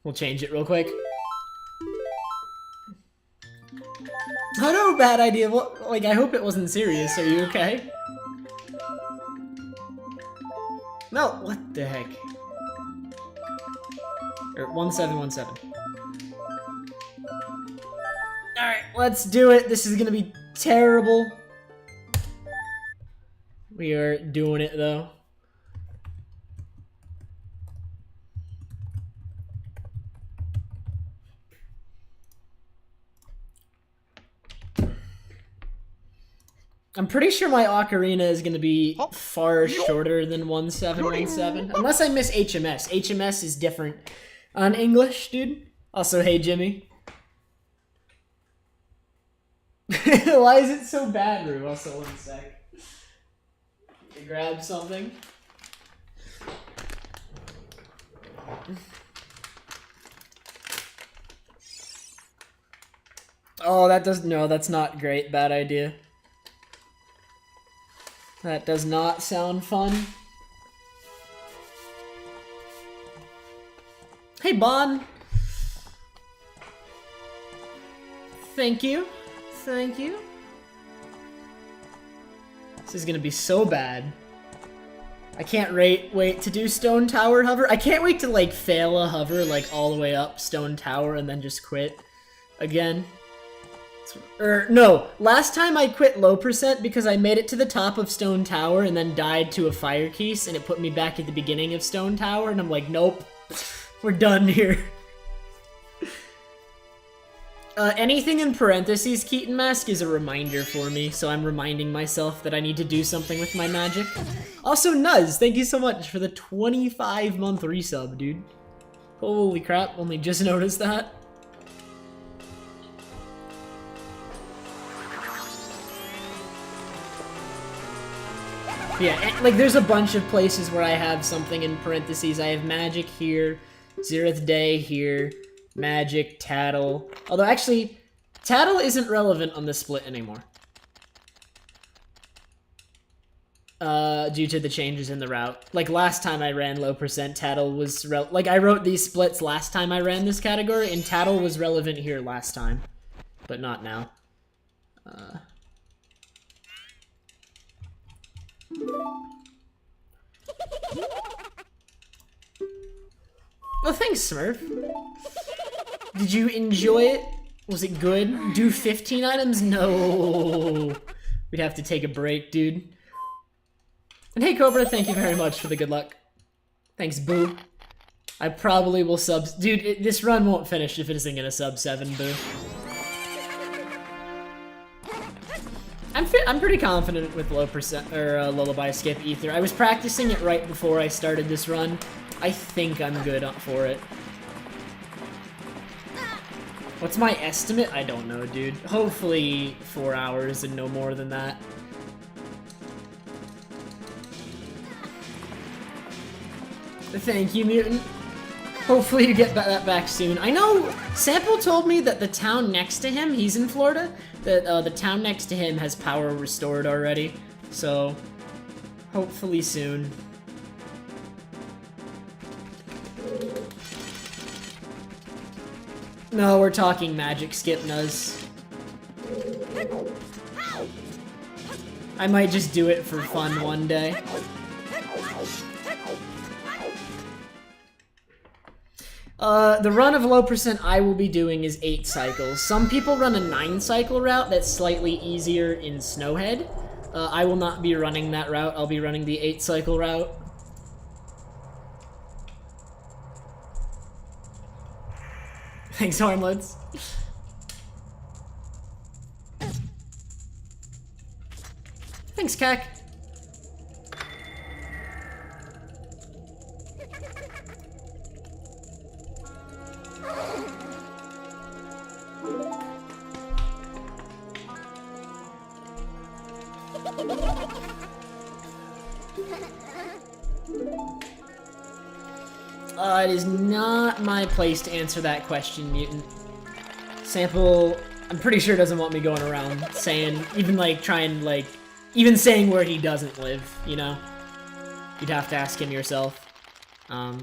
We'll change it real quick. Oh no, bad idea. What, like, I hope it wasn't serious. Are you okay? No, what the heck? Or 1717. Alright, let's do it. This is gonna be terrible. We are doing it though. I'm pretty sure my ocarina is going to be far shorter than 1717. Unless I miss HMS. HMS is different on English, dude. Also, hey, Jimmy. Why is it so bad, Rue? Also, one sec. Grab something. Oh, that does... No, that's not great. Bad idea. That does not sound fun. Hey, Bon. Thank you. Thank you. This is gonna be so bad. I can't wait to do Stone Tower hover. I can't wait to, like, fail a hover, like, all the way up Stone Tower and then just quit again. Or, no, last time I quit low percent because I made it to the top of Stone Tower and then died to a fire keys and it put me back at the beginning of Stone Tower and I'm like, nope, we're done here. Anything in parentheses, Keaton Mask, is a reminder for me, so I'm reminding myself that I need to do something with my magic. Also, Nuz, thank you so much for the 25-month resub, dude. Holy crap, only just noticed that. Yeah, like, there's a bunch of places where I have something in parentheses. I have magic here, Zeroth Day here, magic, tattle. Although, actually, tattle isn't relevant on the split anymore. Due to the changes in the route. Like, last time I ran low percent, tattle was like, I wrote these splits last time I ran this category, and tattle was relevant here last time. But not now. Well, thanks, Smurf. Did you enjoy it? Was it good? Do 15 items? No. We'd have to take a break, dude. And hey, Cobra, thank you very much for the good luck. Thanks, Boo. I probably will sub... Dude, this run won't finish if it isn't gonna sub 7, Boo. I'm pretty confident with low percent or Lullaby skip ether. I was practicing it right before I started this run. I think I'm good for it. What's my estimate? I don't know, dude. Hopefully 4 hours and no more than that. Thank you, Mutant. Hopefully you get that back soon. I know Sample told me that the town next to him, he's in Florida, that the town next to him has power restored already. So, hopefully soon. No, we're talking magic skip, Nuz. I might just do it for fun one day. The run of low percent I will be doing is 8 cycles. Some people run a 9 cycle route that's slightly easier in Snowhead. I will not be running that route. I'll be running the 8 cycle route. Thanks, Hornlets. Thanks, Kek. It is not my place to answer that question, Mutant. Sample, I'm pretty sure doesn't want me going around saying, even like, trying like, even saying where he doesn't live, you know? You'd have to ask him yourself. I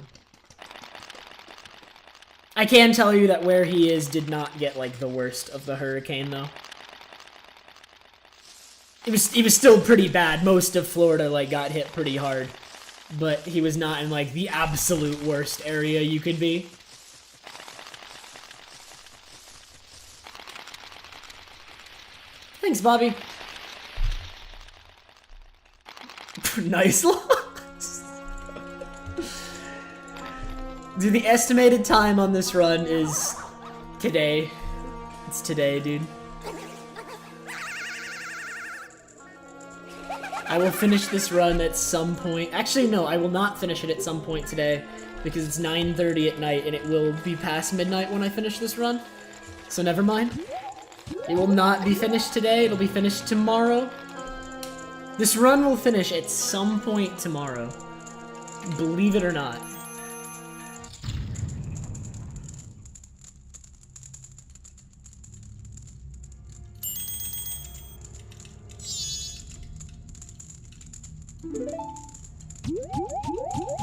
I can tell you that where he is did not get, like, the worst of the hurricane, though. It was still pretty bad. Most of Florida, like, got hit pretty hard. But he was not in, like, the absolute worst area you could be. Thanks, Bobby. Nice loss. Dude, the estimated time on this run is today. It's today, dude. I will finish this run at some point. Actually, no, I will not finish it at some point today because it's 9:30 at night and it will be past midnight when I finish this run. So never mind. It will not be finished today. It'll be finished tomorrow. This run will finish at some point tomorrow. Believe it or not.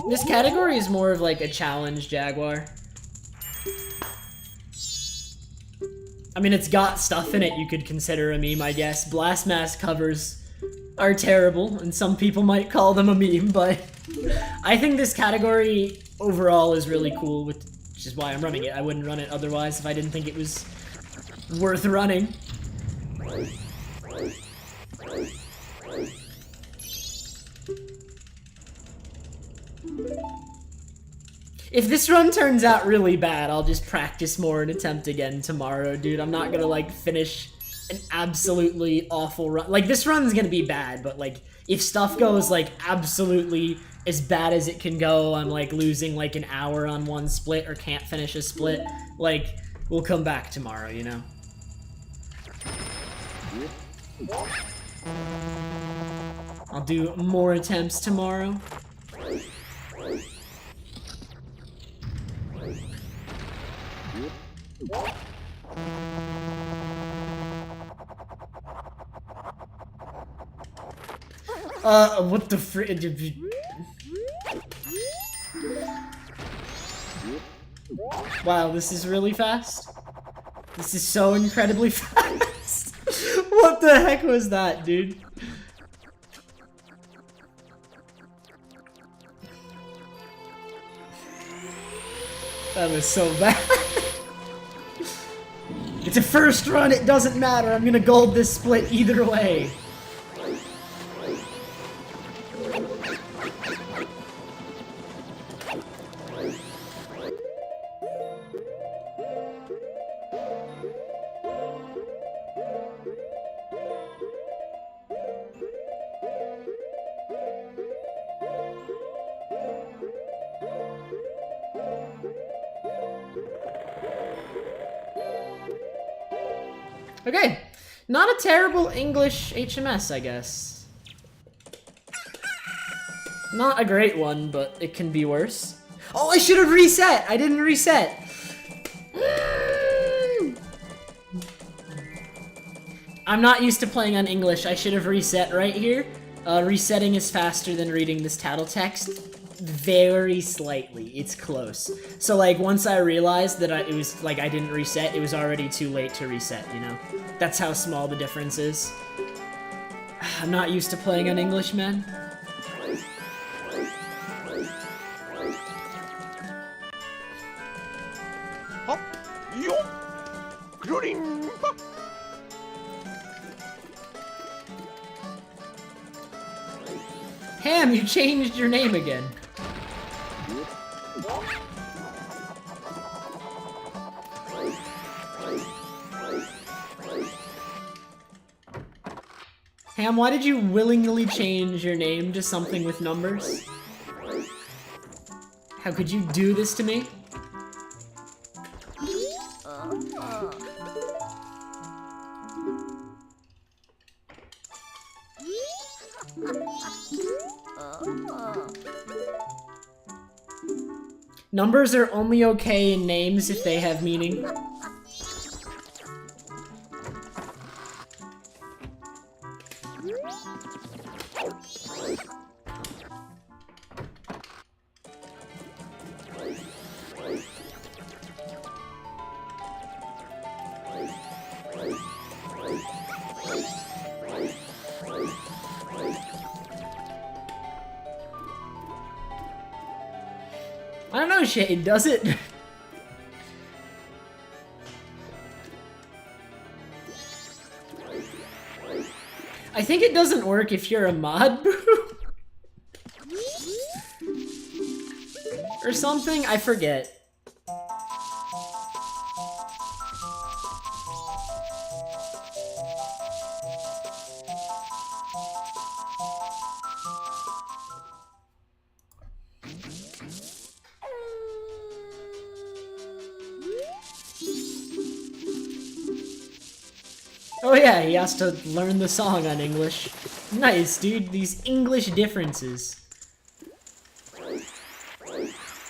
This category is more of like a challenge Jaguar. I mean, it's got stuff in it you could consider a meme, I guess. Blast Mask covers are terrible, and some people might call them a meme, but I think this category overall is really cool, which is why I'm running it. I wouldn't run it otherwise if I didn't think it was worth running. If this run turns out really bad, I'll just practice more and attempt again tomorrow, dude. I'm not gonna, like, finish an absolutely awful run. Like, this run's gonna be bad, but, like, if stuff goes, like, absolutely as bad as it can go, I'm, like, losing, like, an hour on one split or can't finish a split, like, we'll come back tomorrow, you know? I'll do more attempts tomorrow. What the Wow, this is really fast. This is so incredibly fast. What the heck was that, dude? That was so bad. It's a first run, it doesn't matter. I'm gonna gold this split either way. Okay, not a terrible English HMS, I guess. Not a great one, but it can be worse. Oh, I should have reset! I didn't reset! I'm not used to playing on English. I should have reset right here. Resetting is faster than reading this tattle text. Very slightly. It's close. So, like, once I realized that it was, like, I didn't reset, it was already too late to reset, you know? That's how small the difference is. I'm not used to playing on English, man. Ham, you changed your name again. Ham, why did you willingly change your name to something with numbers? How could you do this to me? Numbers are only okay in names if they have meaning. shade, does it? I think it doesn't work if you're a mod. Or something, I forget. Oh yeah, he has to learn the song on English. Nice, dude, these English differences.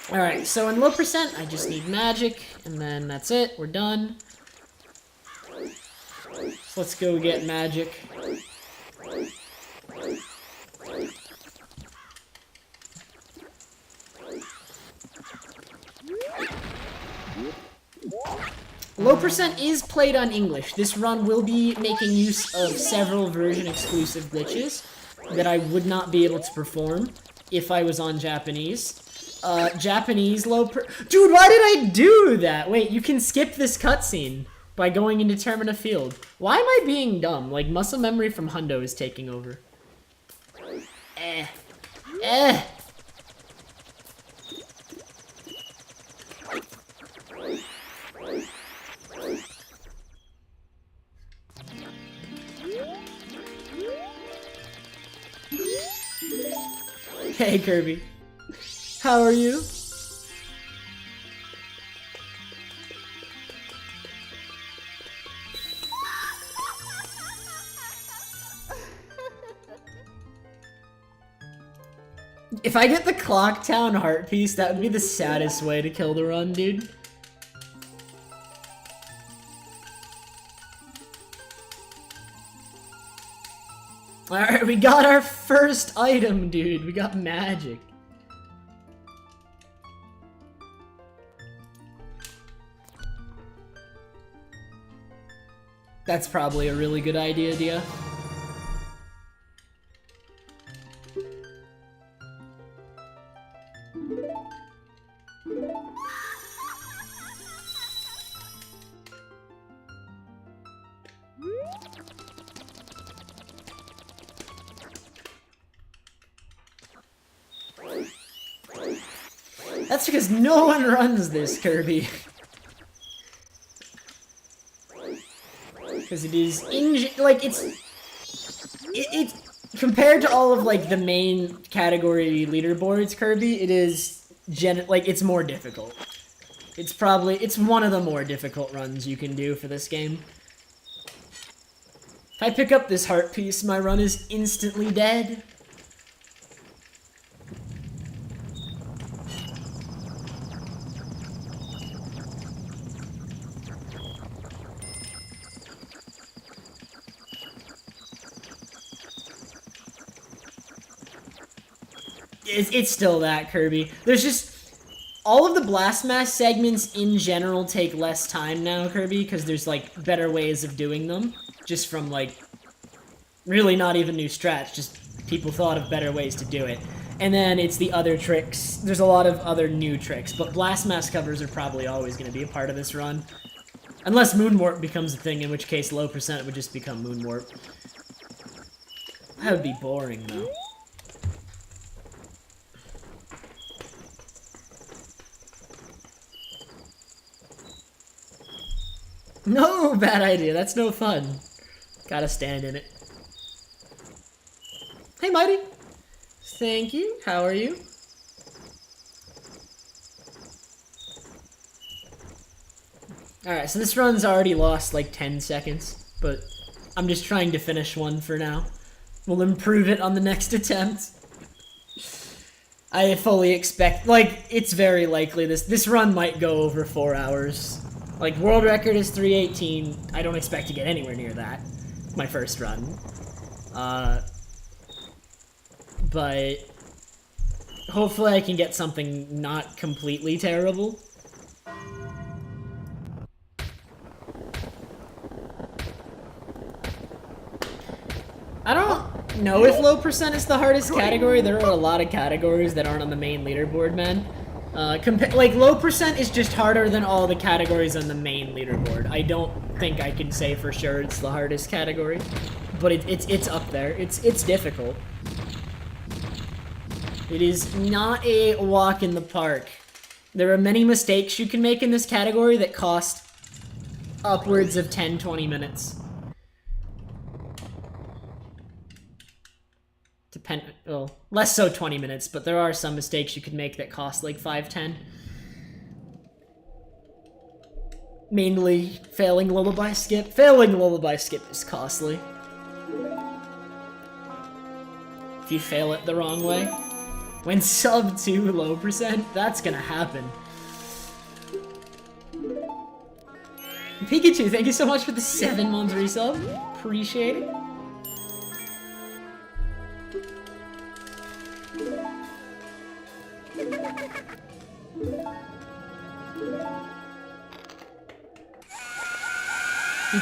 Alright, so in low percent, I just need magic, and then that's it, we're done. So let's go get magic. Low percent is played on English. This run will be making use of several version exclusive glitches that I would not be able to perform if I was on Japanese. Japanese Dude, why did I do that? Wait, you can skip this cutscene by going and determine a field. Why am I being dumb? Like, muscle memory from Hundo is taking over. Hey, Kirby. How are you? If I get the Clocktown heart piece, that would be the saddest way to kill the run, dude. Alright, we got our first item, dude. We got magic. That's probably a really good idea, Dia. That's because no one runs this, Kirby. Because it is it's compared to all of like the main category leaderboards, Kirby, it is it's more difficult. It's one of the more difficult runs you can do for this game. If I pick up this heart piece, my run is instantly dead. It's still that, Kirby. There's just... all of the Blast Mask segments in general take less time now, Kirby, because there's, like, better ways of doing them. Just from, like, really not even new strats, just people thought of better ways to do it. And then it's the other tricks. There's a lot of other new tricks, but Blast Mask covers are probably always going to be a part of this run. Unless Moonwarp becomes a thing, in which case low percent would just become Moonwarp. That would be boring, though. No, bad idea. That's no fun. Gotta stand in it. Hey, Mighty. Thank you. How are you? Alright, so this run's already lost like 10 seconds, but I'm just trying to finish one for now. We'll improve it on the next attempt. I fully expect, like, it's very likely this run might go over 4 hours. Like, world record is 3:18. I don't expect to get anywhere near that. My first run. But hopefully I can get something not completely terrible. I don't know if low percent is the hardest category. There are a lot of categories that aren't on the main leaderboard, man. Like, low percent is just harder than all the categories on the main leaderboard. I don't think I can say for sure it's the hardest category, but it's up there. It's difficult. It is not a walk in the park. There are many mistakes you can make in this category that cost upwards of 10-20 minutes. Well, less so 20 minutes, but there are some mistakes you could make that cost like 5-10. Mainly failing Lullaby skip. Failing Lullaby skip is costly. If you fail it the wrong way. When sub to low percent, that's gonna happen. Pikachu, thank you so much for the 7-month resub. Appreciate it.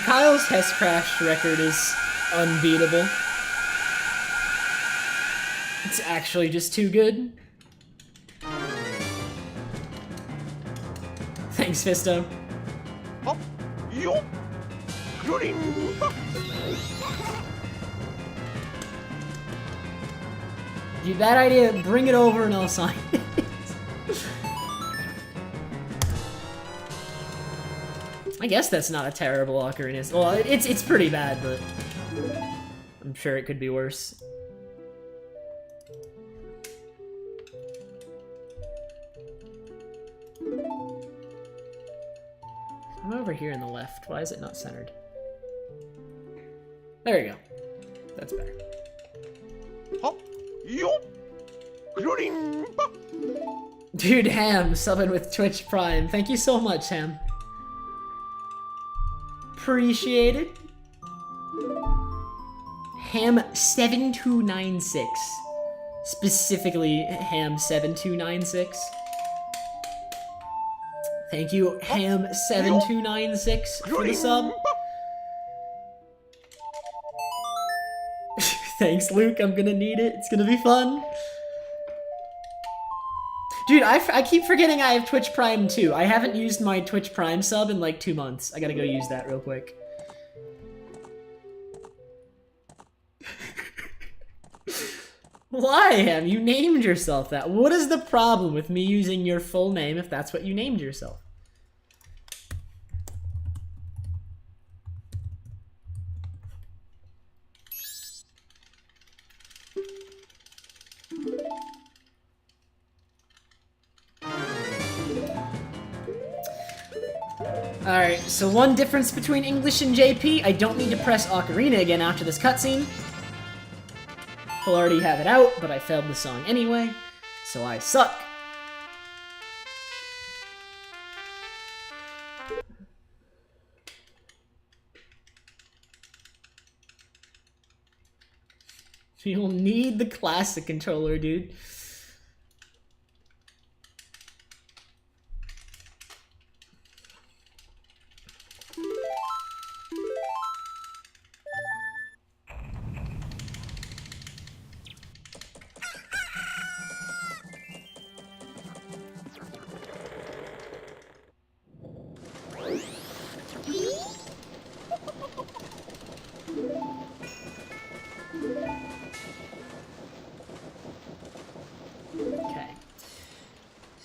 Kyle's Hess Crash record is unbeatable. It's actually just too good. Thanks, Fisto. Dude, that idea, bring it over and I'll sign it. I guess that's not a terrible ocarina. Well, it's pretty bad, but I'm sure it could be worse. I'm over here in the left. Why is it not centered? There you go. That's better. Dude, Ham, subbing with Twitch Prime. Thank you so much, Ham. Appreciate it. Ham7296. Specifically, Ham7296. Thank you, Ham7296, for the sub. Thanks, Luke. I'm gonna need it. It's gonna be fun. Dude, I keep forgetting I have Twitch Prime too. I haven't used my Twitch Prime sub in like 2 months. I gotta go use that real quick. Why, Ham? You named yourself that. What is the problem with me using your full name if that's what you named yourself? Alright, so one difference between English and JP, I don't need to press Ocarina again after this cutscene. He'll already have it out, but I failed the song anyway, so I suck. You'll need the classic controller, dude.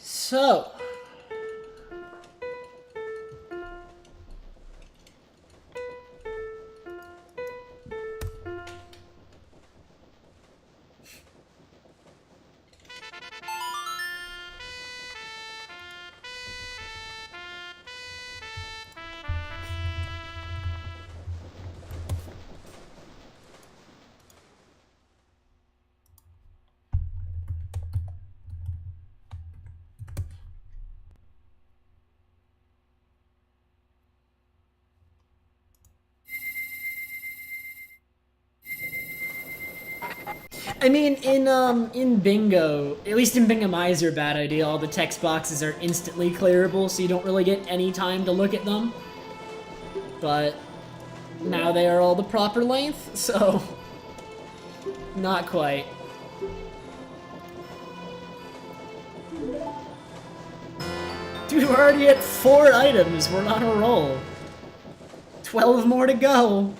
So, I mean, in Bingo, at least in Bingomizer, bad idea, all the text boxes are instantly clearable, so you don't really get any time to look at them. But now they are all the proper length, so not quite. We're already at 4 items. We're on a roll. 12 more to go.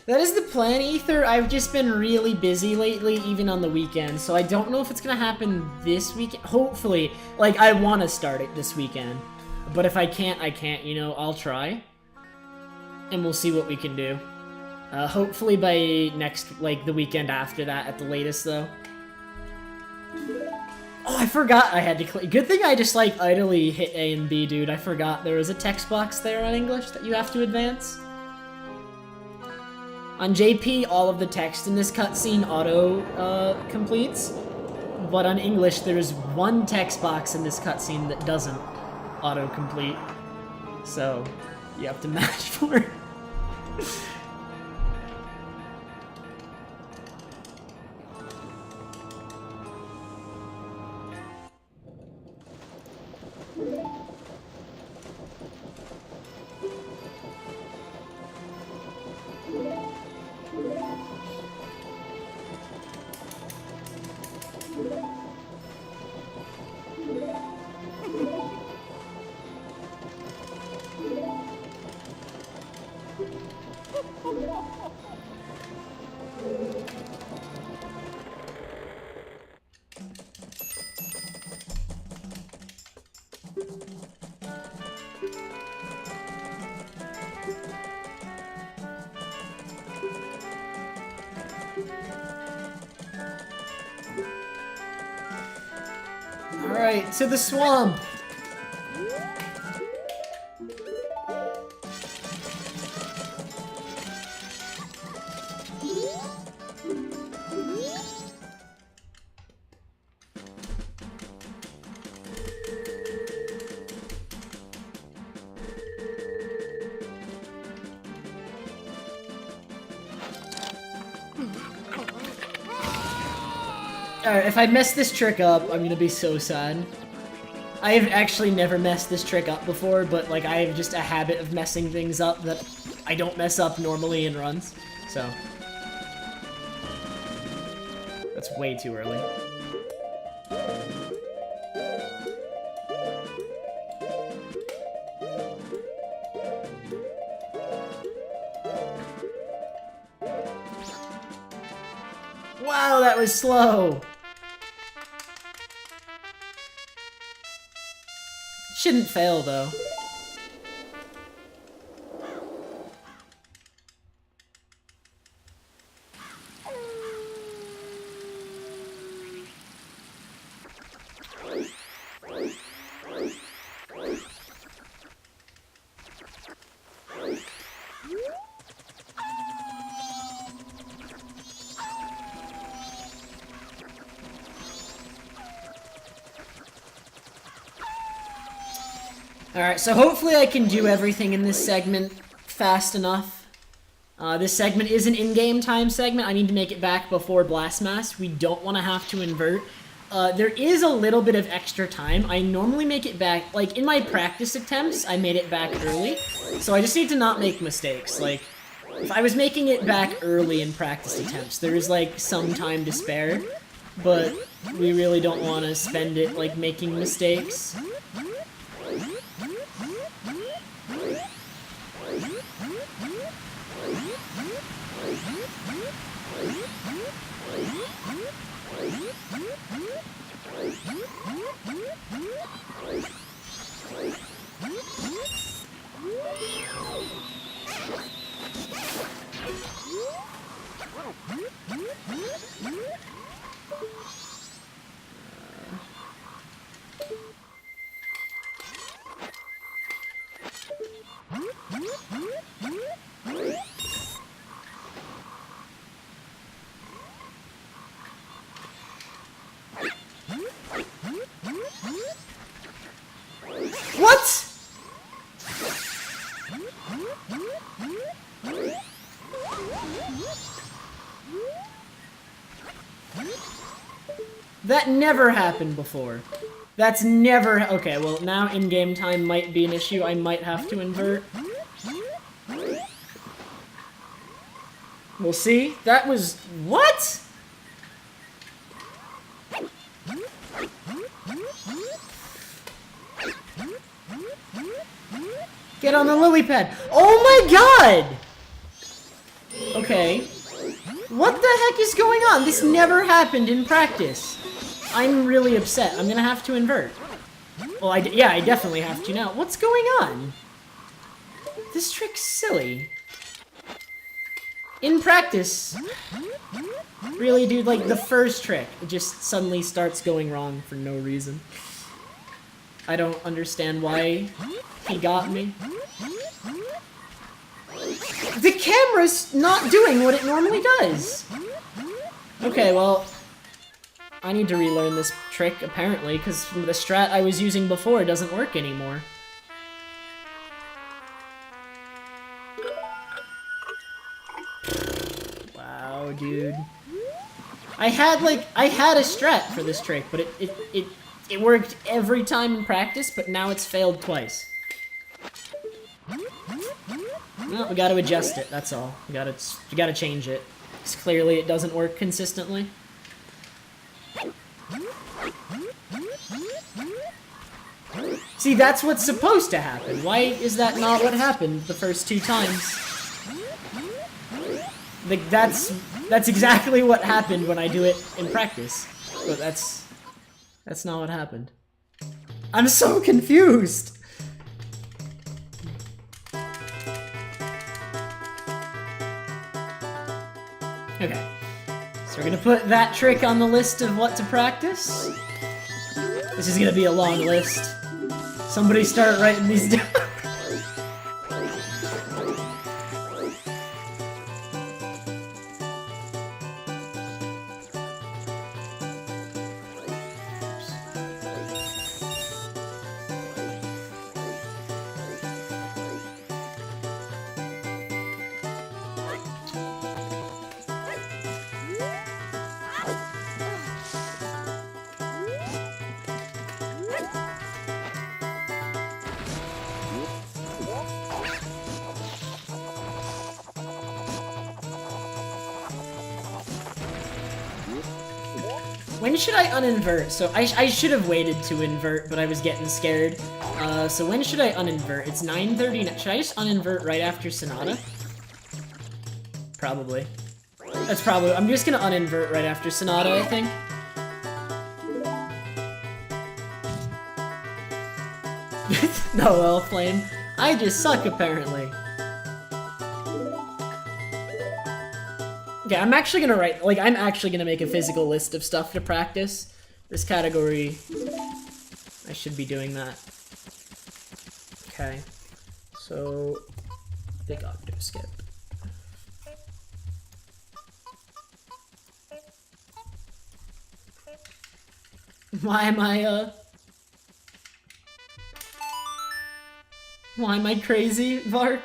That is the plan, Ether. I've just been really busy lately, even on the weekends, so I don't know if it's gonna happen this weekend. Hopefully, like, I want to start it this weekend, but if I can't, I can't, you know, I'll try, and we'll see what we can do. Hopefully by next, like, the weekend after that at the latest, though. Oh, I forgot I had to click. Good thing I just, like, idly hit A and B, dude. I forgot there was a text box there on English that you have to advance. On JP, all of the text in this cutscene auto completes, but on English, there's one text box in this cutscene that doesn't auto complete. So you have to match for it. Alright, to the swamp! Alright, if I mess this trick up, I'm gonna be so sad. I have actually never messed this trick up before, but like I have just a habit of messing things up that I don't mess up normally in runs, so. That's way too early. Wow, that was slow! Shouldn't fail, though. Alright, so hopefully I can do everything in this segment fast enough. This segment is an in-game time segment. I need to make it back before Blast Mask. We don't want to have to invert. There is a little bit of extra time. I normally make it back, like, in my practice attempts, I made it back early. So I just need to not make mistakes. Like, if I was making it back early in practice attempts, there is, like, some time to spare. But we really don't want to spend it, like, making mistakes. What? That never happened before. That's never... Okay, well, now in-game time might be an issue. I might have to invert. We'll see. That was... What?! Get on the lily pad! Oh my god! Okay. What the heck is going on? This never happened in practice. I'm really upset. I'm gonna have to invert. Well, yeah, I definitely have to now. What's going on? This trick's silly. In practice. Really, dude, like, the first trick, it just suddenly starts going wrong for no reason. I don't understand why he got me. The camera's not doing what it normally does! Okay, well... I need to relearn this trick, apparently, because the strat I was using before doesn't work anymore. Wow, dude. I had a strat for this trick, but it worked every time in practice, but now it's failed twice. Well, we gotta adjust it, that's all. We gotta change it. Because clearly it doesn't work consistently. See, that's what's supposed to happen. Why is that not what happened the first 2 times? Like, that's exactly what happened when I do it in practice. But that's not what happened. I'm so confused! Okay. So we're gonna put that trick on the list of what to practice. This is gonna be a long list. Somebody start writing these down. When should I uninvert? So I should have waited to invert, but I was getting scared. So when should I uninvert? It's 9:30. Should I just uninvert right after Sonata? Probably. That's probably... I'm just gonna uninvert right after Sonata, I think. No, well, Flame. I just suck, apparently. Okay, I'm actually gonna write, like, I'm actually gonna make a physical list of stuff to practice. This category, I should be doing that. Okay, so, big octave skip. Why am I crazy, Vark?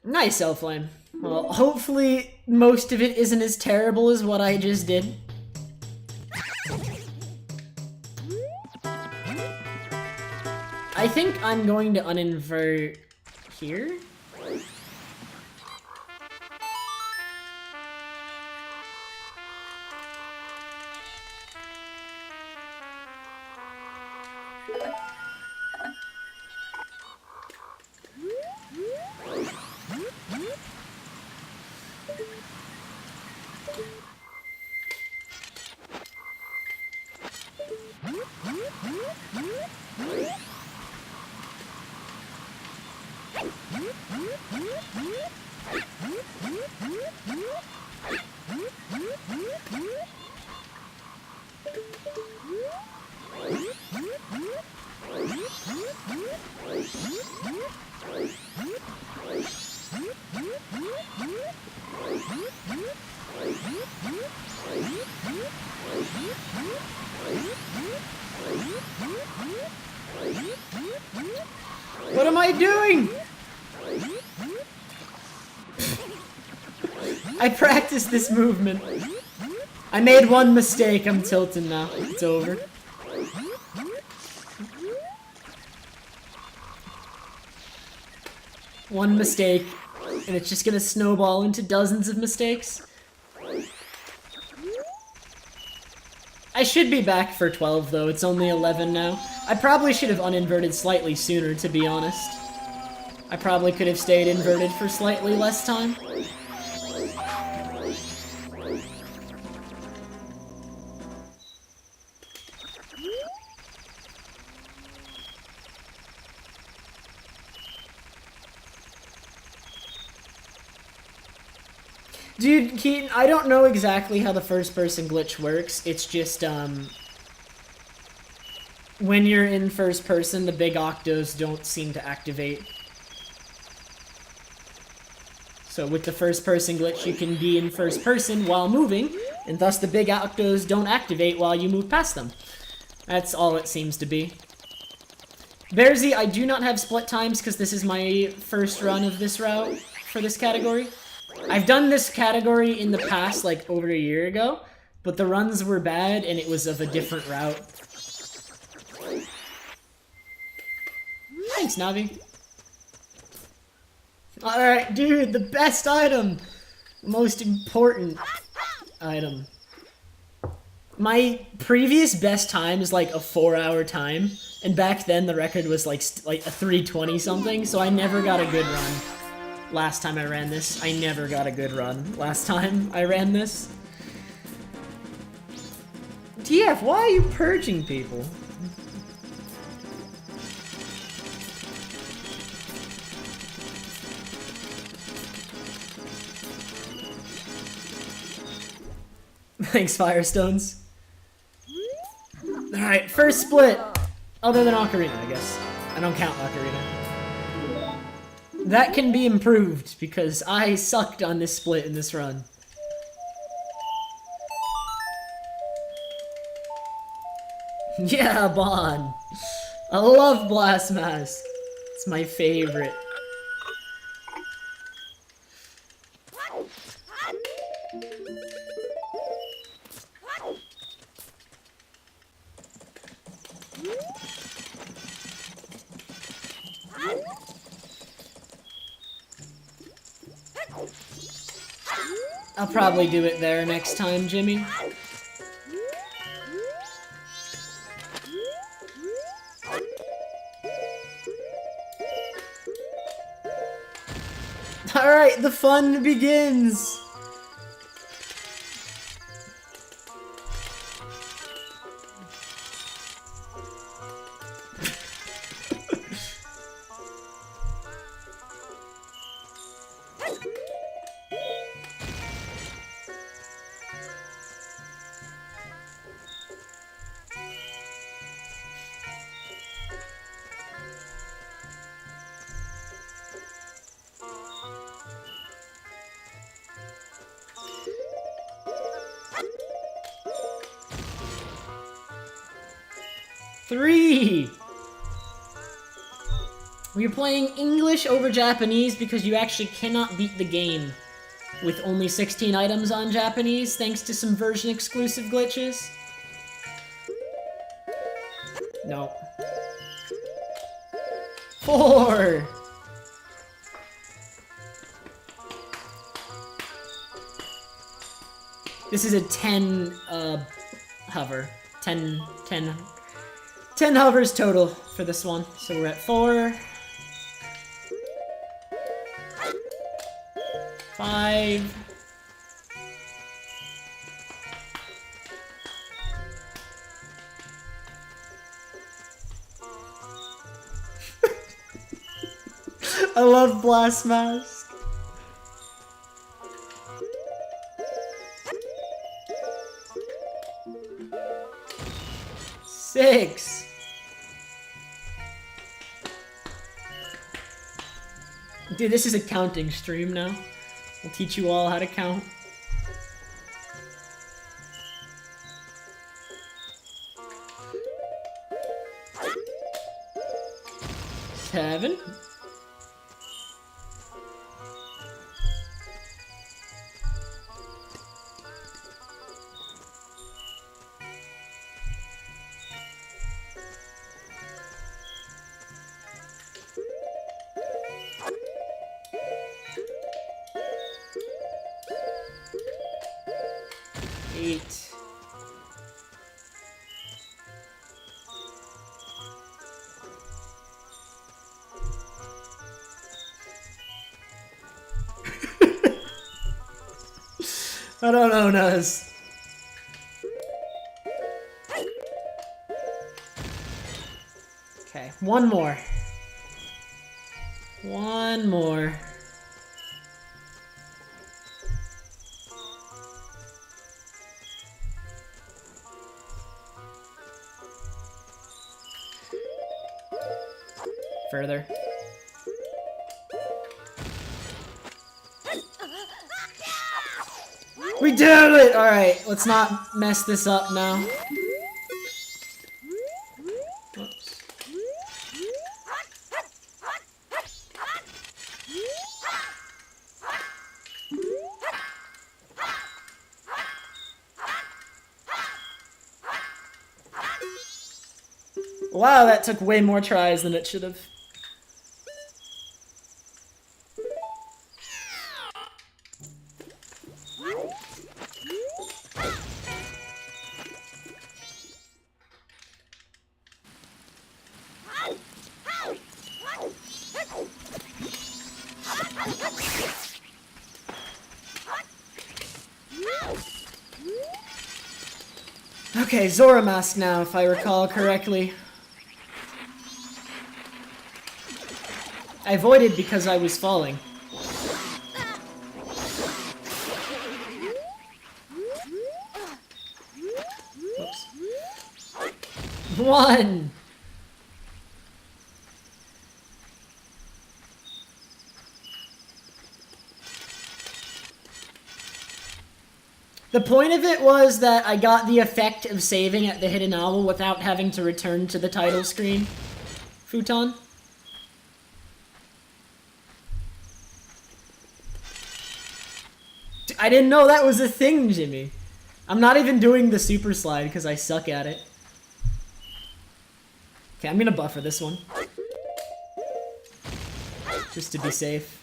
Nice, Elflame. Well, hopefully most of it isn't as terrible as what I just did. I think I'm going to uninvert here. What am I doing? I practiced this movement. I made one mistake. I'm tilting now. It's over. One mistake, and it's just gonna snowball into dozens of mistakes. I should be back for 12 though, it's only 11 now. I probably should have uninverted slightly sooner, to be honest. I probably could have stayed inverted for slightly less time. Dude, Keaton, I don't know exactly how the first-person glitch works. It's just, when you're in first person, the big octos don't seem to activate. So with the first-person glitch, you can be in first person while moving, and thus the big octos don't activate while you move past them. That's all it seems to be. Bearsy, I do not have split times because this is my first run of this route for this category. I've done this category in the past, like, over a year ago, but the runs were bad, and it was of a different route. Thanks, Navi. Alright, dude, the best item! Most important item. My previous best time is, like, a 4-hour time, and back then the record was, like a 3:20-something, so I never got a good run. Last time I ran this. I never got a good run last time I ran this. TF, why are you purging people? Thanks, Firestones. Alright, first split. Other than Ocarina, I guess. I don't count Ocarina. That can be improved, because I sucked on this split in this run. Yeah, Bon! I love Blast Mask. It's my favorite. I'll probably do it there next time, Jimmy. Alright, the fun begins! We're playing English over Japanese because you actually cannot beat the game with only 16 items on Japanese thanks to some version exclusive glitches. No. 4! This is a 10 hover. 10 hovers total for this one. So we're at 4. 5. I love Blast Mask. Six. Dude, this is a counting stream now. I'll teach you all how to count. Seven. Eight. I don't know, Nuz. Okay, one more. One more. Further. We did it! Alright, let's not mess this up now. Oops. Wow, that took way more tries than it should have. Okay, Zora Mask now, if I recall correctly. I avoided because I was falling. Oops. One! The point of it was that I got the effect of saving at the hidden owl without having to return to the title screen. Futon? I didn't know that was a thing, Jimmy. I'm not even doing the super slide because I suck at it. Okay, I'm gonna buffer this one. Just to be safe.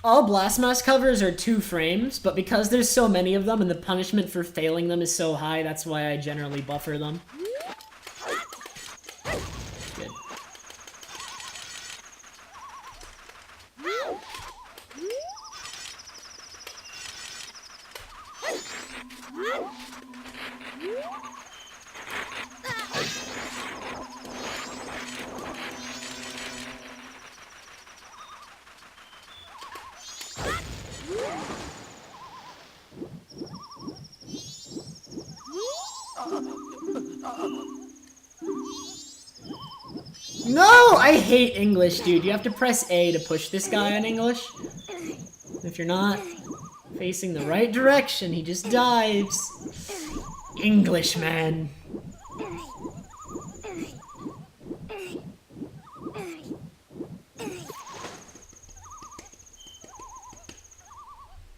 All Blast Mask covers are 2 frames, but because there's so many of them and the punishment for failing them is so high, that's why I generally buffer them. Good. No! I hate English, dude. You have to press A to push this guy on English. If you're not facing the right direction, he just dives. English, man.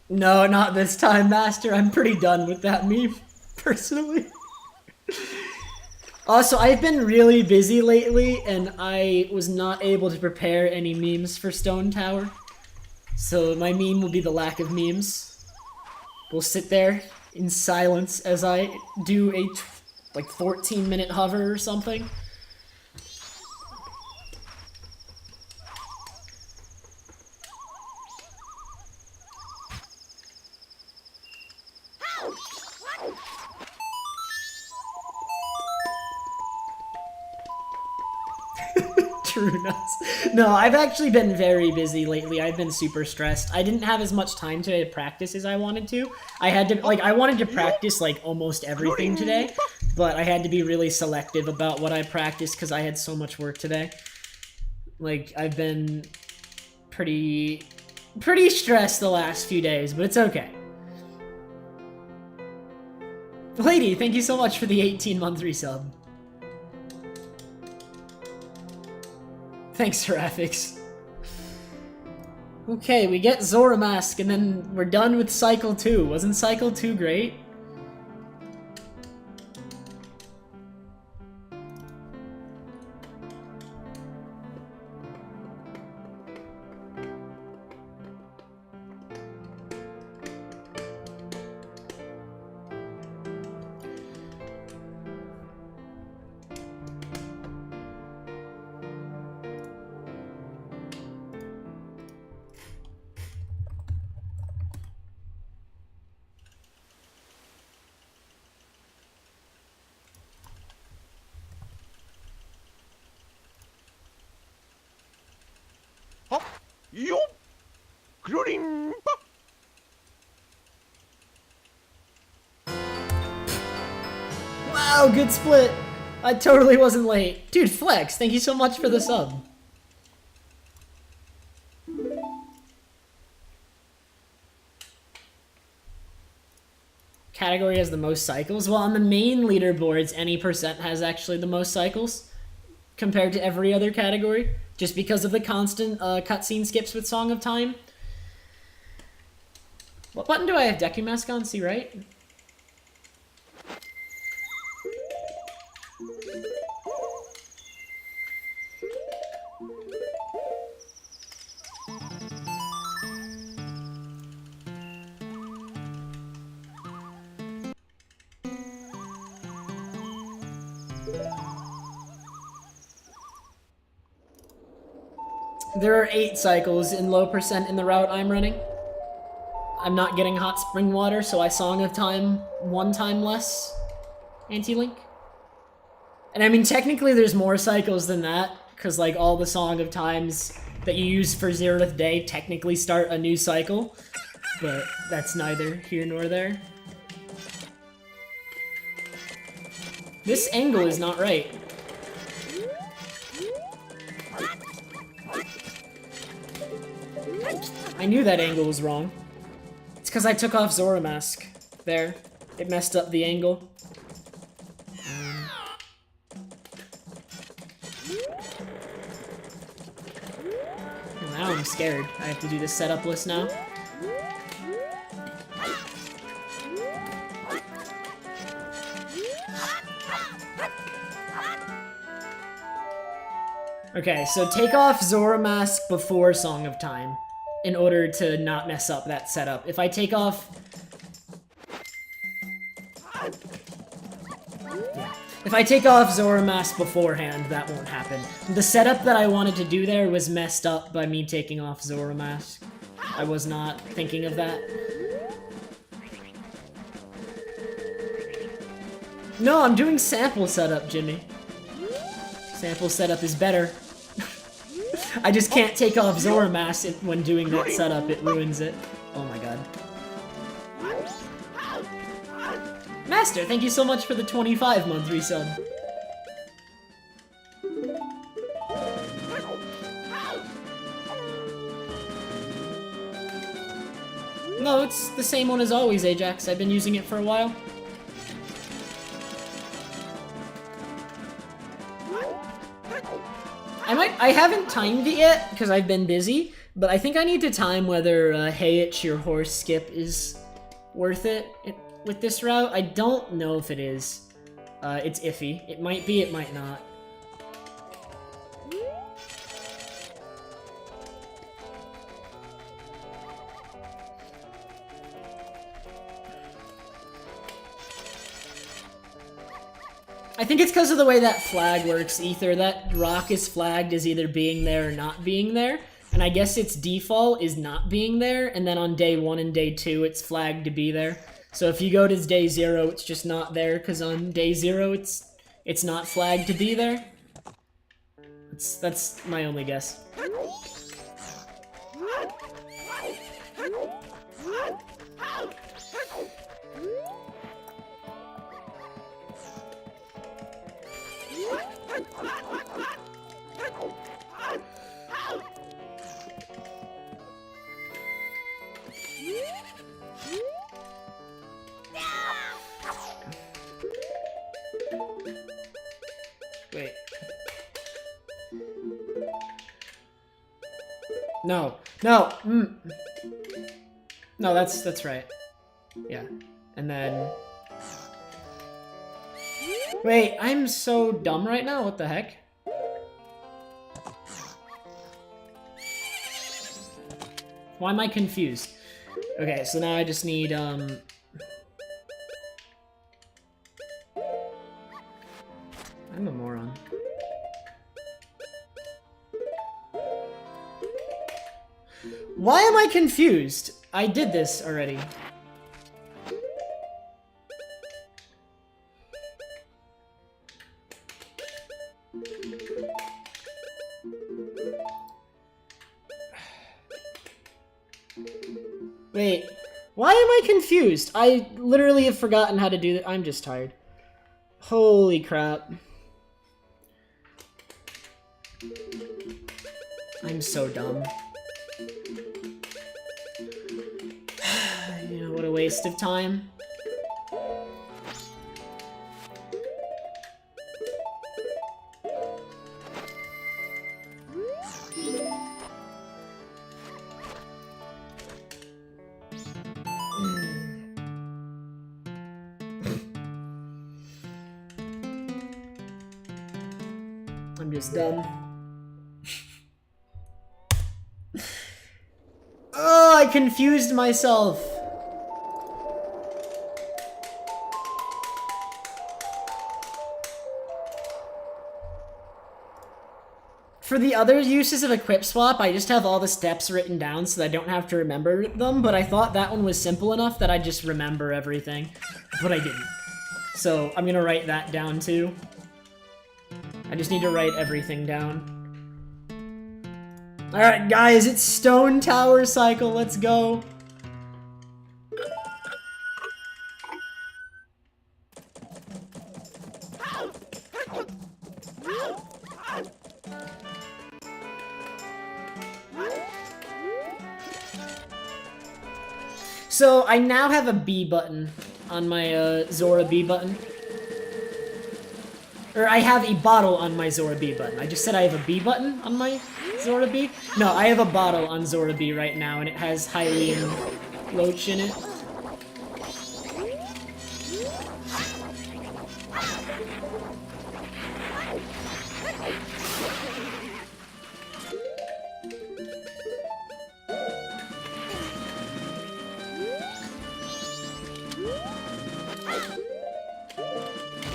No, not this time, Master. I'm pretty done with that meme, personally. Also, I've been really busy lately, and I was not able to prepare any memes for Stone Tower. So my meme will be the lack of memes. We'll sit there in silence as I do a, like, 14-minute hover or something. True nuts. No, I've actually been very busy lately. I've been super stressed. I didn't have as much time today to practice as I wanted to. I had to, like, I wanted to practice, like, almost everything today, but I had to be really selective about what I practiced because I had so much work today. Like, I've been pretty stressed the last few days, but it's okay. Lady, thank you so much for the 18-month resub. Thanks, Seraphics. Okay, we get Zora Mask, and then we're done with Cycle 2. Wasn't Cycle 2 great? Wow, good split. I totally wasn't late. Dude, Flex, thank you so much for the sub. Category has the most cycles? Well, on the main leaderboards, any percent has actually the most cycles compared to every other category, just because of the constant cutscene skips with Song of Time. What button do I have Deku Mask on? See, right? There are 8 cycles in low percent in the route I'm running. I'm not getting hot spring water, so I Song of Time 1 time less anti-link. And I mean, technically there's more cycles than that, because like all the Song of Times that you use for 0th day technically start a new cycle, but that's neither here nor there. This angle is not right. I knew that angle was wrong. It's because I took off Zora Mask. There. It messed up the angle. Now I'm scared. I have to do this setup list now. Okay, so take off Zora Mask before Song of Time in order to not mess up that setup. If I take off... If I take off Zora Mask beforehand, that won't happen. The setup that I wanted to do there was messed up by me taking off Zora Mask. I was not thinking of that. No, I'm doing sample setup, Jimmy. Sample setup is better. I just can't take off Zora Mask when doing that setup, it ruins it. Oh my god. Master, thank you so much for the 25-month resub. No, it's the same one as always, Ajax. I've been using it for a while. I haven't timed it yet, because I've been busy, but I think I need to time whether Hey It's Your Horse skip is worth it with this route. I don't know if it is. It's iffy. It might be, it might not. I think it's because of the way that flag works, Ether. That rock is flagged as either being there or not being there. And I guess its default is not being there, and then on day 1 and day 2, it's flagged to be there. So if you go to day 0, it's just not there, because on day 0, it's not flagged to be there. That's my only guess. Wait. No. No. No, that's right. Yeah. And then... Wait, I'm so dumb right now. What the heck? Why am I confused? Okay, so now I just need, I'm a moron. Why am I confused? I did this already. Wait, why am I confused? I literally have forgotten how to do that. I'm just tired. Holy crap. I'm so dumb. You know, what a waste of time. I'm just dumb. Oh, I confused myself. For the other uses of Equip Swap, I just have all the steps written down so that I don't have to remember them, but I thought that one was simple enough that I'd just remember everything, but I didn't. So I'm gonna write that down too. I just need to write everything down. Alright guys, it's Stone Tower cycle, let's go. So I now have a B button on my Zora B button. Or I have a bottle on my Zora B button. I just said I have a B button on my Zora B? No, I have a bottle on Zora B right now, and it has Hylian Loach in it.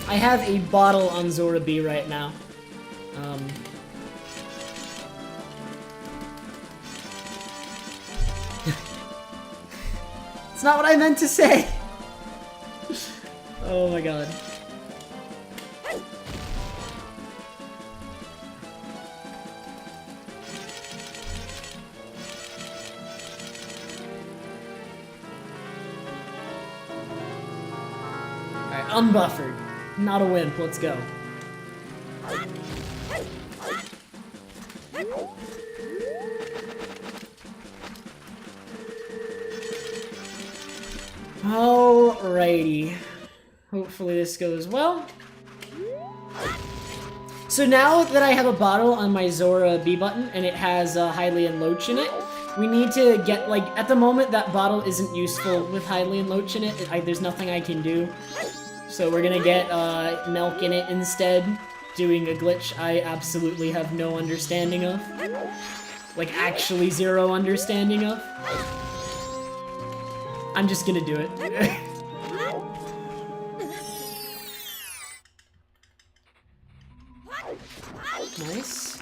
I have a bottle on Zora B right now. It's not what I meant to say! Oh my god. Alright, unbuffered. Not a wimp, let's go. Alrighty. Hopefully this goes well. So now that I have a bottle on my Zora B button and it has Hylian Loach in it, we need to get, like, at the moment that bottle isn't useful with Hylian Loach in it. There's nothing I can do. So we're gonna get milk in it instead, doing a glitch I absolutely have no understanding of. Like, actually zero understanding of. I'm just gonna do it. Nice.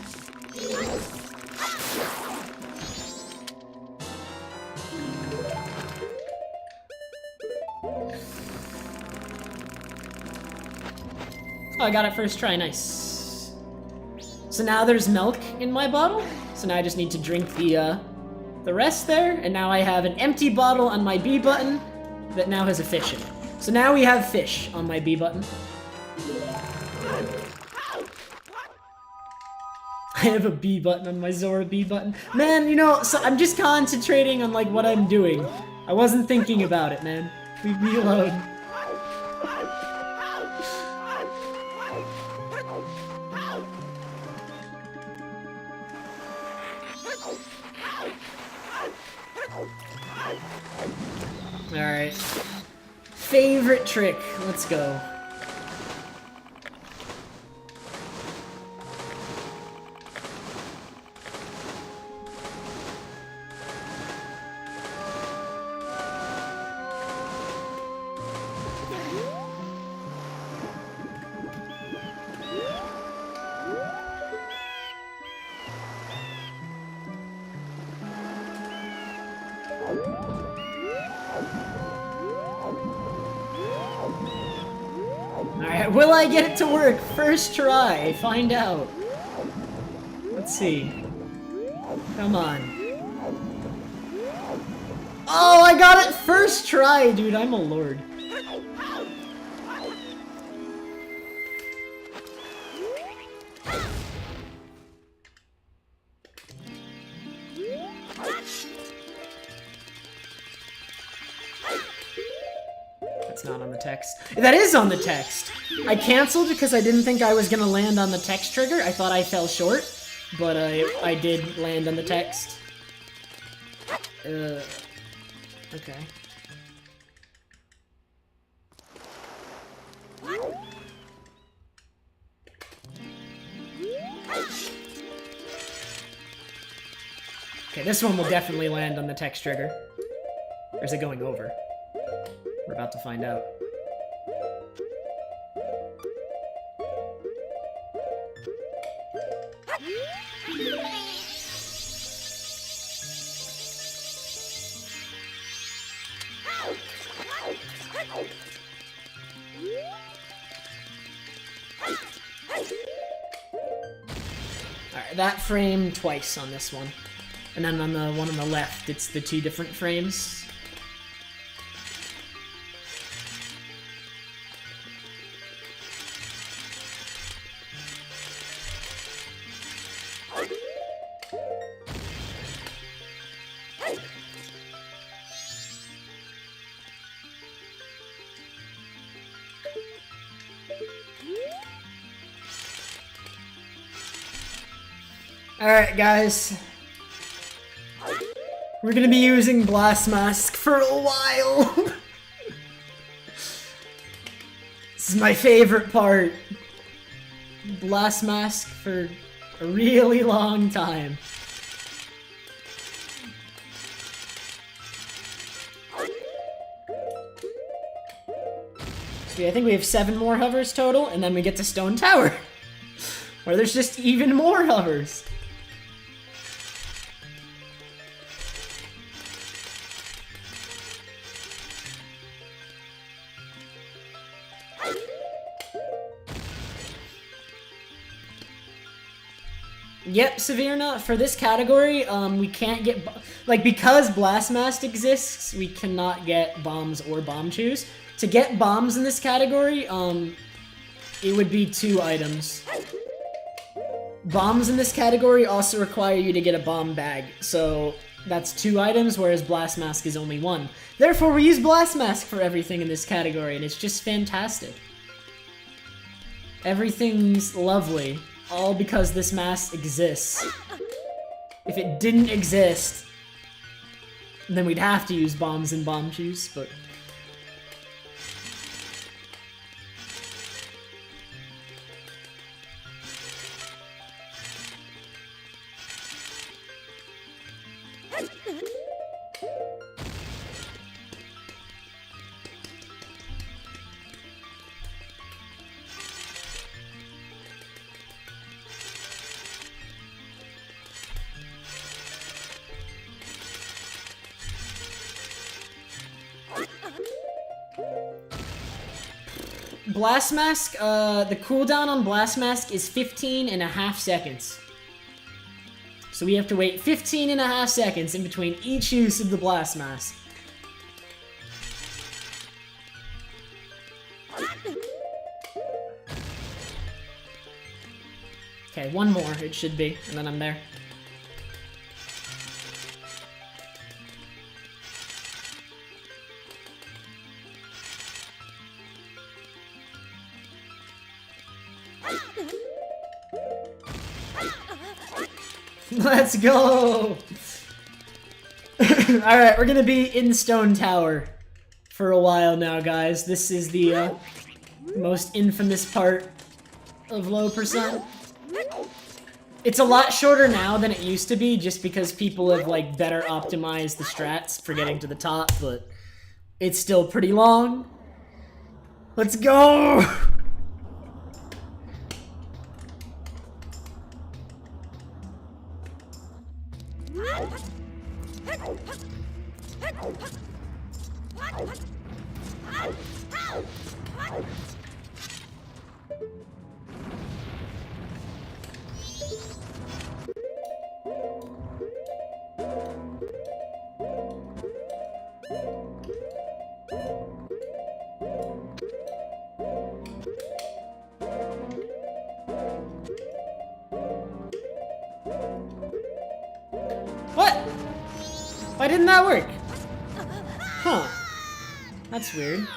Oh, I got it first try, nice. So now there's milk in my bottle. So now I just need to drink the rest there. And now I have an empty bottle on my B button that now has a fish in it. So now we have fish on my B button. I have a B button on my Zora B button. Man, you know, so I'm just concentrating on, like, what I'm doing. I wasn't thinking about it, man. Leave me alone. Alright. Favorite trick. Let's go. Alright, will I get it to work? First try, find out. Let's see. Come on. Oh, I got it first try, dude, I'm a lord. That's not on the text. That is on the text! I canceled because I didn't think I was gonna land on the text trigger. I thought I fell short, but I did land on the text. Okay. Okay, this one will definitely land on the text trigger. Or is it going over? We're about to find out. Alright, that frame twice on this one. And then on the one on the left, it's the two different frames. Alright, guys. We're gonna be using Blast Mask for a while. This is my favorite part. Blast Mask for a really long time. So I think we have 7 more hovers total, and then we get to Stone Tower, where there's just even more hovers. Yep, Severna, for this category, we can't get, like, because Blast Mask exists, we cannot get bombs or bombchus. To get bombs in this category, it would be 2 items. Bombs in this category also require you to get a bomb bag, so that's 2 items, whereas Blast Mask is only 1. Therefore, we use Blast Mask for everything in this category, and it's just fantastic. Everything's lovely. All because this mask exists. If it didn't exist, then we'd have to use bombs and bombchus, but... Blast Mask, the cooldown on Blast Mask is 15.5 seconds. So we have to wait 15.5 seconds in between each use of the Blast Mask. Okay, one more, it should be, and then I'm there. Let's go! Alright, we're gonna be in Stone Tower for a while now, guys. This is the most infamous part of low percent. It's a lot shorter now than it used to be, just because people have, like, better optimized the strats for getting to the top, but it's still pretty long. Let's go! What? Why didn't that work? Huh. That's weird.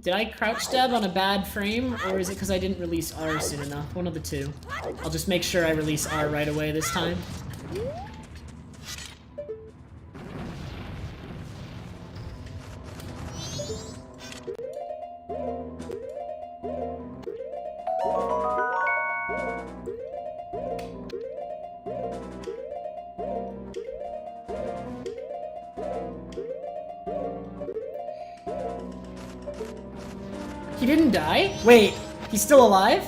Did I crouch stab on a bad frame, or is it because I didn't release R soon enough? One of the two. I'll just make sure I release R right away this time. He didn't die? Wait, he's still alive?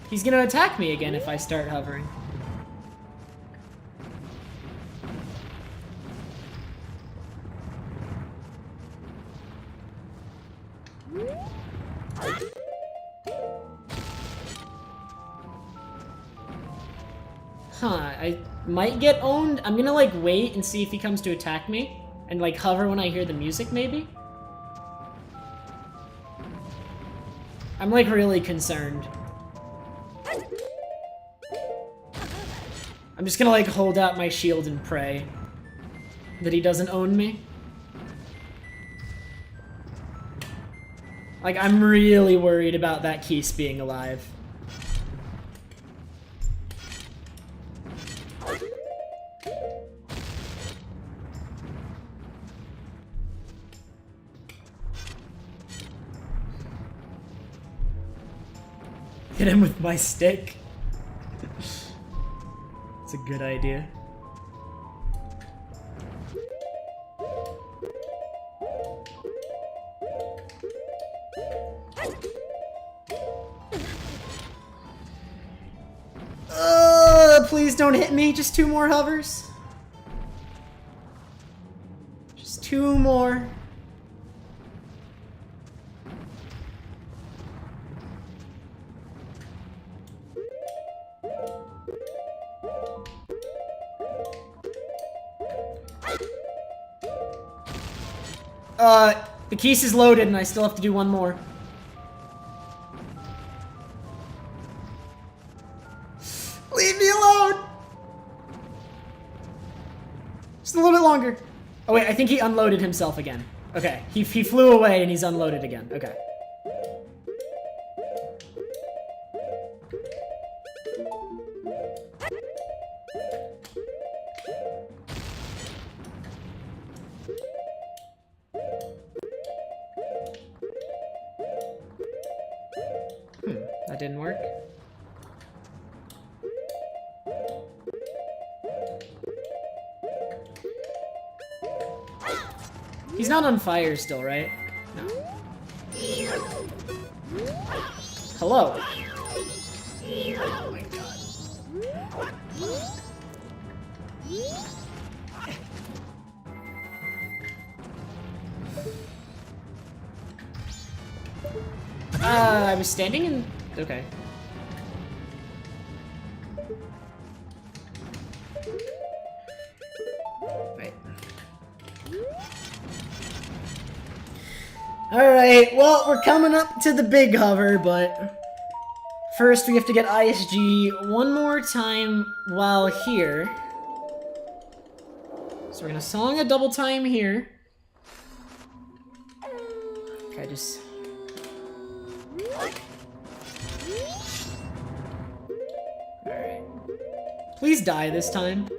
He's gonna attack me again if I start hovering. Huh, I might get owned. I'm gonna, like, wait and see if he comes to attack me. And, like, hover when I hear the music, maybe? I'm, like, really concerned. I'm just gonna, like, hold out my shield and pray that he doesn't own me. Like, I'm really worried about that Keese being alive. Hit him with my stick. It's a good idea. Please don't hit me. Just 2 more hovers. Just 2 more. The Keese is loaded and I still have to do 1 more. Leave me alone! Just a little bit longer. Oh wait, I think he unloaded himself again. Okay, he flew away and he's unloaded again. Okay. That didn't work. He's not on fire still, right? No. Hello. Oh my god. I was standing in... Okay. Right. Alright, well, we're coming up to the big hover, but... First, we have to get ISG one more time while here. So we're gonna song a double time here. Okay, just... Alright. Please die this time.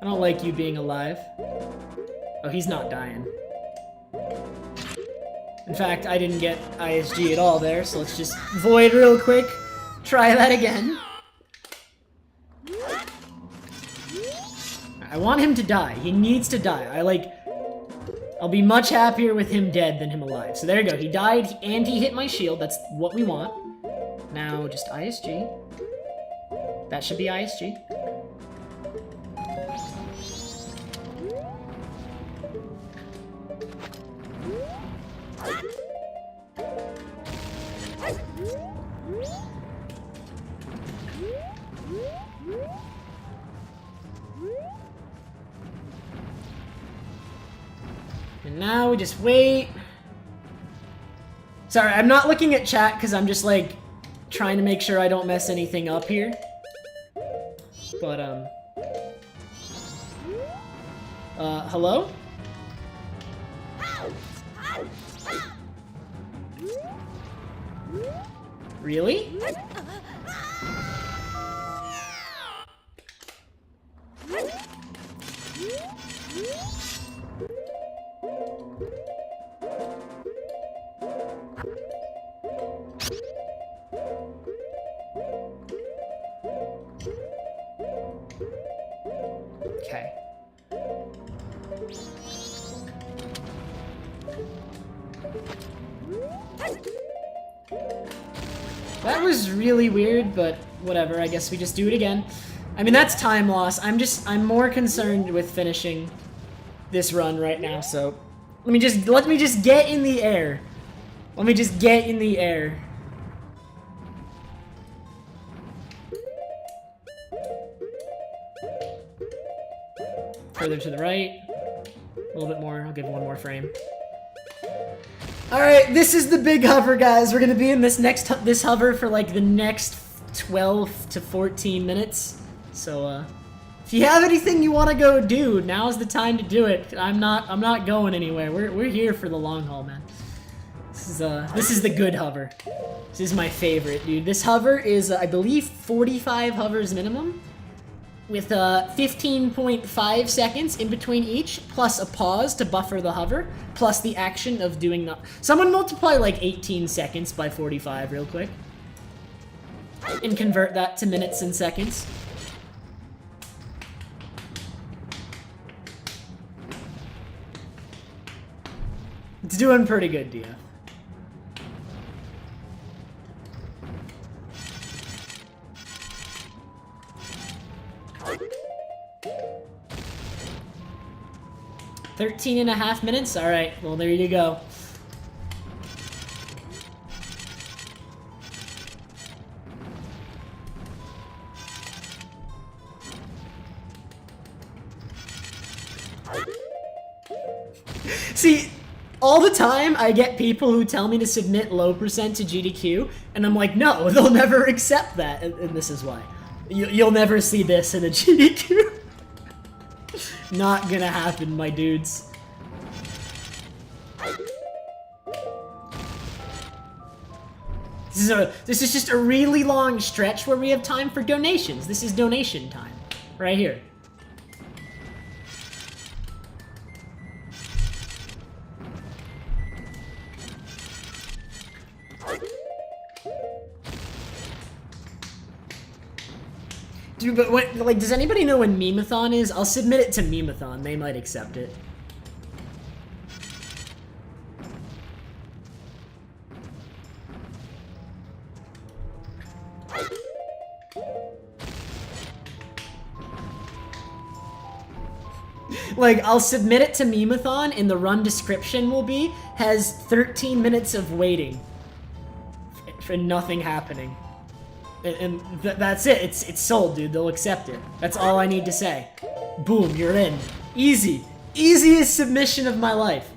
I don't like you being alive. Oh, he's not dying. In fact, I didn't get ISG at all there, so let's just void real quick. Try that again. I want him to die. He needs to die. I'll be much happier with him dead than him alive. So there you go. He died and he hit my shield. That's what we want. Now just ISG. That should be ISG. And now we just wait. Sorry, I'm not looking at chat because I'm just like trying to make sure I don't mess anything up here. But hello? Really? Okay. That was really weird, but whatever, I guess we just do it again. I mean, that's time loss. I'm more concerned with finishing this run right now, so let me just get in the air. Let me just get in the air. Further to the right. A little bit more. I'll give one more frame. Alright, this is the big hover, guys. We're gonna be in this hover for like the next 12 to 14 minutes. So, if you have anything you want to go do, now's the time to do it. I'm not going anywhere. We're here for the long haul, man. This is the good hover. This is my favorite, dude. This hover is, I believe, 45 hovers minimum, with 15.5 seconds in between each, plus a pause to buffer the hover, plus the action of doing the... Someone multiply like 18 seconds by 45 real quick. And convert that to minutes and seconds. It's doing pretty good, Dia. $13.5 minutes? Alright, well there you go. See, all the time I get people who tell me to submit low percent to GDQ, and I'm like, no, they'll never accept that, and this is why. You'll never see this in a GDQ. Not gonna happen, my dudes. This is just a really long stretch where we have time for donations. This is donation time, right here. Dude, but what, like, does anybody know when Meme-a-thon is? I'll submit it to Meme-a-thon. They might accept it. Like, I'll submit it to Memathon, and the run description will be, has 13 minutes of waiting. For nothing happening. And that's it. It's sold, dude. They'll accept it. That's all I need to say. Boom, you're in. Easy. Easiest submission of my life.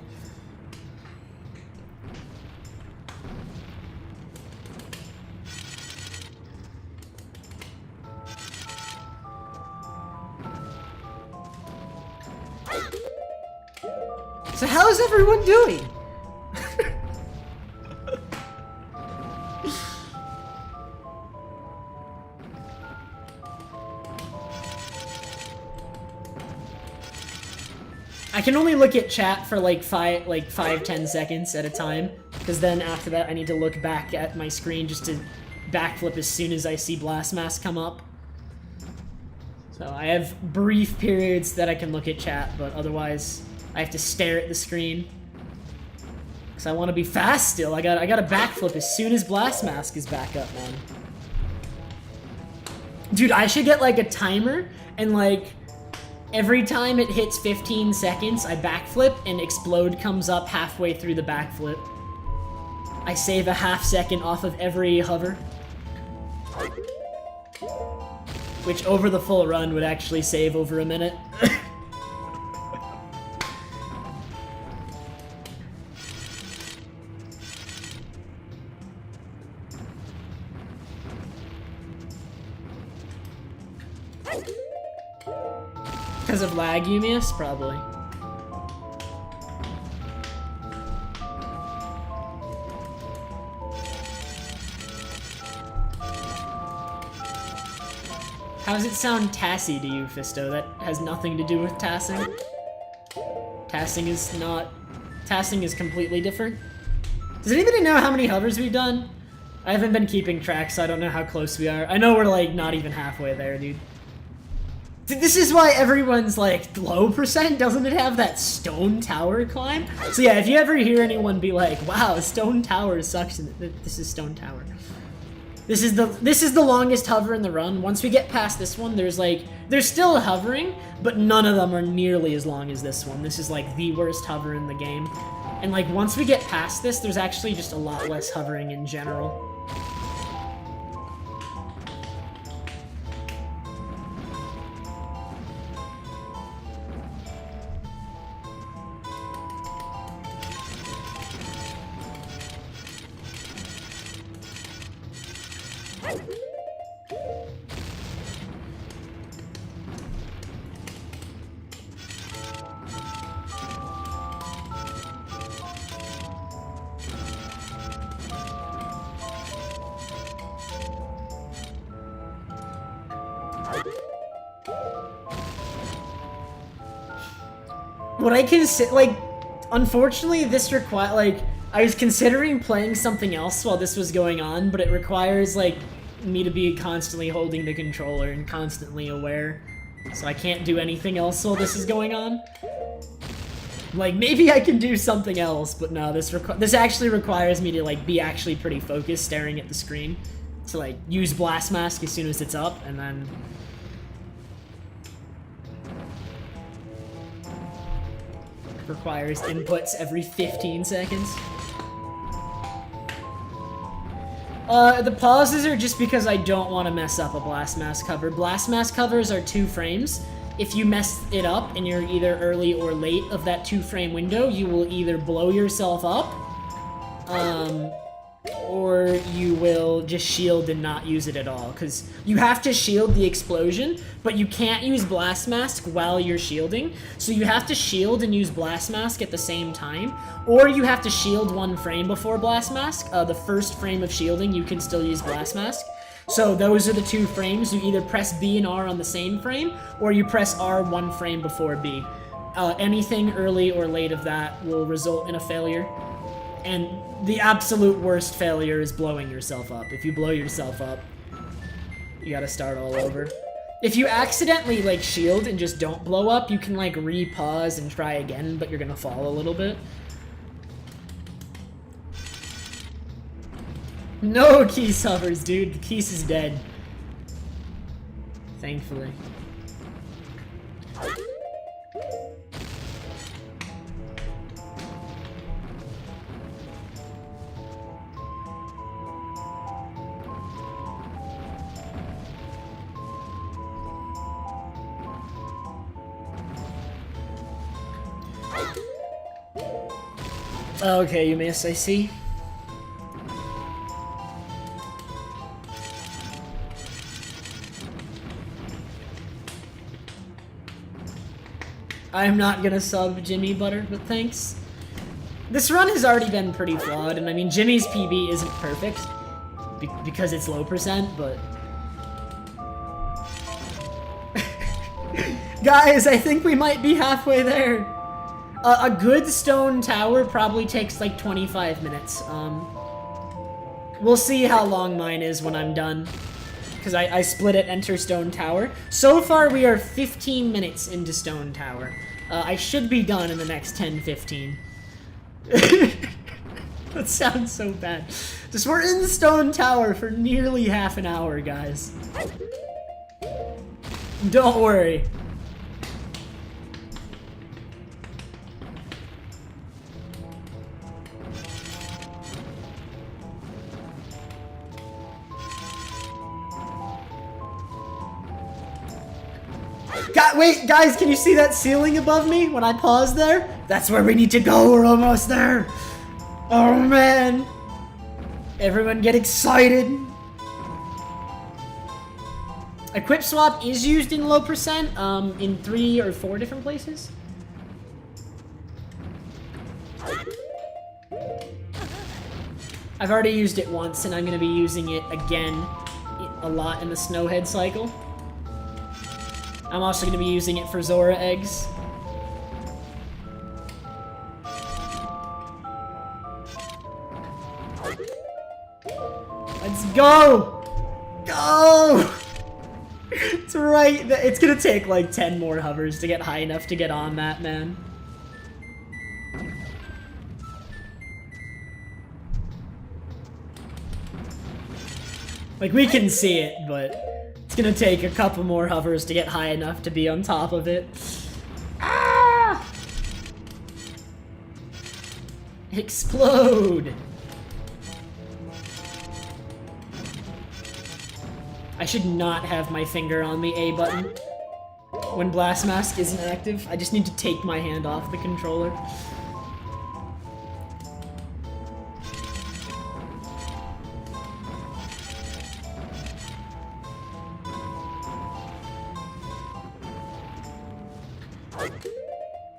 So how's everyone doing? I can only look at chat for like 5-10 seconds at a time, because then after that I need to look back at my screen just to backflip as soon as I see Blast Mask come up. So I have brief periods that I can look at chat, but otherwise I have to stare at the screen. Because I want to be fast still. I gotta backflip as soon as Blast Mask is back up, man. Dude, I should get like a timer, and like every time it hits 15 seconds, I backflip and Explode comes up halfway through the backflip. I save a half second off of every hover. Which over the full run would actually save over a minute. Because of lag, you miss? Probably. How does it sound tassy to you, Fisto? That has nothing to do with tassing. Tassing is not... Tassing is completely different. Does anybody know how many hovers we've done? I haven't been keeping track, so I don't know how close we are. I know we're like not even halfway there, dude. This is why everyone's like low percent. Doesn't it have that stone tower climb? So yeah, if you ever hear anyone be like, "Wow, stone tower sucks," this is stone tower. This is the longest hover in the run. Once we get past this one, there's still hovering, but none of them are nearly as long as this one. This is like the worst hover in the game. And like once we get past this, there's actually just a lot less hovering in general. What I consider, like, unfortunately, this require, like, I was considering playing something else while this was going on, but it requires, like, me to be constantly holding the controller and constantly aware, so I can't do anything else while this is going on. Like, maybe I can do something else, but no, this actually requires me to, like, be actually pretty focused staring at the screen to, like, use Blast Mask as soon as it's up, and then... requires inputs every 15 seconds. The pauses are just because I don't want to mess up a Blast Mask cover. Blast Mask covers are 2 frames. If you mess it up and you're either early or late of that 2-frame window, you will either blow yourself up, or you will just shield and not use it at all. Because you have to shield the explosion, but you can't use Blast Mask while you're shielding. So you have to shield and use Blast Mask at the same time, or you have to shield 1 frame before Blast Mask. The first frame of shielding, you can still use Blast Mask. So those are the 2 frames. You either press B and R on the same frame, or you press R 1 frame before B. Anything early or late of that will result in a failure. And the absolute worst failure is blowing yourself up. If you blow yourself up, you gotta start all over. If you accidentally, like, shield and just don't blow up, you can, like, re-pause and try again, but you're gonna fall a little bit. No Keese hovers, dude. Keese is dead. Thankfully. Okay, you miss, I see. I'm not gonna sub Jimmy Butter, but thanks. This run has already been pretty flawed, and I mean, Jimmy's PB isn't perfect because it's low percent, but... Guys, I think we might be halfway there. A good stone tower probably takes like 25 minutes. We'll see how long mine is when I'm done, because I split it enter stone tower. So far, we are 15 minutes into stone tower. I should be done in the next 10-15. That sounds so bad. Just we're in stone tower for nearly half an hour, guys. Don't worry. Wait, guys, can you see that ceiling above me when I pause there? That's where we need to go. We're almost there. Oh, man. Everyone get excited. Equip swap is used in low percent, in 3 or 4 different places. I've already used it once, and I'm going to be using it again a lot in the Snowhead cycle. I'm also going to be using it for Zora eggs. Let's go! Go! It's right. It's going to take like 10 more hovers to get high enough to get on that, man. Like, we can see it, but... It's gonna take a couple more hovers to get high enough to be on top of it. Ah! Explode! I should not have my finger on the A button when Blast Mask isn't active. I just need to take my hand off the controller.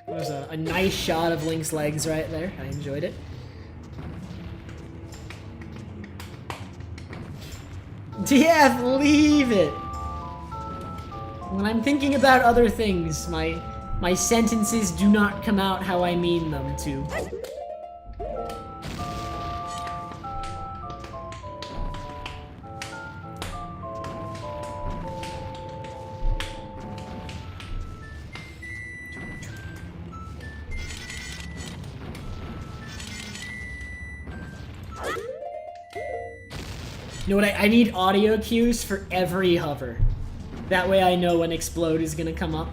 There's a nice shot of Link's legs right there. I enjoyed it. DF, leave it! When I'm thinking about other things, my sentences do not come out how I mean them to. You know what, I need audio cues for every hover. That way I know when explode is gonna come up.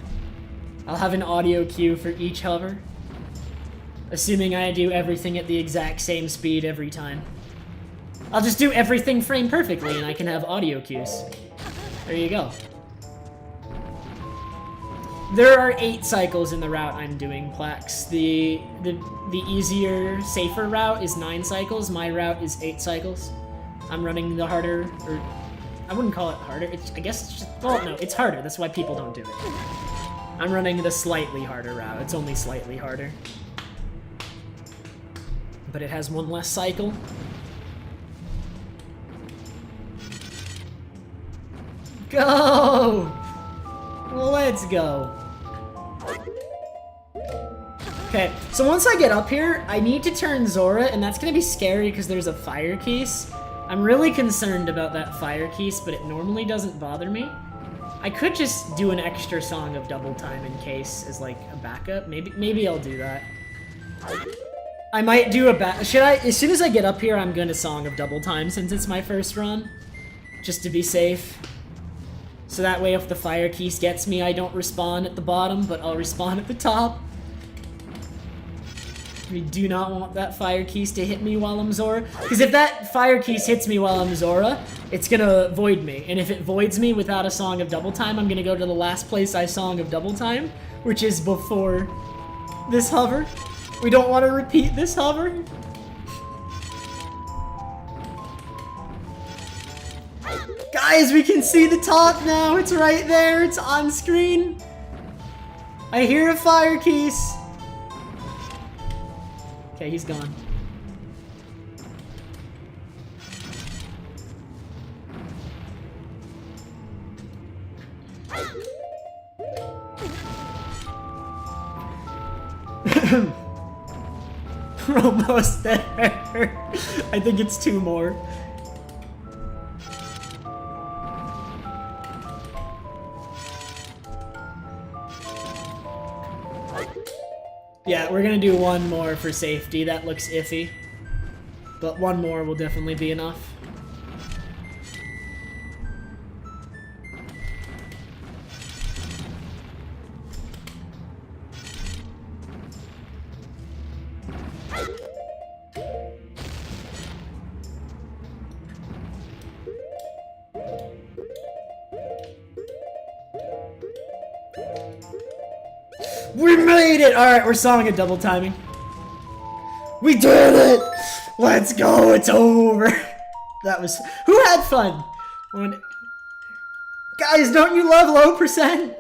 I'll have an audio cue for each hover. Assuming I do everything at the exact same speed every time. I'll just do everything frame perfectly and I can have audio cues. There you go. There are 8 cycles in the route I'm doing, Plax. The easier, safer route is 9 cycles. My route is 8 cycles. I'm running the harder, or I wouldn't call it harder. I guess it's just, well, no, it's harder. That's why people don't do it. I'm running the slightly harder route. It's only slightly harder. But it has 1 less cycle. Go! Let's go. Okay, so once I get up here, I need to turn Zora, and that's gonna be scary because there's a fire keys. I'm really concerned about that fire keys, but it normally doesn't bother me. I could just do an extra song of double time in case as like a backup. Maybe I'll do that. I might do a should I? As soon as I get up here, I'm gonna song of double time since it's my first run, just to be safe. So that way, if the fire keys gets me, I don't respawn at the bottom, but I'll respawn at the top. We do not want that fire keys to hit me while I'm Zora. Because if that fire keys hits me while I'm Zora, it's gonna void me. And if it voids me without a song of double time, I'm gonna go to the last place I song of double time, which is before this hover. We don't want to repeat this hover. Guys, we can see the top now. It's right there. It's on screen. I hear a fire keys. Okay, he's gone. We're almost there. I think it's 2 more. Yeah, we're gonna do 1 more for safety. That looks iffy. But 1 more will definitely be enough. We made it! Alright, we're sawing a double timing. We did it! Let's go, it's over! That was... Who had fun? Guys, don't you love low percent?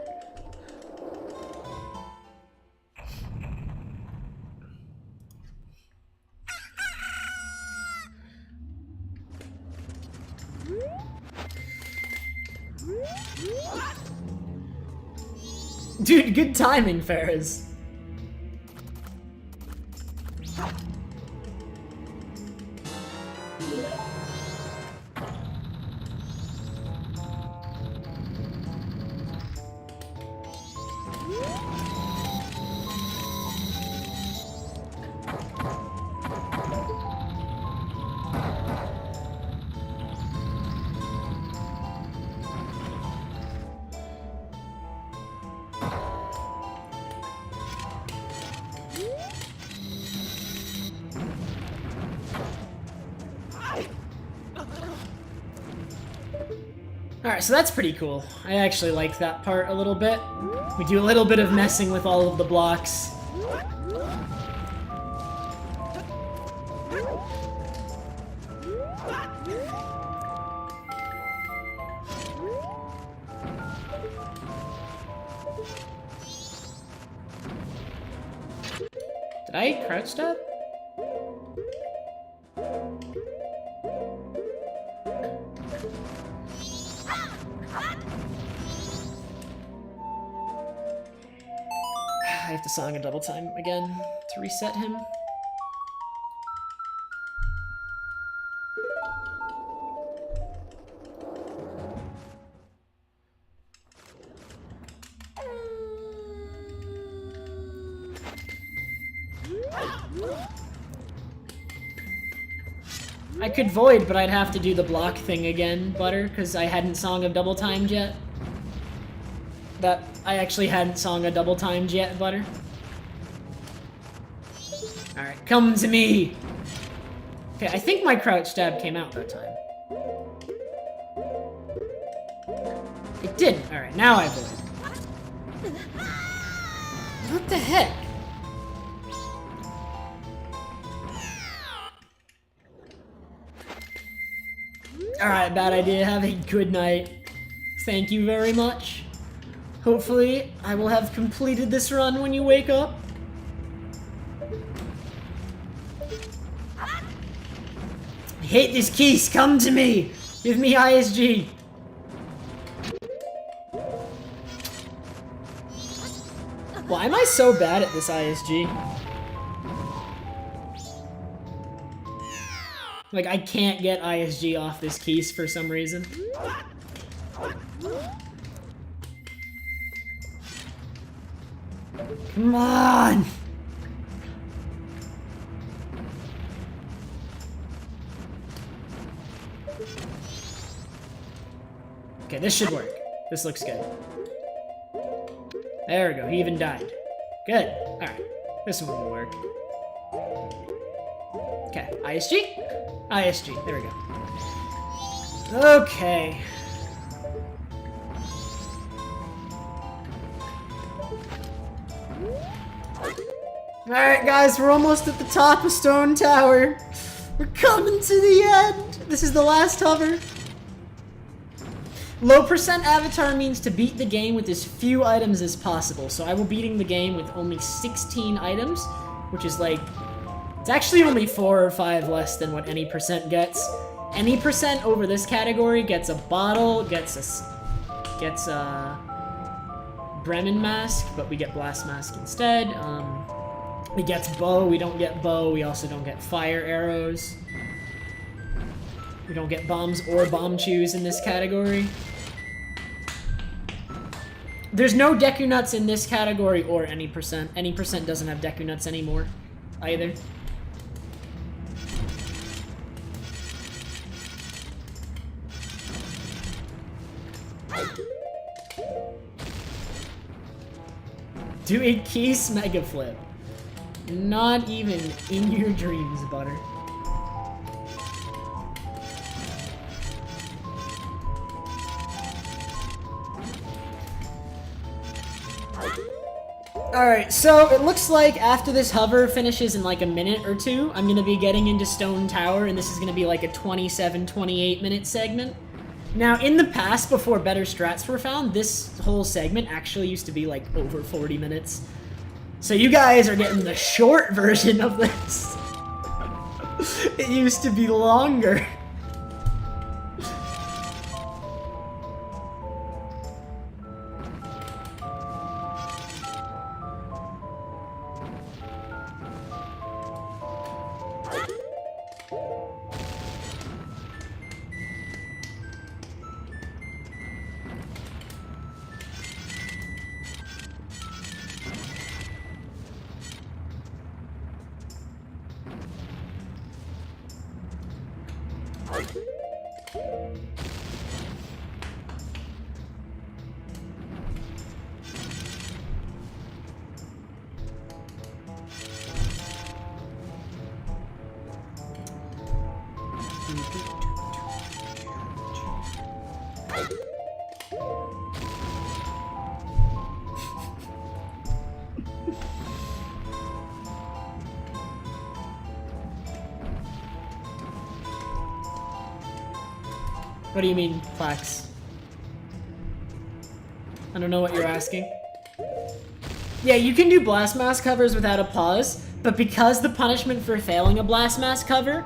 Dude, good timing, Ferris. Alright, so that's pretty cool. I actually like that part a little bit. We do a little bit of messing with all of the blocks. Did I crouch that? I have to song a double time again to reset him. I could void, but I'd have to do the block thing again, Butter, because I hadn't song a double timed yet. That I actually hadn't song a double timed yet, Butter. Alright, come to me! Okay, I think my crouch stab came out that time. It didn't. Alright, now I void. What the heck? Alright, bad idea. Have a good night. Thank you very much. Hopefully, I will have completed this run when you wake up. I hate this keys. Come to me. Give me ISG. Why am I so bad at this ISG? Like, I can't get ISG off this keys for some reason. Come on! Okay, this should work. This looks good. There we go, he even died. Good. Alright, this one will work. Okay, ISG? ISG, there we go. Okay. Alright guys, we're almost at the top of Stone Tower. We're coming to the end. This is the last hover. Low percent avatar means to beat the game with as few items as possible. So I will beating the game with only 16 items, which is like, it's actually only 4 or 5 less than what any percent gets. Any percent over this category gets a bottle, gets a Bremen mask, but we get blast mask instead. We get bow, we don't get bow, we also don't get fire arrows. We don't get bombs or bombchus in this category. There's no Deku Nuts in this category or any percent. Any percent doesn't have Deku Nuts anymore, either. Do a Keys Mega Flip. Not even in your dreams, Butter. Alright, so it looks like after this hover finishes in like a minute or two, I'm gonna be getting into Stone Tower, and this is gonna be like a 27-28 minute segment. Now, in the past, before better strats were found, this whole segment actually used to be like over 40 minutes. So you guys are getting the short version of this. It used to be longer. What do you mean, Plax? I don't know what you're asking. Yeah, you can do Blast Mask covers without a pause, but because the punishment for failing a Blast Mask cover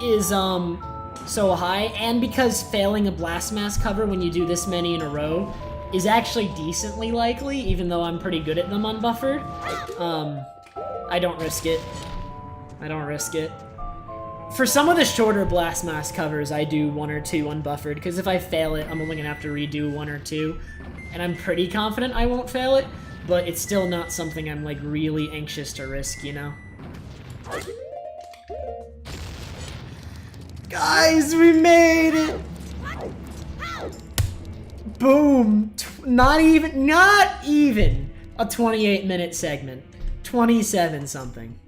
is, so high, and because failing a Blast Mask cover when you do this many in a row is actually decently likely, even though I'm pretty good at them unbuffered, I don't risk it. I don't risk it. For some of the shorter Blast Mask covers, I do 1 or 2 unbuffered, because if I fail it, I'm only gonna have to redo 1 or 2, and I'm pretty confident I won't fail it, but it's still not something I'm, like, really anxious to risk, you know? Guys, we made it! Boom! Not even a 28-minute segment. 27 something.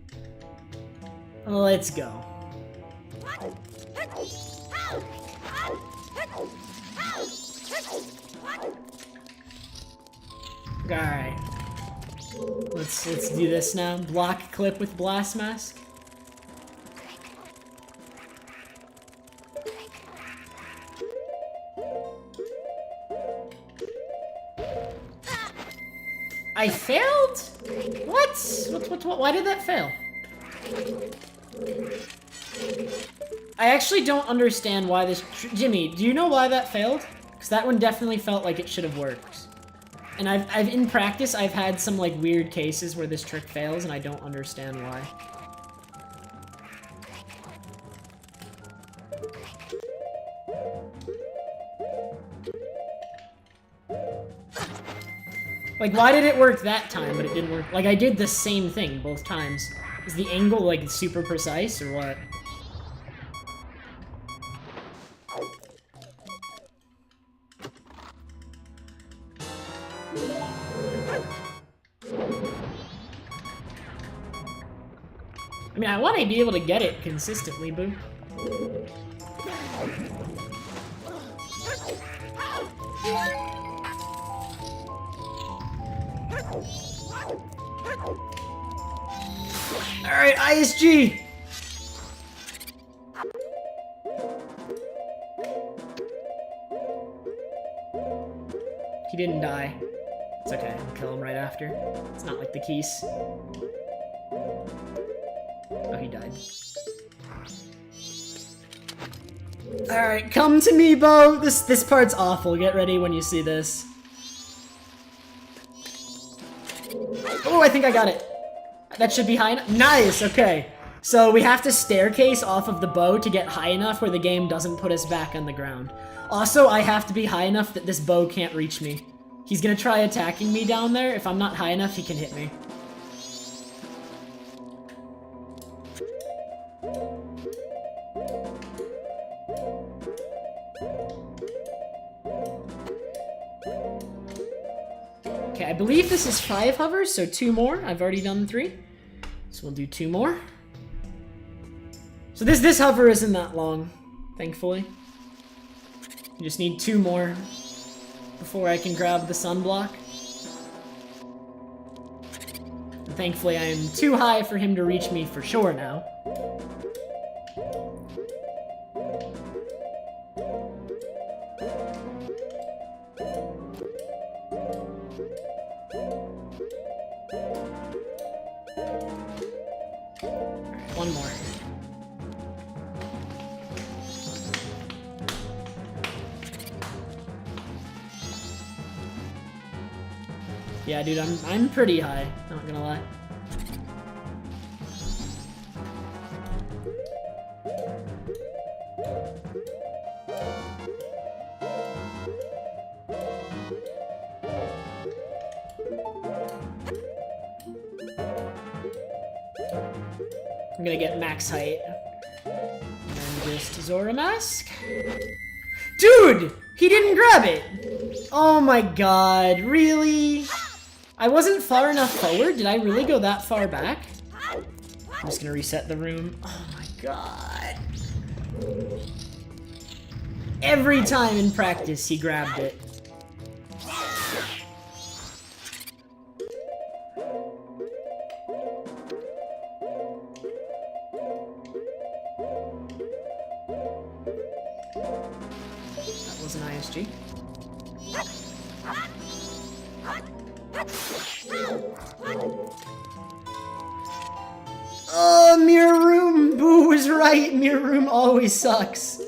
Let's go. Alright. Let's do this now. Block clip with Blast Mask. I failed? What? Why did that fail? I actually don't understand why this... Jimmy, do you know why that failed? Because that one definitely felt like it should have worked. And I've in practice, I've had some, like, weird cases where this trick fails, and I don't understand why. Like, why did it work that time, but it didn't work? Like, I did the same thing both times. Is the angle, like, super precise, or what? I mean, I want to be able to get it consistently, boo. Alright, ISG! He didn't die. It's okay, I'll kill him right after. It's not like the keys. Oh, he died. Alright, come to me, Bo! This part's awful. Get ready when you see this. Oh, I think I got it. That should be high enough. Nice, okay. So we have to staircase off of the bow to get high enough where the game doesn't put us back on the ground. Also, I have to be high enough that this bow can't reach me. He's gonna try attacking me down there. If I'm not high enough, he can hit me. Okay, I believe this is 5 hovers, so 2 more. I've already done 3. So we'll do 2 more. So this hover isn't that long, thankfully. You just need 2 more before I can grab the sunblock. And thankfully I am too high for him to reach me for sure now. Alright, 1 more. Yeah, dude, I'm pretty high, not gonna lie. I'm gonna get max height. And just Zora Mask. Dude! He didn't grab it! Oh my god, really? I wasn't far enough forward? Did I really go that far back? I'm just gonna reset the room. Oh my god. Every time in practice, he grabbed it. That was an ISG. Oh, mirror room! Boo was right! Mirror room always sucks.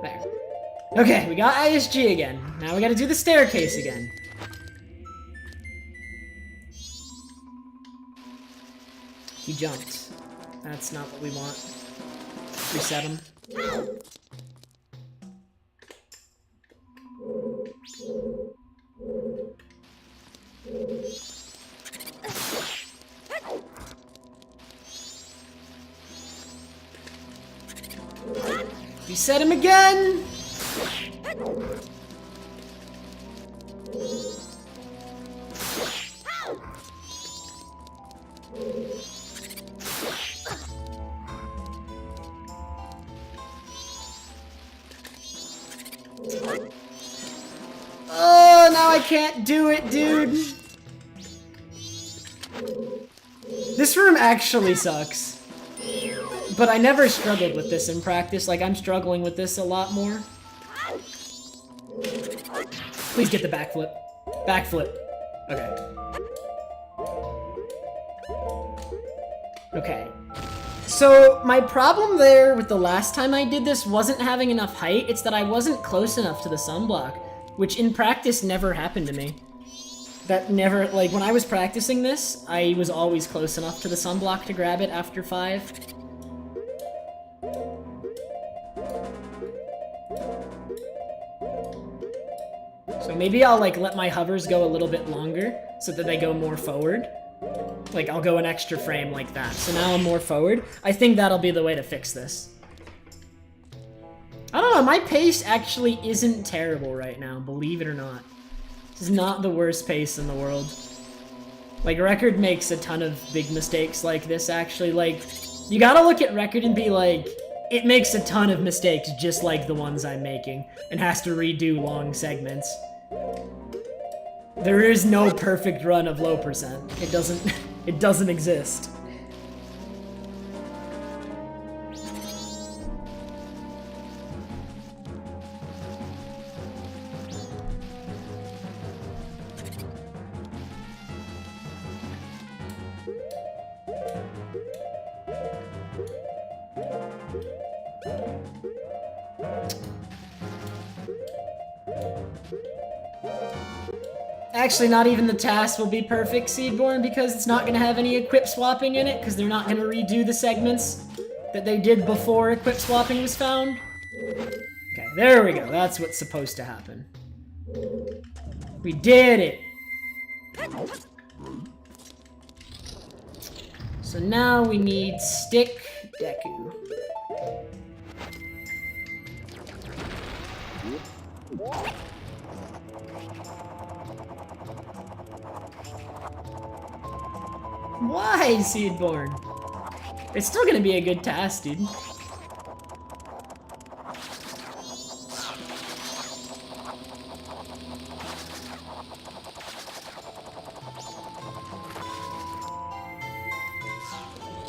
There. Okay, we got ISG again. Now we gotta do the staircase again. He jumped. That's not what we want. Reset him. Reset him again! Oh, now I can't do it, dude. This room actually sucks. But I never struggled with this in practice. Like, I'm struggling with this a lot more. Please get the backflip. Backflip. Okay. Okay. So, my problem there with the last time I did this wasn't having enough height. It's that I wasn't close enough to the sunblock, which in practice never happened to me. That never, like, when I was practicing this, I was always close enough to the sunblock to grab it after 5. So maybe I'll, like, let my hovers go a little bit longer so that they go more forward. Like, I'll go an extra frame like that. So now I'm more forward. I think that'll be the way to fix this. I don't know, my pace actually isn't terrible right now, believe it or not. This is not the worst pace in the world. Like, Record makes a ton of big mistakes like this, actually. Like, you gotta look at Record and be like, it makes a ton of mistakes just like the ones I'm making, and has to redo long segments. There is no perfect run of low percent. It doesn't exist. Actually, not even the task will be perfect, Seedborn, because it's not going to have any equip swapping in it, because they're not going to redo the segments that they did before equip swapping was found. Okay, there we go. That's what's supposed to happen. We did it! So now we need Stick Deku. Why, Seedborn? It's still gonna be a good task, dude.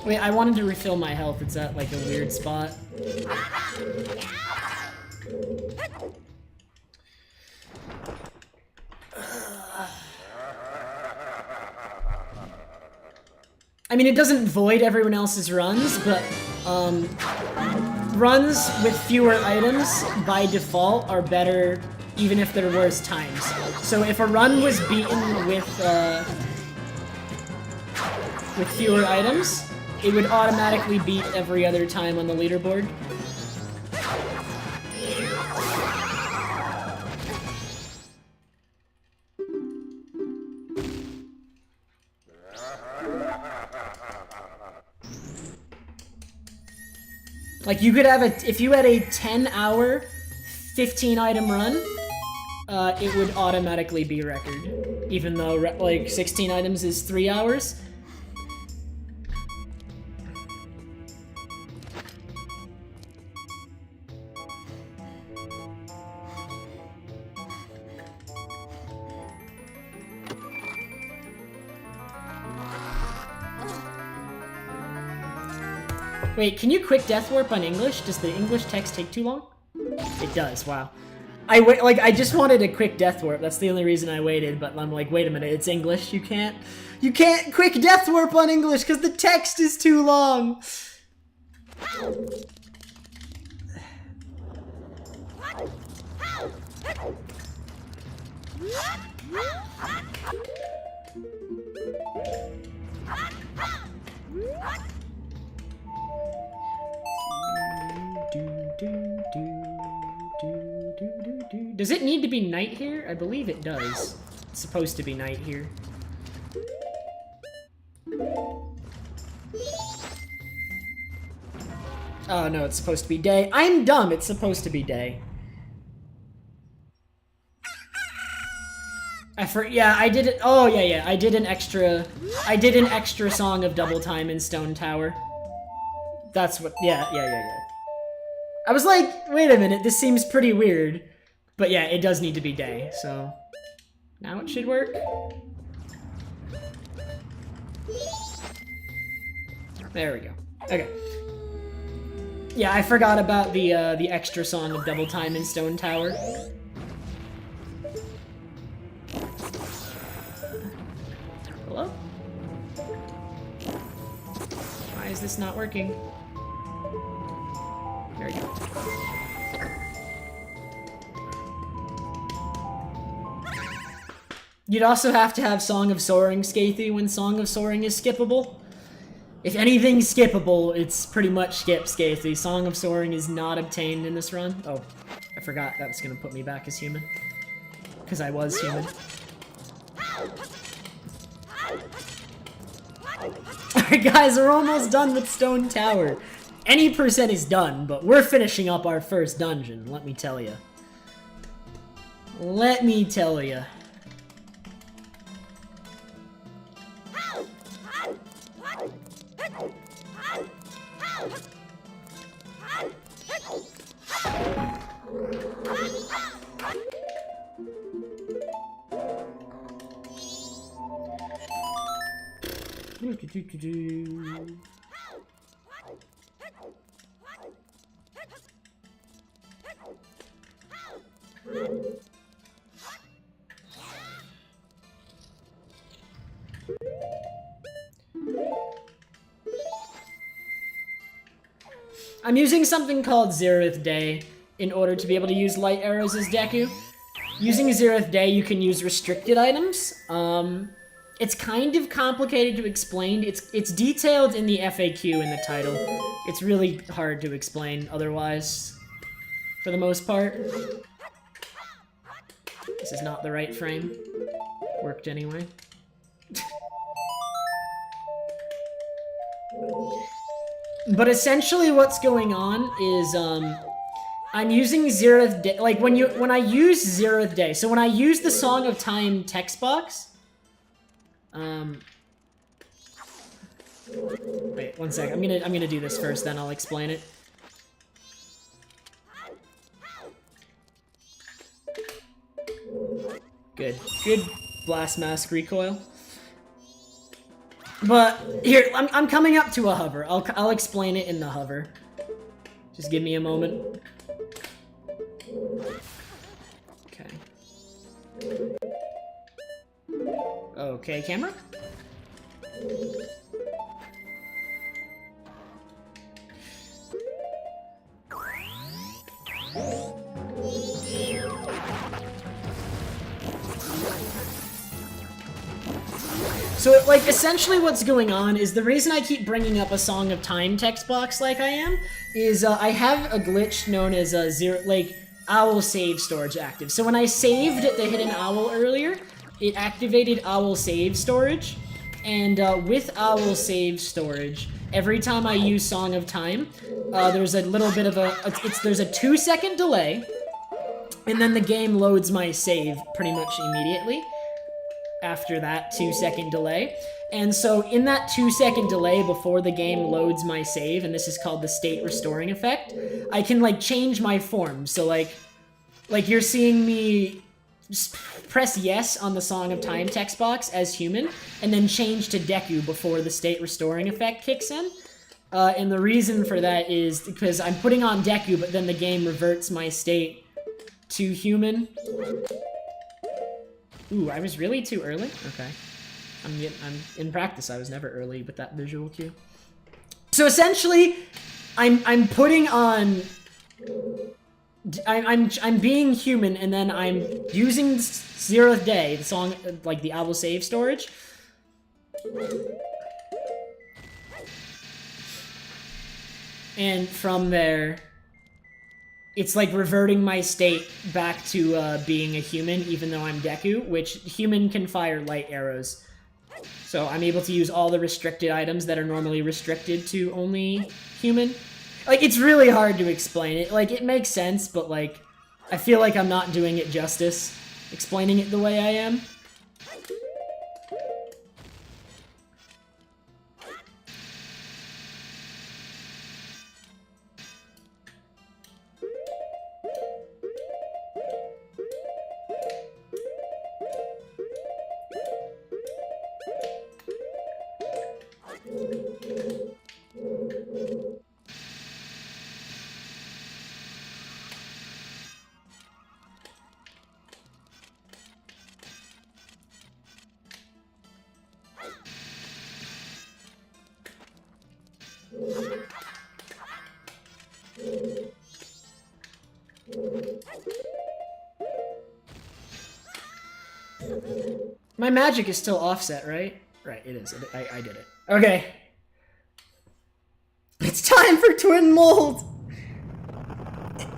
Wait, I wanted to refill my health. It's at like a weird spot. I mean, it doesn't void everyone else's runs, but runs with fewer items by default are better even if they're worse times. So if a run was beaten with fewer items, it would automatically beat every other time on the leaderboard. Like, you could have if you had a 10-hour, 15-item run, it would automatically be record. Even though, like, 16 items is 3 hours. Wait, can you quick death warp on English? Does the English text take too long? It does, wow. I just wanted a quick death warp, that's the only reason I waited, but I'm like, wait a minute, it's English, you can't quick death warp on English because the text is too long! Does it need to be night here? I believe it does. It's supposed to be night here. Oh no, it's supposed to be day. I'm dumb, it's supposed to be day. Yeah, I did it. Oh yeah, I did an extra song of Double Time in Stone Tower. That's what, yeah. I was like, wait a minute, this seems pretty weird. But yeah, it does need to be day, so now it should work. There we go. Okay. Yeah, I forgot about the extra song of Double Time in Stone Tower. Hello? Why is this not working? There we go. You'd also have to have Song of Soaring, Skathy, when Song of Soaring is skippable. If anything's skippable, it's pretty much skip, Skathy. Song of Soaring is not obtained in this run. Oh, I forgot that was gonna put me back as human. Because I was human. Alright guys, we're almost done with Stone Tower. any percent is done, but we're finishing up our first dungeon, let me tell you. Let me tell you. I'm using something called Zeroth Day in order to be able to use light arrows as Deku. Using Zeroth Day, you can use restricted items. It's kind of complicated to explain. It's detailed in the FAQ in the title. It's really hard to explain otherwise, for the most part. This is not the right frame. Worked anyway. But essentially what's going on is, I'm using Zeroth Day, like when I use Zeroth Day, so when I use the Song of Time text box, wait, one sec, I'm gonna do this first, then I'll explain it. Good Blast Mask recoil. But here, I'm coming up to a hover. I'll explain it in the hover. Just give me a moment. Okay. Okay, camera. So, like, essentially what's going on is the reason I keep bringing up a Song of Time text box like I am is I have a glitch known as a owl save storage active. So when I saved the hidden owl earlier, it activated owl save storage, and with owl save storage, every time I use Song of Time, there's a little bit of there's a 2-second delay, and then the game loads my save pretty much immediately after that 2-second delay. And so in that 2-second delay before the game loads my save, and this is called the state restoring effect, I can like change my form. So like you're seeing me just press yes on the Song of Time text box as human, and then change to Deku before the state restoring effect kicks in. And the reason for that is because I'm putting on Deku, but then the game reverts my state to human. Ooh, I was really too early? Okay. I'm in practice, I was never early with that visual cue. So essentially, I'm putting on... I'm being human, and then I'm using Zeroth Day, the song, like the owl save storage. And from there, it's like reverting my state back to being a human, even though I'm Deku, which human can fire light arrows. So I'm able to use all the restricted items that are normally restricted to only human. Like, it's really hard to explain it. Like, it makes sense, but like, I feel like I'm not doing it justice, explaining it the way I am. My magic is still offset, right? Right, it is. I did it. Okay. It's time for Twin Mold!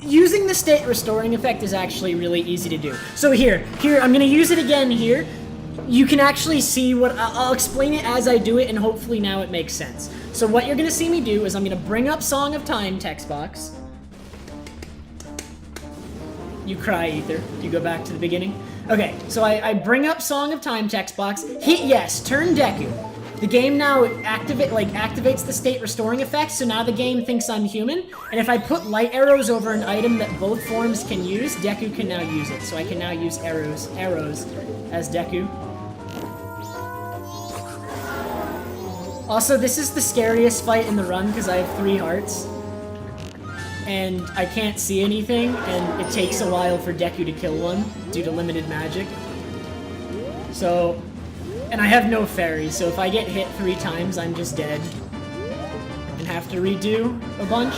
Using the state restoring effect is actually really easy to do. So here, I'm gonna use it again here. you can actually see what... I'll explain it as I do it, and hopefully now it makes sense. So what you're gonna see me do is I'm gonna bring up Song of Time text box. You cry, Ether. You go back to the beginning. Okay, so I bring up Song of Time text box, hit yes, turn Deku. The game now activates the state restoring effect, so now the game thinks I'm human, and if I put light arrows over an item that both forms can use, Deku can now use it. So I can now use arrows as Deku. Also, this is the scariest fight in the run because I have 3 hearts. And I can't see anything, and it takes a while for Deku to kill one due to limited magic. So, and I have no fairy, so if I get hit 3 times, I'm just dead. And have to redo a bunch.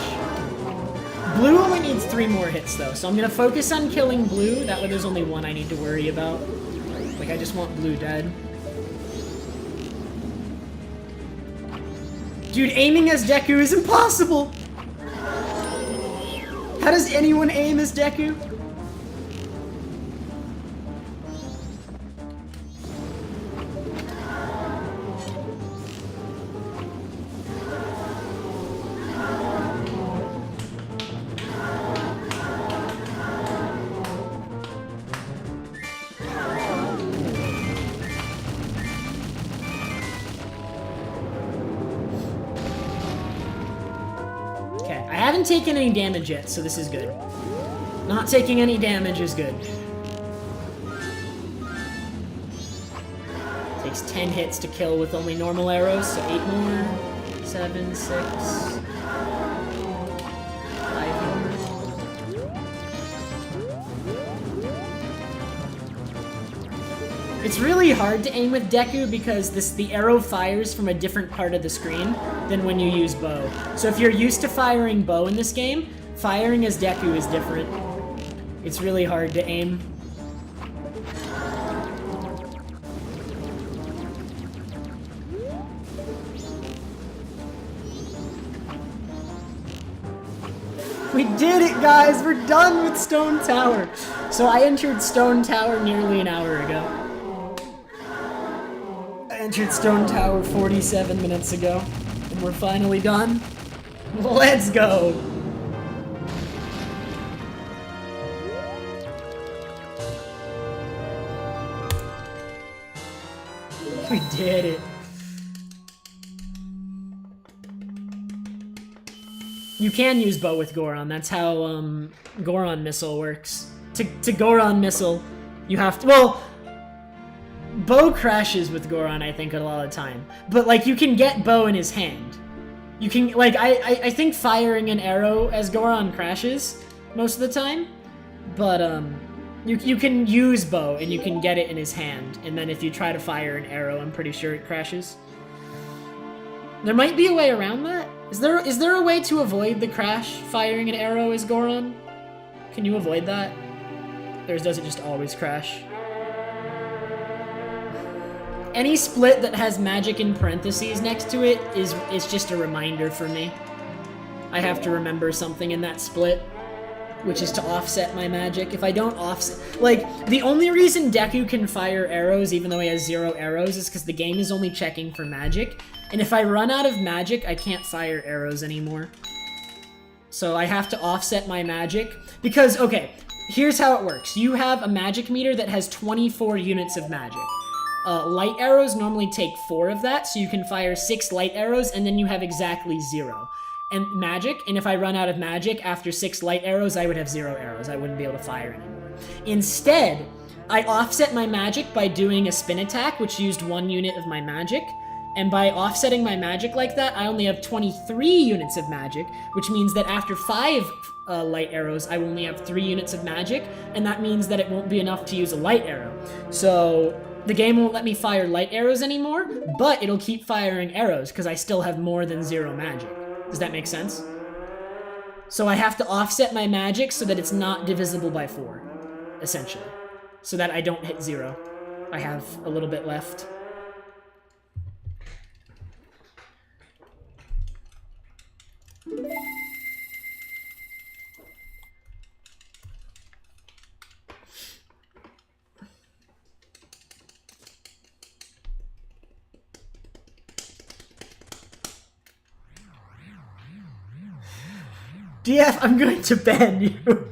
Blue only needs 3 more hits though, so I'm gonna focus on killing blue, that way there's only 1 I need to worry about. Like, I just want blue dead. Dude, aiming as Deku is impossible! How does anyone aim as Deku? I haven't taken any damage yet, so this is good. Not taking any damage is good. Takes 10 hits to kill with only normal arrows, so 8 more. 7, 6, 5 more. It's really hard to aim with Deku because the arrow fires from a different part of the screen than when you use bow. So if you're used to firing bow in this game, firing as Deku is different. It's really hard to aim. We did it, guys! We're done with Stone Tower! So I entered Stone Tower nearly an hour ago. I entered Stone Tower 47 minutes ago, and we're finally done. Let's go! We did it. You can use bow with Goron. That's how Goron Missile works. To Goron Missile, you have to... Well, bow crashes with Goron, I think, a lot of the time. But, like, you can get bow in his hand. You can, like, I think firing an arrow as Goron crashes most of the time. But, you can use bow, and you can get it in his hand. And then if you try to fire an arrow, I'm pretty sure it crashes. There might be a way around that. Is there a way to avoid the crash firing an arrow as Goron? Can you avoid that? Or does it just always crash? Any split that has magic in parentheses next to it is just a reminder for me. I have to remember something in that split, which is to offset my magic. If I don't offset... Like, the only reason Deku can fire arrows even though he has 0 arrows is because the game is only checking for magic. And if I run out of magic, I can't fire arrows anymore. So I have to offset my magic. Because, okay, here's how it works. You have a magic meter that has 24 units of magic. Light arrows normally take 4 of that, so you can fire 6 light arrows, and then you have exactly 0. And magic, and if I run out of magic after 6 light arrows, I would have 0 arrows. I wouldn't be able to fire anymore. Instead, I offset my magic by doing a spin attack, which used 1 unit of my magic. And by offsetting my magic like that, I only have 23 units of magic, which means that after 5 light arrows, I only have 3 units of magic, and that means that it won't be enough to use a light arrow. So the game won't let me fire light arrows anymore, but it'll keep firing arrows, because I still have more than 0 magic. Does that make sense? So I have to offset my magic so that it's not divisible by 4, essentially. So that I don't hit 0. I have a little bit left. DF, I'm going to ban you.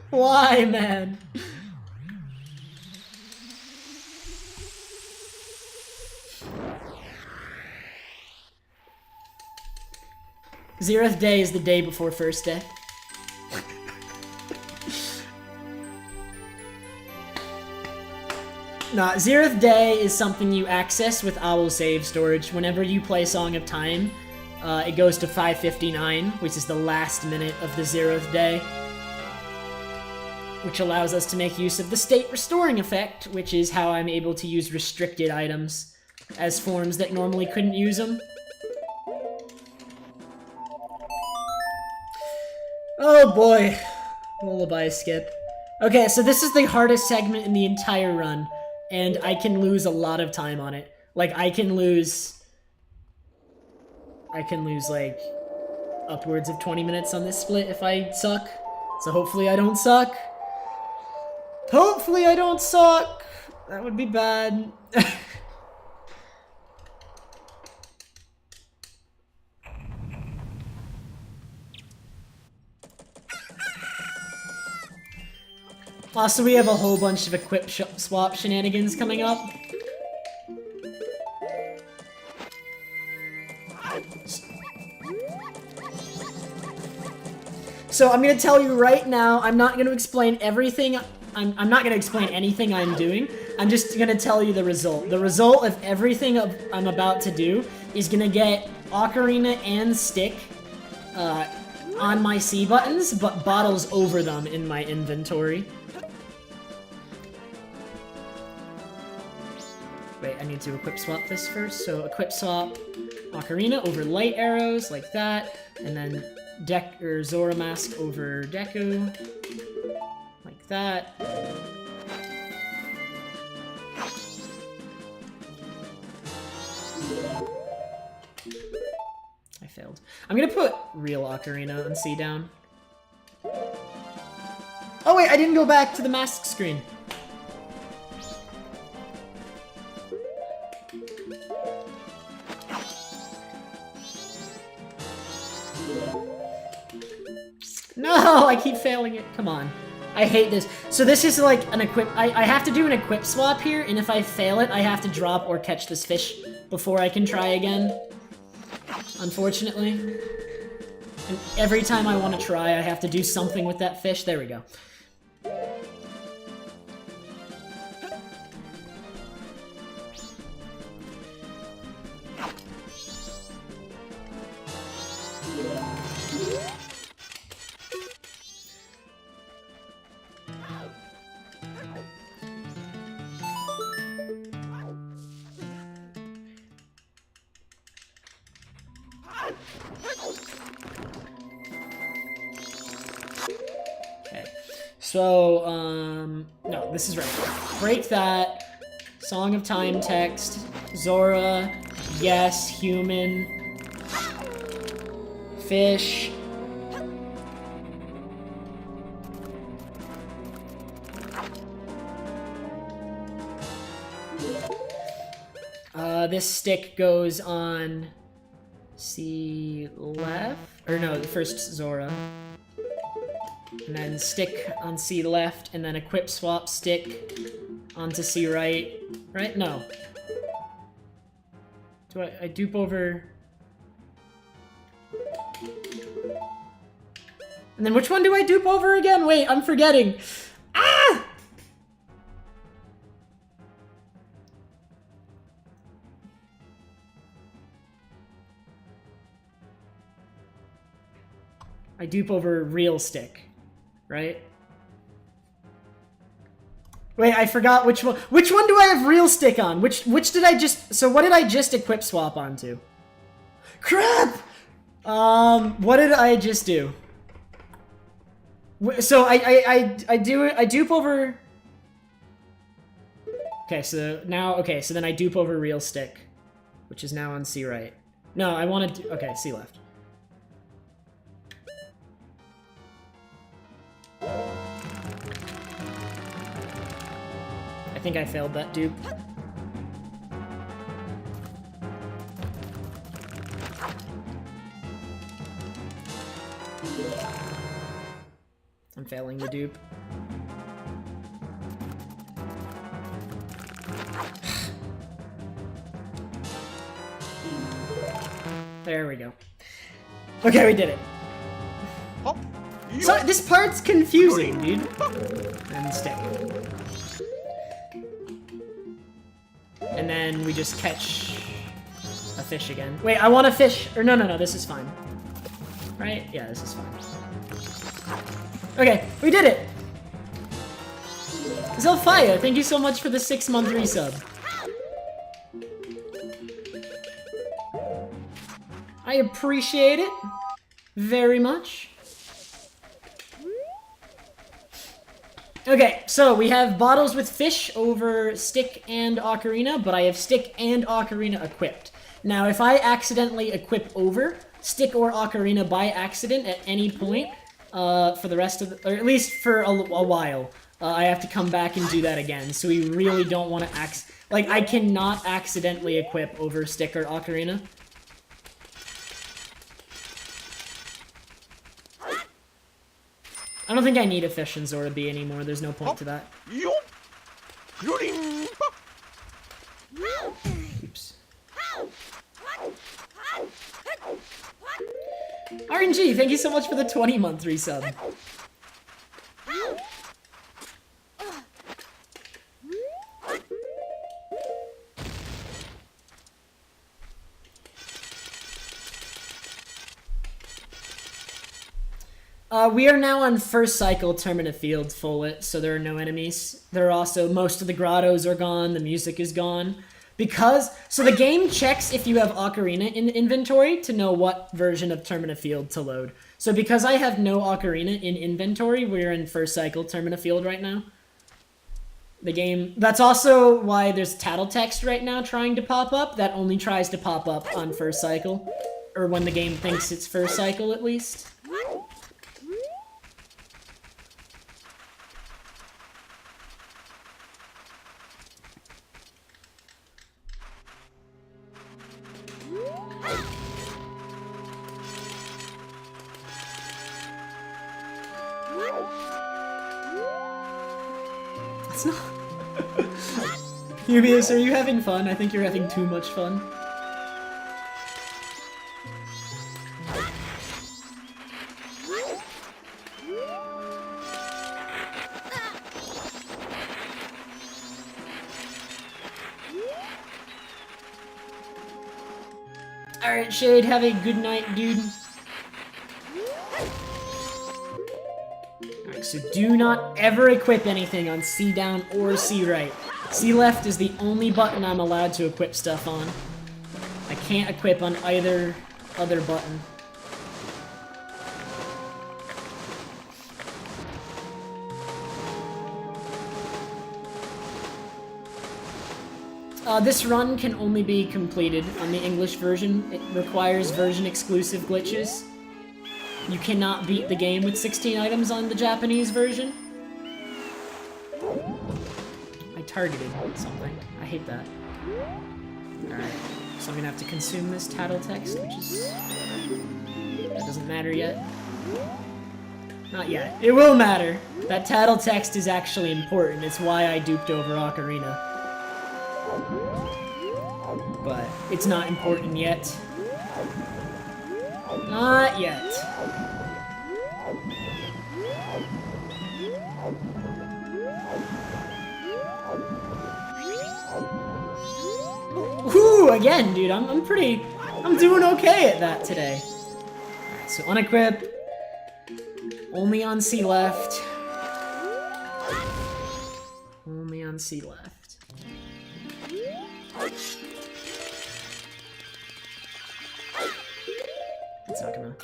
Why, man? Zeroth day is the day before first day. Nah, Zeroth day is something you access with Owl Save Storage. Whenever you play Song of Time, it goes to 5:59, which is the last minute of the Zeroth day. Which allows us to make use of the state restoring effect, which is how I'm able to use restricted items as forms that normally couldn't use them. Oh boy. Lullaby skip. Okay, so this is the hardest segment in the entire run, and I can lose a lot of time on it. Like, I can lose, like, upwards of 20 minutes on this split if I suck. So hopefully I don't suck. Hopefully I don't suck! That would be bad. Also, we have a whole bunch of equip swap shenanigans coming up. So I'm gonna tell you right now, I'm not gonna explain everything. I'm not gonna explain anything I'm doing. I'm just gonna tell you the result. The result of everything I'm about to do is gonna get Ocarina and Stick on my C buttons, but bottles over them in my inventory. Wait, I need to equip swap this first. So equip swap Ocarina over light arrows, like that, and then Zora Mask over Deku, like that. I failed. I'm gonna put real Ocarina on C down. Oh wait, I didn't go back to the mask screen. No, I keep failing it. Come on. I hate this. So this is like an equip... I have to do an equip swap here, and if I fail it, I have to drop or catch this fish before I can try again. Unfortunately. And every time I want to try, I have to do something with that fish. There we go. So, no, this is right. Break that. Song of Time text. Zora. Yes. Human. Fish. This stick goes on C left. Or no, the first Zora. And then stick on C left, and then equip swap stick onto C right. Right? No. Do I dupe over... And then which one do I dupe over again? Wait, I'm forgetting. Ah! I dupe over real stick. Right? Wait, I forgot which one. Which one do I have real stick on? Which did I just... So what did I just equip swap onto? Crap! What did I just do? So I dupe over... Okay, so now... Okay, so then I dupe over real stick, which is now on C right. No, I want to... Okay, C left. I think I failed that dupe. I'm failing the dupe. There we go. Okay, we did it. So this part's confusing, dude. And stick. And then we just catch a fish again. Wait, I want a fish. Or no, this is fine. Right? Yeah, this is fine. Okay, we did it! Zelfaya, thank you so much for the 6-month resub. I appreciate it very much. Okay, so we have bottles with fish over stick and ocarina, but I have stick and ocarina equipped. Now, if I accidentally equip over stick or ocarina by accident at any point, for the rest of the, or at least for a while, I have to come back and do that again. So we really don't want to like, I cannot accidentally equip over stick or ocarina. I don't think I need a fish in Zora B anymore. There's no point to that. Oops. RNG, thank you so much for the 20-month resub. We are now on first cycle Termina Field full it, so there are no enemies. There are also, most of the grottos are gone, the music is gone. So the game checks if you have Ocarina in inventory to know what version of Termina Field to load. So because I have no Ocarina in inventory, we're in first cycle Termina Field right now. The game, that's also why there's tattle text right now trying to pop up. That only tries to pop up on first cycle. Or when the game thinks it's first cycle, at least. It's not... Ubius, are you having fun? I think you're having too much fun. Alright, Shade, have a good night, dude. Alright, so do not ever equip anything on C down or C right. C left is the only button I'm allowed to equip stuff on. I can't equip on either other button. This run can only be completed on the English version. It requires version-exclusive glitches. You cannot beat the game with 16 items on the Japanese version. I targeted something. I hate that. Alright, so I'm gonna have to consume this tattle text, which is... That doesn't matter yet. Not yet. It will matter! That tattle text is actually important. It's why I duped over Ocarina. But it's not important yet. Not yet. Whoo! Again, dude, I'm doing okay at that today. Alright, so unequip. Only on C left. Only on C left. It's not gonna...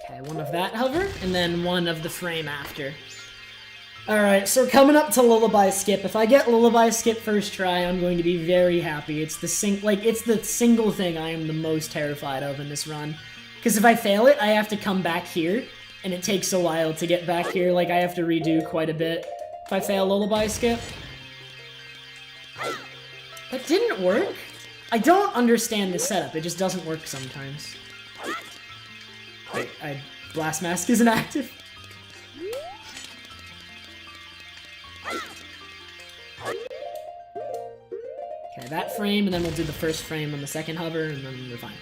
Okay, one of that hover, and then one of the frame after. Alright, so coming up to Lullaby Skip. If I get Lullaby Skip first try, I'm going to be very happy. It's the single thing I am the most terrified of in this run. Because if I fail it, I have to come back here, and it takes a while to get back here. Like, I have to redo quite a bit if I fail Lullaby Skip. That didn't work? I don't understand the setup. It just doesn't work sometimes. Wait, Blast Mask isn't active? Okay, that frame, and then we'll do the first frame on the second hover, and then we're fine.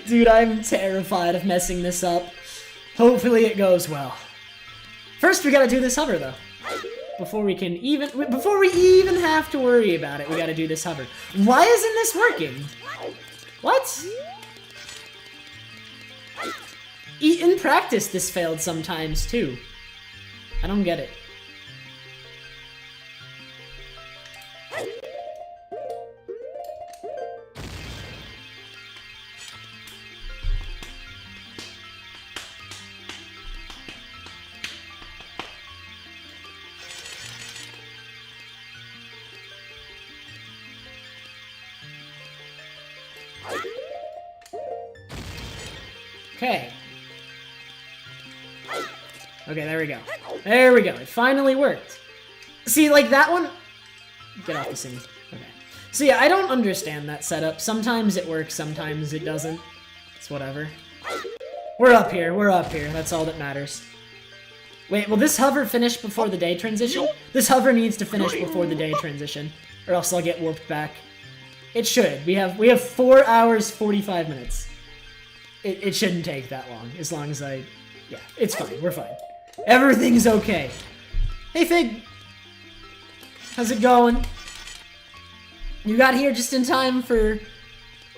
Dude, I'm terrified of messing this up. Hopefully it goes well. First, we gotta do this hover, though. Before we even have to worry about it, we gotta do this hover. Why isn't this working? What? In practice, this failed sometimes, too. I don't get it. Okay. Okay, there we go. There we go. It finally worked. See, like that one... Get off the scene. Okay. So yeah, I don't understand that setup. Sometimes it works, sometimes it doesn't. It's whatever. We're up here. We're up here. That's all that matters. Wait, will this hover finish before the day transition? This hover needs to finish before the day transition, or else I'll get warped back. It should. We have 4 hours, 45 minutes. It shouldn't take that long, as long as I... Yeah, it's fine. We're fine. Everything's okay. Hey, Fig! How's it going? You got here just in time for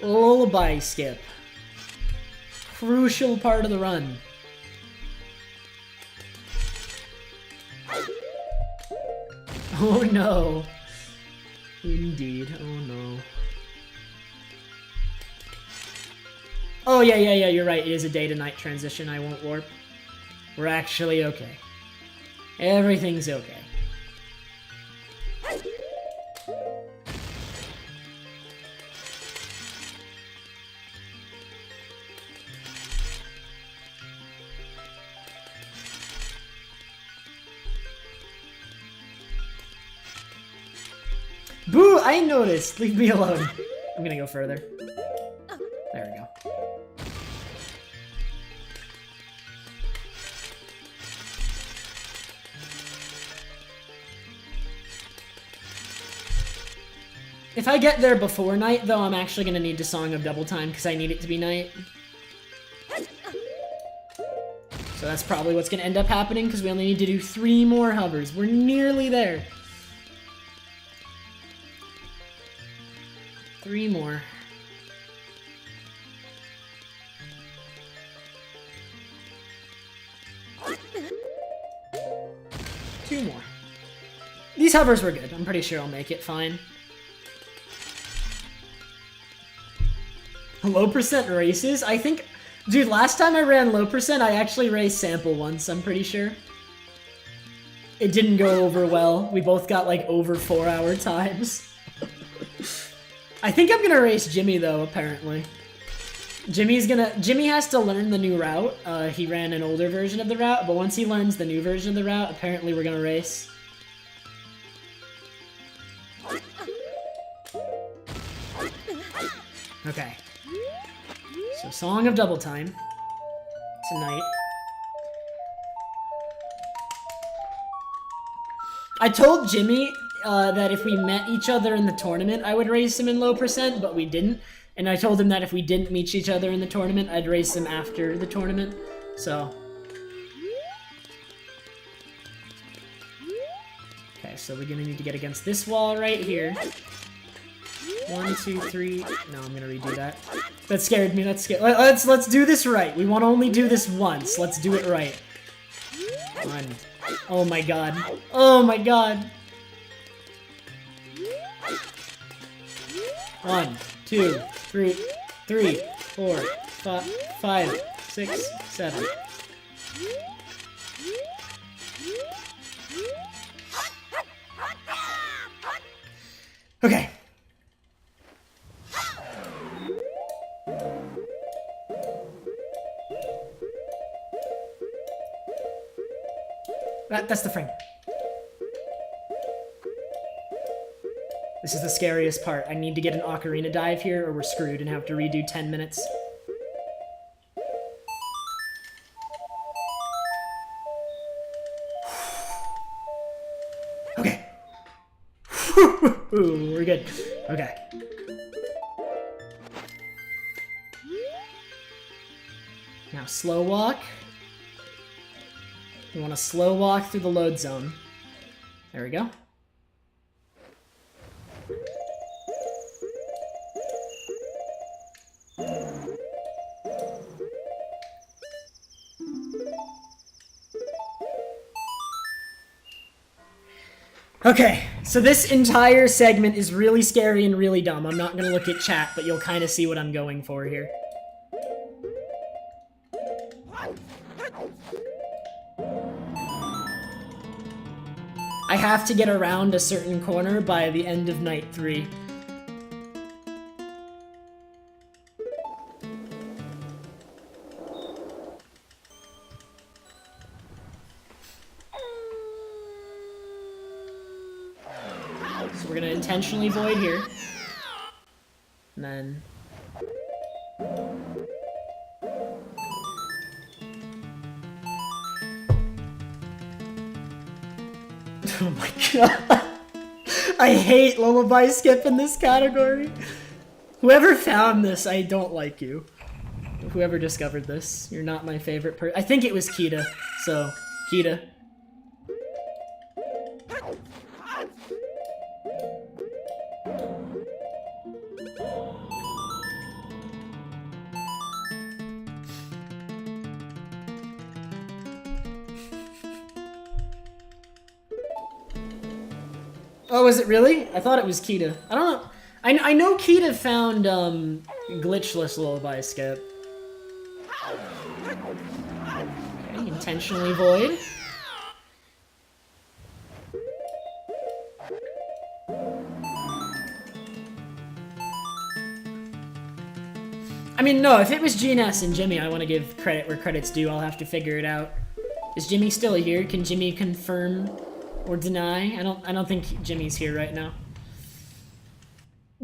Lullaby Skip. Crucial part of the run. Oh no. Indeed. Oh no. Oh yeah, you're right. It is a day to night transition. I won't warp. We're actually okay. Everything's okay. Boo! I noticed! Leave me alone. I'm gonna go further. There we go. If I get there before night, though, I'm actually gonna need to Song of Double Time because I need it to be night. So that's probably what's gonna end up happening because we only need to do 3 more hovers. We're nearly there. 3 more. Two more. These hovers were good. I'm pretty sure I'll make it fine. Low percent races? I think... Dude, last time I ran low percent, I actually raced Sample once, I'm pretty sure. It didn't go over well. We both got, like, over 4-hour times. I think I'm gonna race Jimmy, though, apparently. Jimmy has to learn the new route. He ran an older version of the route, but once he learns the new version of the route, apparently we're gonna race. Okay. So, Song of Double Time. Tonight. I told Jimmy that if we met each other in the tournament, I would race him in low percent, but we didn't. And I told him that if we didn't meet each other in the tournament, I'd race him after the tournament. So. Okay, so we're gonna need to get against this wall right here. 1, 2, 3. No, I'm gonna redo that. That scared me. That scared. Let's do this right. We want to only do this once. Let's do it right. 1. Oh my god. Oh my god. 1, 2, 3, 4, 5, 6, 7. Okay. That's the frame. This is the scariest part. I need to get an ocarina dive here or we're screwed and have to redo 10 minutes. Okay. Ooh, we're good. Okay. Now slow walk. We want to slow walk through the load zone. There we go. Okay, so this entire segment is really scary and really dumb. I'm not going to look at chat, but you'll kind of see what I'm going for here. I have to get around a certain corner by the end of night 3. So we're gonna intentionally void here. And then... Oh my god. I hate Lullaby skip in this category. Whoever found this, I don't like you. Whoever discovered this, you're not my favorite person. I think it was Kita, so Kita. Oh, is it really? I thought it was Kita. I don't know. I know Kita found glitchless Lullaby skip. Okay, intentionally void. I mean, no, if it was GNS and Jimmy, I want to give credit where credit's due. I'll have to figure it out. Is Jimmy still here? Can Jimmy confirm or deny? I don't think Jimmy's here right now.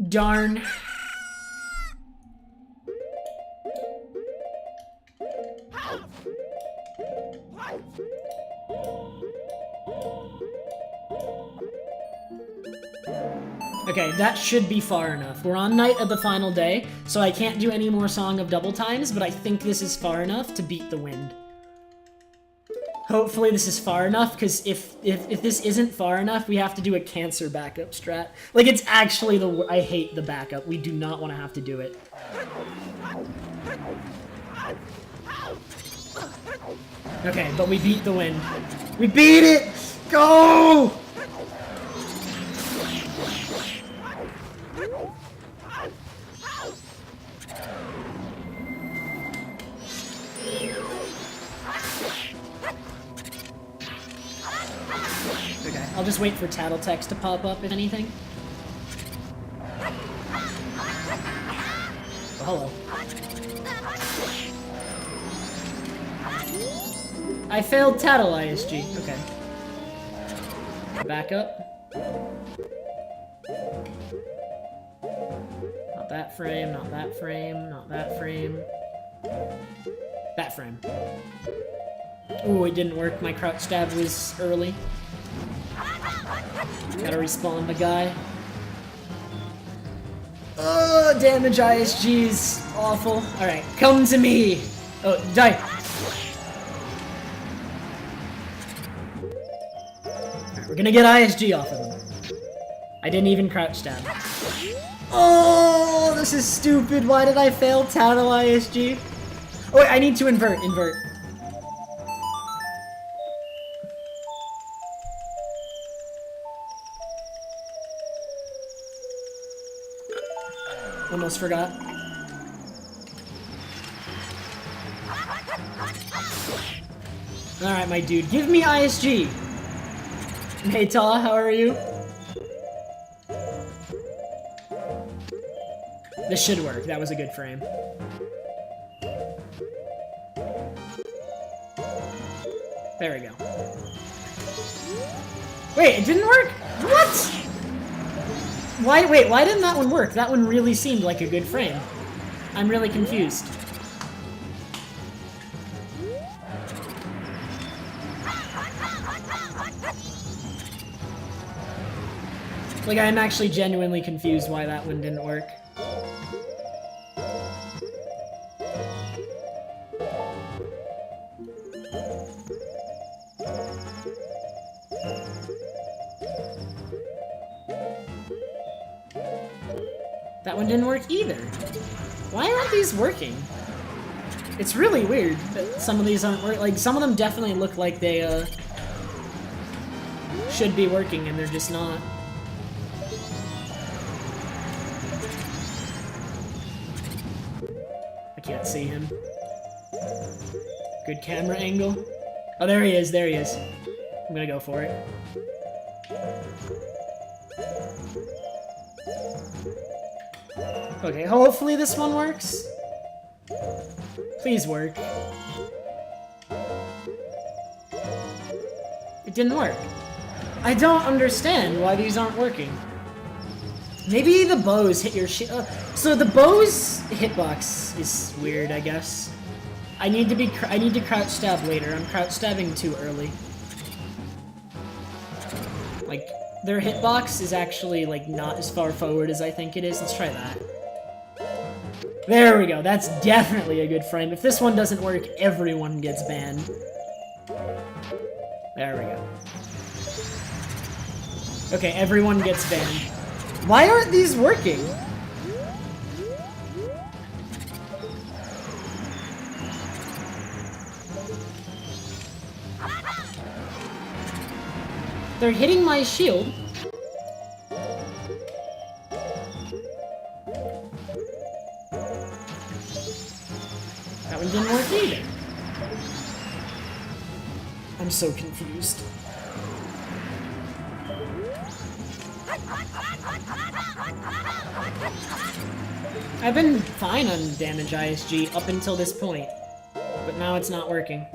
Darn. Okay, that should be far enough. We're on night of the final day, so I can't do any more Song of Double Times, but I think this is far enough to beat the wind. Hopefully this is far enough, because if this isn't far enough, we have to do a cancer backup strat. Like, it's actually I hate the backup. We do not want to have to do it. Okay, but we beat the wind. We beat it! Go! Okay, I'll just wait for Tattle Text to pop up, if anything. Oh, hello. I failed Tattle ISG. Okay. Back up. Not that frame, not that frame, not that frame. That frame. Ooh, it didn't work. My crouch stab was early. Gotta respawn the guy. Oh, damage ISG's awful. Alright, come to me! Oh, die! Alright, we're gonna get ISG off of him. I didn't even crouch stab. Oh, this is stupid. Why did I fail Tattle ISG? Oh wait, I need to invert. Almost forgot. Alright, my dude. Give me ISG! Hey, Ta, how are you? This should work. That was a good frame. There we go. Wait, it didn't work? What? Wait, why didn't that one work? That one really seemed like a good frame. I'm really confused. Like, I'm actually genuinely confused why that one didn't work. That one didn't work either. Why aren't these working? It's really weird that some of these aren't working. Like, some of them definitely look like they, should be working and they're just not. I can't see him. Good camera angle. Oh, there he is, there he is. I'm gonna go for it. Okay, hopefully this one works. Please work. It didn't work. I don't understand why these aren't working. Maybe the bows hit your shit. So the bows hitbox is weird, I guess. I need to crouch stab later. I'm crouch stabbing too early. Like, their hitbox is actually, like, not as far forward as I think it is. Let's try that. There we go. That's definitely a good frame. If this one doesn't work, everyone gets banned. There we go. Okay, everyone gets banned. Why aren't these working? They're hitting my shield. That one didn't work either. I'm so confused. I've been fine on damage ISG up until this point, but now it's not working.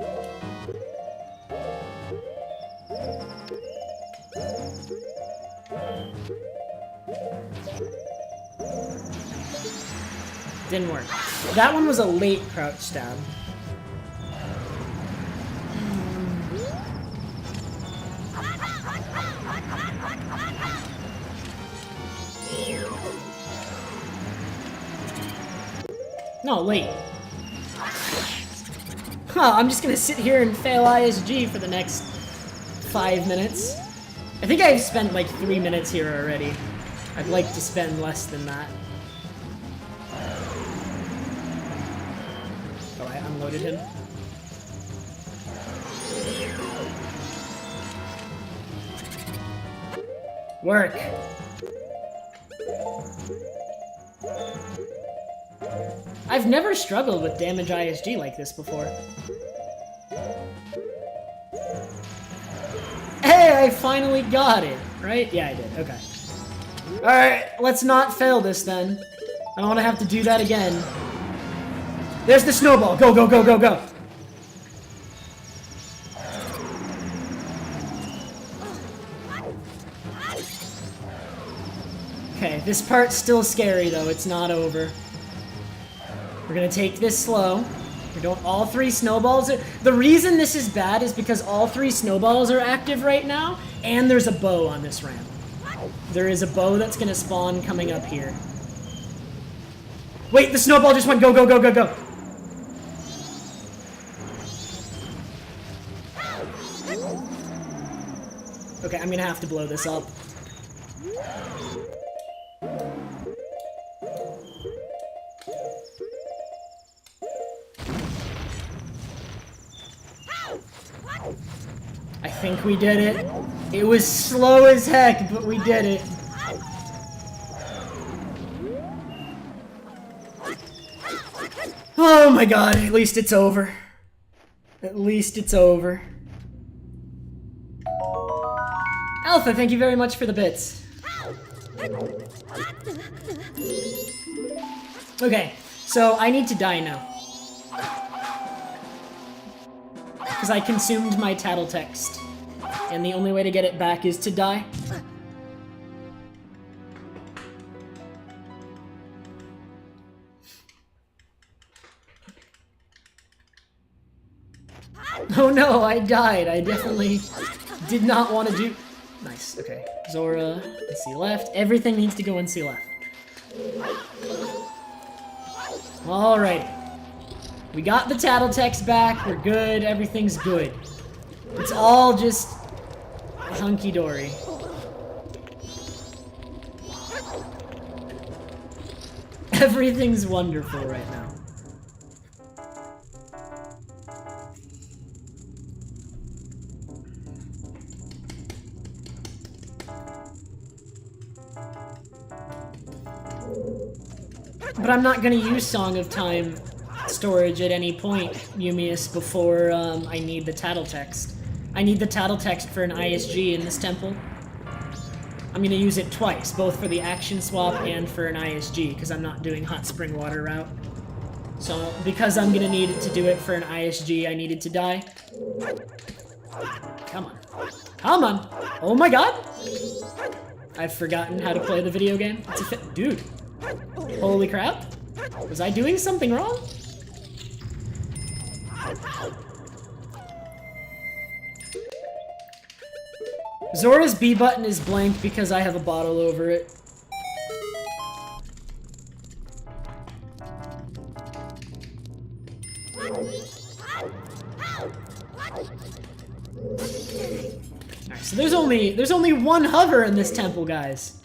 Didn't work. That one was a late crouch stab. No, late. Huh, I'm just gonna sit here and fail ISG for the next 5 minutes. I think I've spent like 3 minutes here already. I'd like to spend less than that. Oh, I unloaded him. Work! I've never struggled with damage ISG like this before. Hey, I finally got it, right? Yeah, I did, okay. Alright, let's not fail this then. I don't want to have to do that again. There's the snowball, go, go, go, go, go! Okay, this part's still scary though, it's not over. We're gonna take this slow. We don't. All 3 snowballs are. The reason this is bad is because all 3 snowballs are active right now, and there's a bow on this ramp. There is a bow that's gonna spawn coming up here. Wait, the snowball just went go, go, go, go, go! Okay, I'm gonna have to blow this up. I think we did it. It was slow as heck, but we did it. Oh my god, at least it's over. At least it's over. Alpha, thank you very much for the bits. Okay, so I need to die now. Because I consumed my tattle text. And the only way to get it back is to die. Oh no, I died. I definitely did not want to do... Nice, okay. Zora, NC left. Everything needs to go NC left. Alright. We got the tattle text back. We're good. Everything's good. It's all just hunky-dory. Everything's wonderful right now. But I'm not gonna use Song of Time storage at any point, Yumius, before I need the tattle text. I need the tattle text for an ISG in this temple. I'm gonna use it twice, both for the action swap and for an ISG, because I'm not doing hot spring water route. So, because I'm gonna need it to do it for an ISG, I needed to die. Come on. Come on! Oh my god! I've forgotten how to play the video game. It's a dude. Holy crap. Was I doing something wrong? Zora's B button is blank because I have a bottle over it. Alright, so there's only one hover in this temple, guys.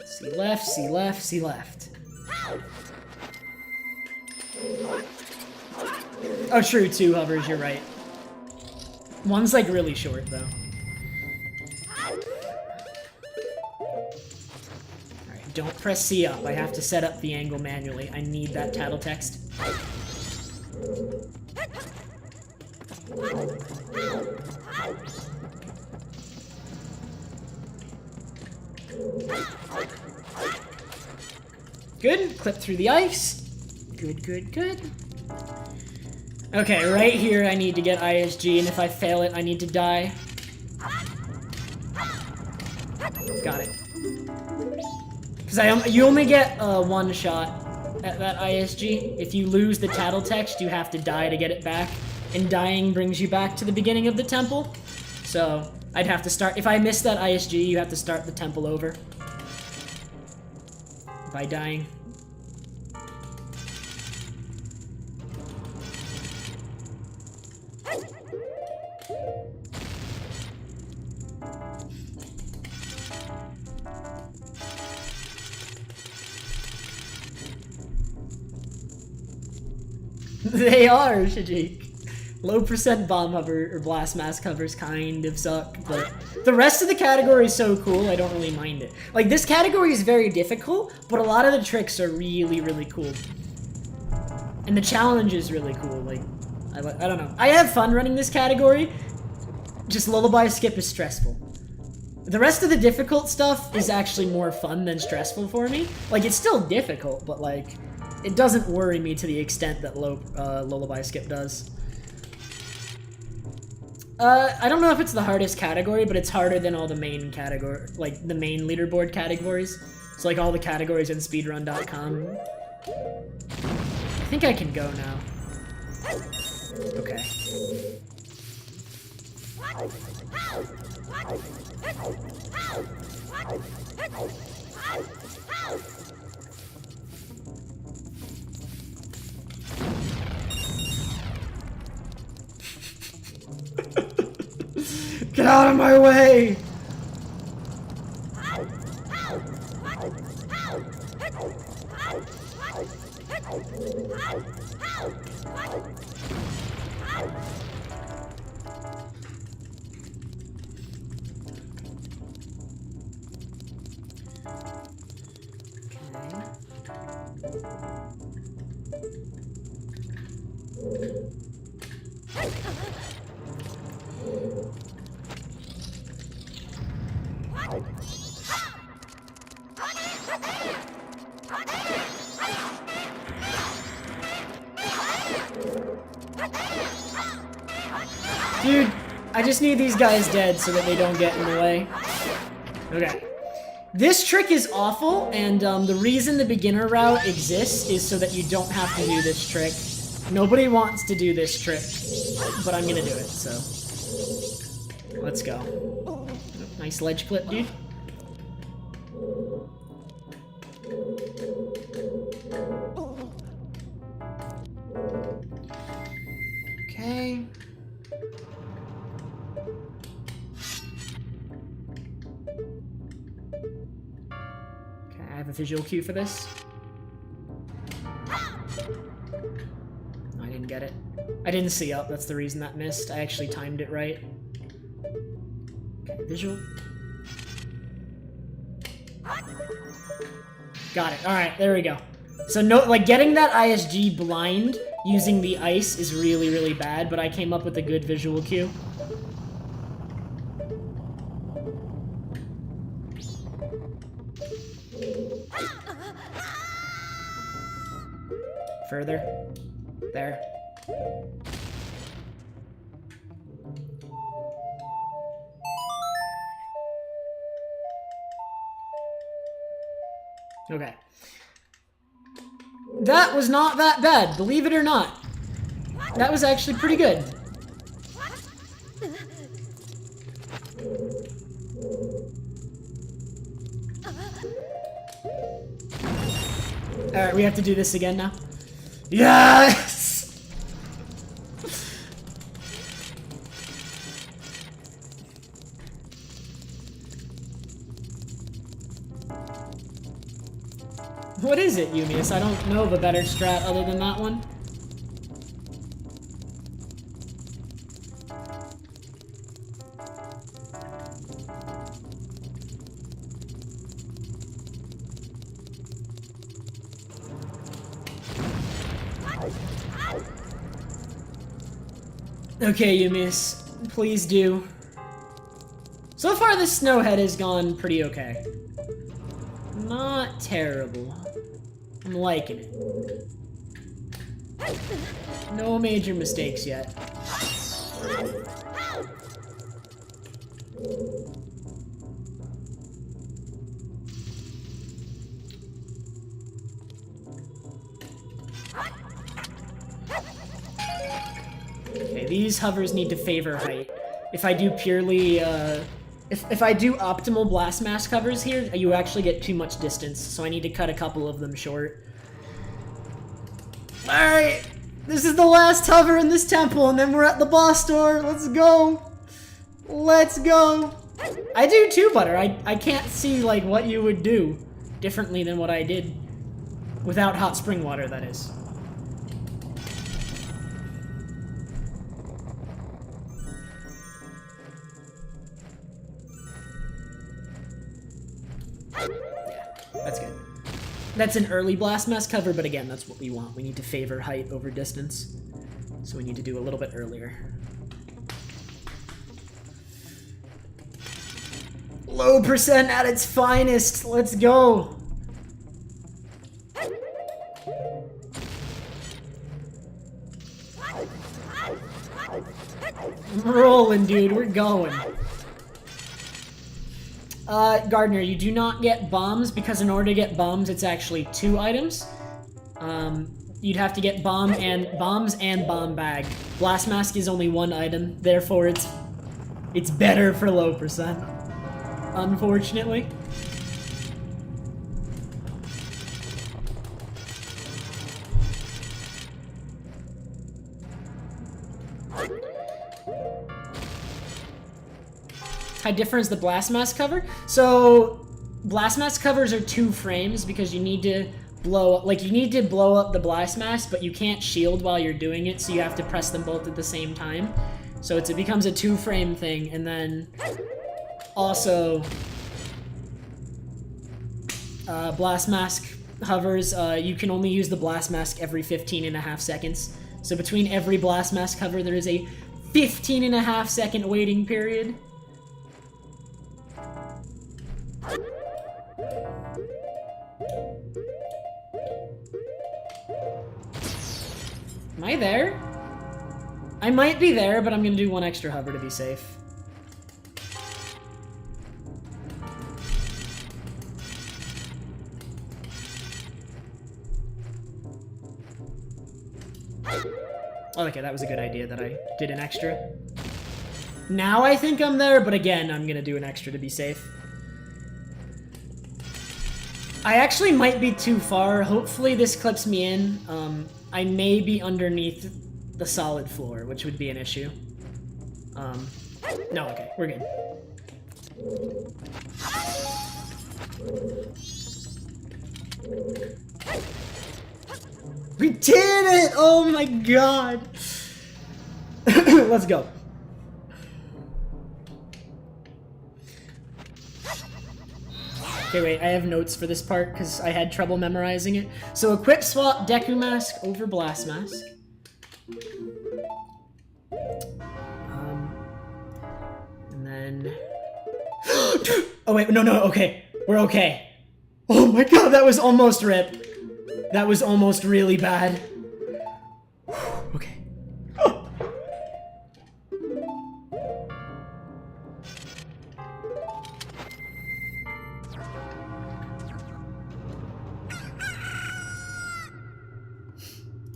See left, see left, see left. Oh, true, 2 hovers, you're right. One's like really short, though. Alright, don't press C up. I have to set up the angle manually. I need that tattle text. Good, clip through the ice. Good, good, good. Okay, right here I need to get ISG, and if I fail it, I need to die. Got it. Because you only get one shot at that ISG. If you lose the tattle text, you have to die to get it back. And dying brings you back to the beginning of the temple. So, I'd have to start... If I miss that ISG, you have to start the temple over. By dying. They are, Shajik. Low percent bomb hover or blast mask hovers kind of suck, but the rest of the category is so cool, I don't really mind it. Like, this category is very difficult, but a lot of the tricks are really, really cool. And the challenge is really cool, like, I don't know. I have fun running this category, just Lullaby skip is stressful. The rest of the difficult stuff is actually more fun than stressful for me. Like, it's still difficult, but like, it doesn't worry me to the extent that Lullaby skip does. I don't know if it's the hardest category, but it's harder than all the main category, like the main leaderboard categories. So like all the categories in speedrun.com. I think I can go now. Okay. Get out of my way! Dude, I just need these guys dead so that they don't get in the way. Okay. This trick is awful, and the reason the beginner route exists is so that you don't have to do this trick. Nobody wants to do this trick, but I'm gonna do it, so. Let's go. Nice ledge clip, dude. Okay. I have a visual cue for this. No, I didn't get it. I didn't see up, that's the reason that missed. I actually timed it right. Okay, visual. Got it. Alright, there we go. So no, like getting that ISG blind using the ice is really, really bad, but I came up with a good visual cue. Further. There. Okay. That was not that bad, believe it or not. That was actually pretty good. Alright, we have to do this again now. Yes! What is it, Yumius? I don't know of a better strat other than that one. Okay, Yumius, please do. So far, this Snowhead has gone pretty okay. Not terrible. I'm liking it. No major mistakes yet. Okay, these hovers need to favor height. If I do purely, if I do optimal blast mask hovers here, you actually get too much distance, so I need to cut a couple of them short. Alright, this is the last hover in this temple, and then we're at the boss door. Let's go. Let's go. I do too, Butter. I can't see, like, what you would do differently than what I did. Without hot spring water, that is. That's good. That's an early blast mask cover, but again, that's what we want. We need to favor height over distance. So we need to do a little bit earlier. Low percent at its finest. Let's go. I'm rolling, dude. We're going. Gardner, you do not get bombs, because in order to get bombs, it's actually 2 items. You'd have to get bombs and bomb bag. Blast mask is only 1 item, therefore it's better for low percent. Unfortunately. How different is the blast mask cover? So blast mask covers are 2 frames because you need to blow up the blast mask, but you can't shield while you're doing it, so you have to press them both at the same time. So it becomes a 2-frame thing, and then also blast mask hovers, you can only use the blast mask every 15.5 seconds. So between every Blast Mask hover, there is a 15.5 second waiting period. Am I there? I might be there, but I'm gonna do one extra hover to be safe. Okay, that was a good idea that I did an extra. Now I think I'm there, but again, I'm gonna do an extra to be safe. I actually might be too far. Hopefully this clips me in. I may be underneath the solid floor, which would be an issue. No, okay, we're good. We did it! Oh my god! Let's go. Okay, wait, I have notes for this part because I had trouble memorizing it. So equip swap Deku Mask over Blast Mask. And then... Oh wait, no, okay. We're okay. Oh my god, that was almost rip. That was almost really bad. Okay.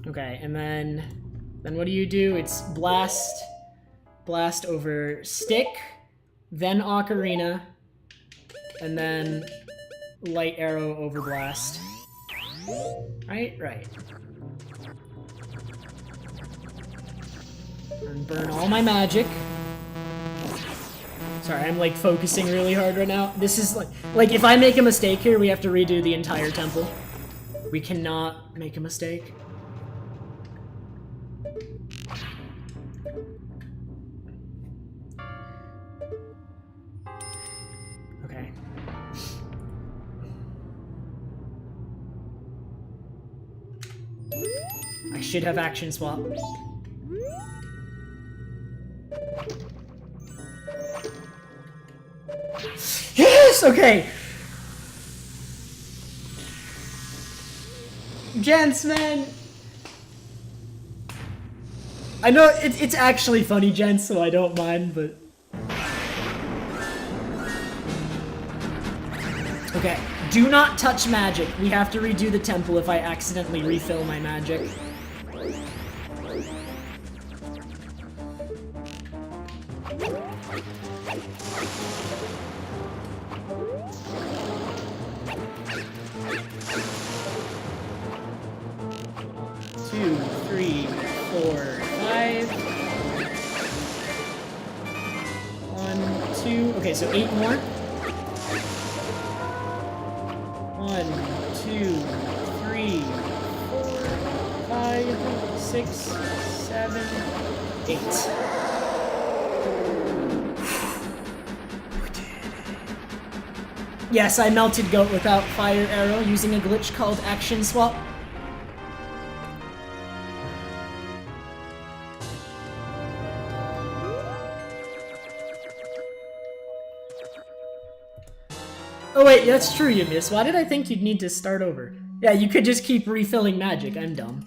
Okay, and then what do you do? It's blast over stick, then ocarina, and then light arrow over blast. Right. And burn all my magic. Sorry, I'm like focusing really hard right now. This is like if I make a mistake here, we have to redo the entire temple. We cannot make a mistake. Okay. I should have action swap. Yes! Okay! Gents, man! I know it's actually funny, gents, so I don't mind, but... Okay, do not touch magic. We have to redo the temple if I accidentally refill my magic. Okay, so 8 more. 1, 2, 3, 4, 5, 6, 7, 8. Yes, I melted goat without fire arrow using a glitch called action swap. Oh wait, that's true, you miss. Why did I think you'd need to start over? Yeah, you could just keep refilling magic. I'm dumb.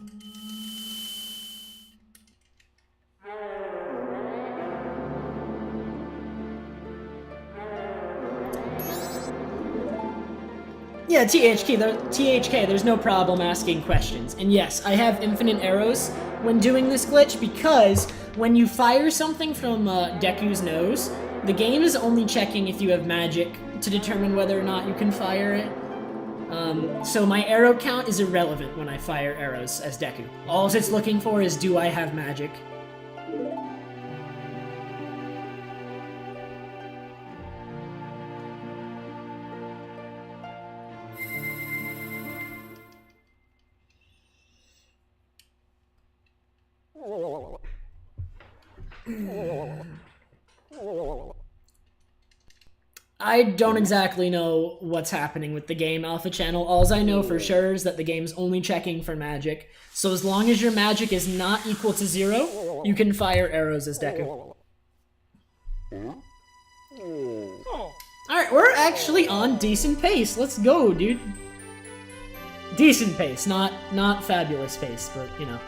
Yeah, THK, there's no problem asking questions. And yes, I have infinite arrows when doing this glitch because when you fire something from Deku's nose, the game is only checking if you have magic to determine whether or not you can fire it. So my arrow count is irrelevant when I fire arrows as Deku. All it's looking for is, do I have magic? I don't exactly know what's happening with the game alpha channel. All I know for sure is that the game's only checking for magic. So as long as your magic is not equal to 0, you can fire arrows as Deku. Alright, we're actually on decent pace. Let's go, dude. Decent pace, not fabulous pace, but, you know.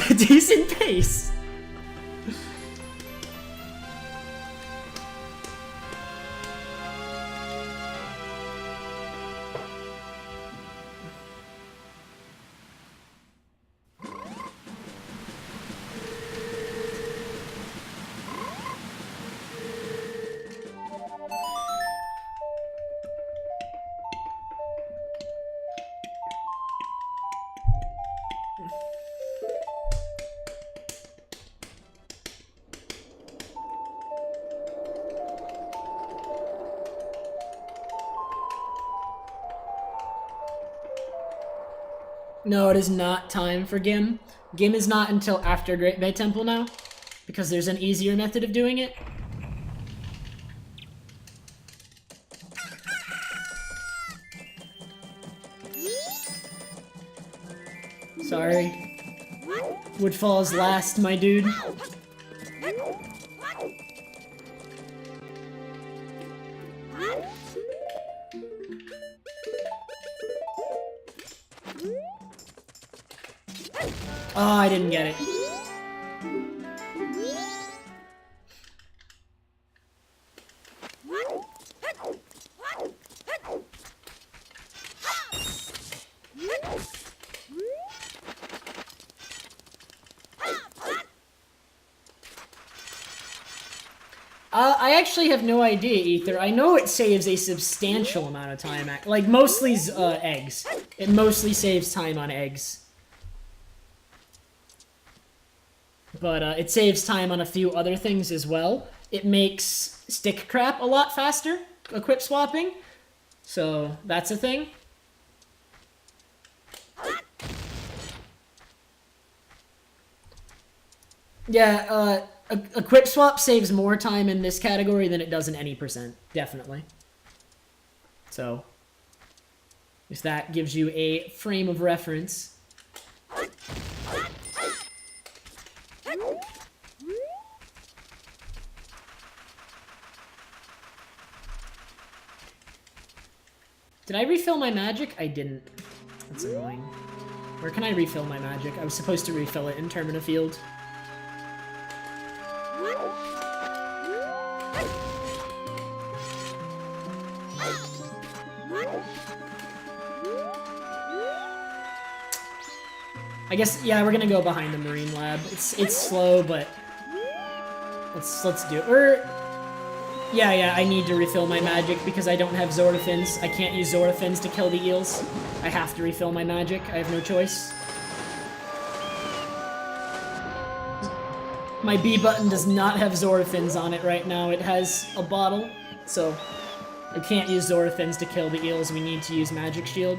Decent pace. No, it is not time for Gim. Gim is not until after Great Bay Temple now, because there's an easier method of doing it. Sorry. Woodfall is last, my dude. Oh, I didn't get it. I actually have no idea, Ether. I know it saves a substantial amount of time. Like, mostly eggs. It mostly saves time on eggs. But it saves time on a few other things as well. It makes stick crap a lot faster, equip swapping. So, that's a thing. Yeah, equip swap saves more time in this category than it does in any percent. Definitely. So, if that gives you a frame of reference. Did I refill my magic? I didn't. That's annoying. Where can I refill my magic? I was supposed to refill it in Termina Field. I guess, yeah, we're gonna go behind the Marine Lab. It's slow, but let's do it. Yeah, I need to refill my magic because I don't have Zora fins. I can't use Zora fins to kill the eels. I have to refill my magic. I have no choice. My B button does not have Zora fins on it right now. It has a bottle, so I can't use Zora fins to kill the eels. We need to use Magic Shield.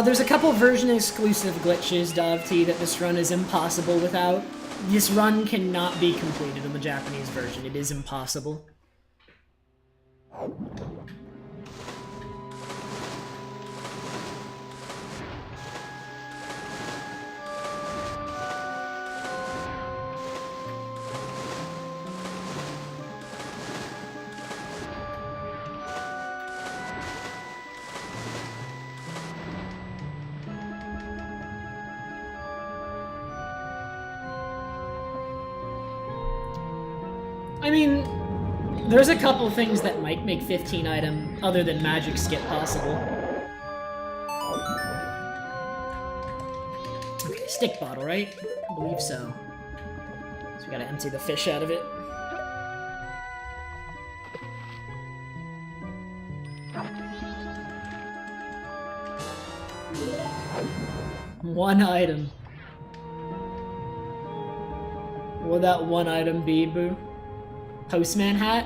There's a couple version-exclusive glitches, Dovt, that this run is impossible without. This run cannot be completed in the Japanese version. It is impossible. I mean, there's a couple things that might make 15 item other than magic skip possible. Okay, stick bottle, right? I believe so. So we gotta empty the fish out of it. One item. What would that one item be, Boo? Postman hat?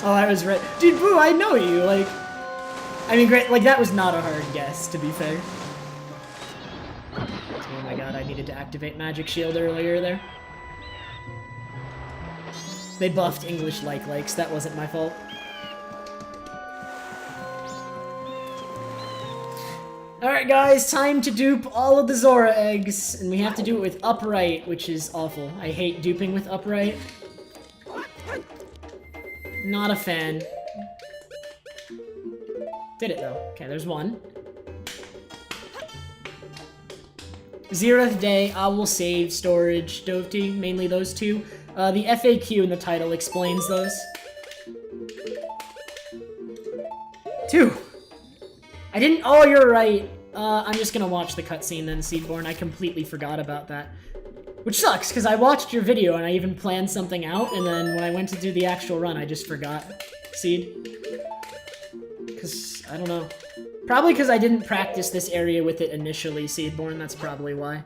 Oh, I was right. Dude, Boo, I know you, like... I mean, great, like, that was not a hard guess, to be fair. Oh my god, I needed to activate Magic Shield earlier there. They buffed English likes, that wasn't my fault. Alright guys, time to dupe all of the Zora eggs, and we have to do it with upright, which is awful. I hate duping with upright. Not a fan. Did it though. Okay, there's one. 0th day, I will save, storage, Dovety, mainly those two. The FAQ in the title explains those. 2. I didn't- oh, you're right. I'm just gonna watch the cutscene then, Seedborn. I completely forgot about that. Which sucks, because I watched your video and I even planned something out, and then when I went to do the actual run, I just forgot. Seed. Because, I don't know. Probably because I didn't practice this area with it initially, Seedborn. That's probably why.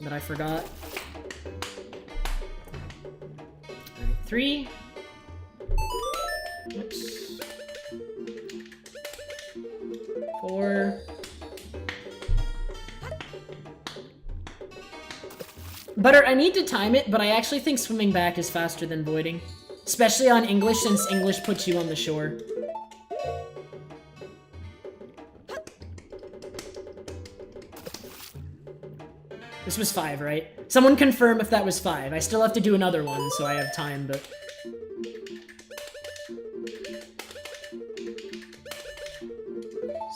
But I forgot. Alright, 3. Oops. 4. Butter, I need to time it, but I actually think swimming back is faster than voiding. Especially on English, since English puts you on the shore. This was 5, right? Someone confirm if that was 5. I still have to do another one, so I have time, but...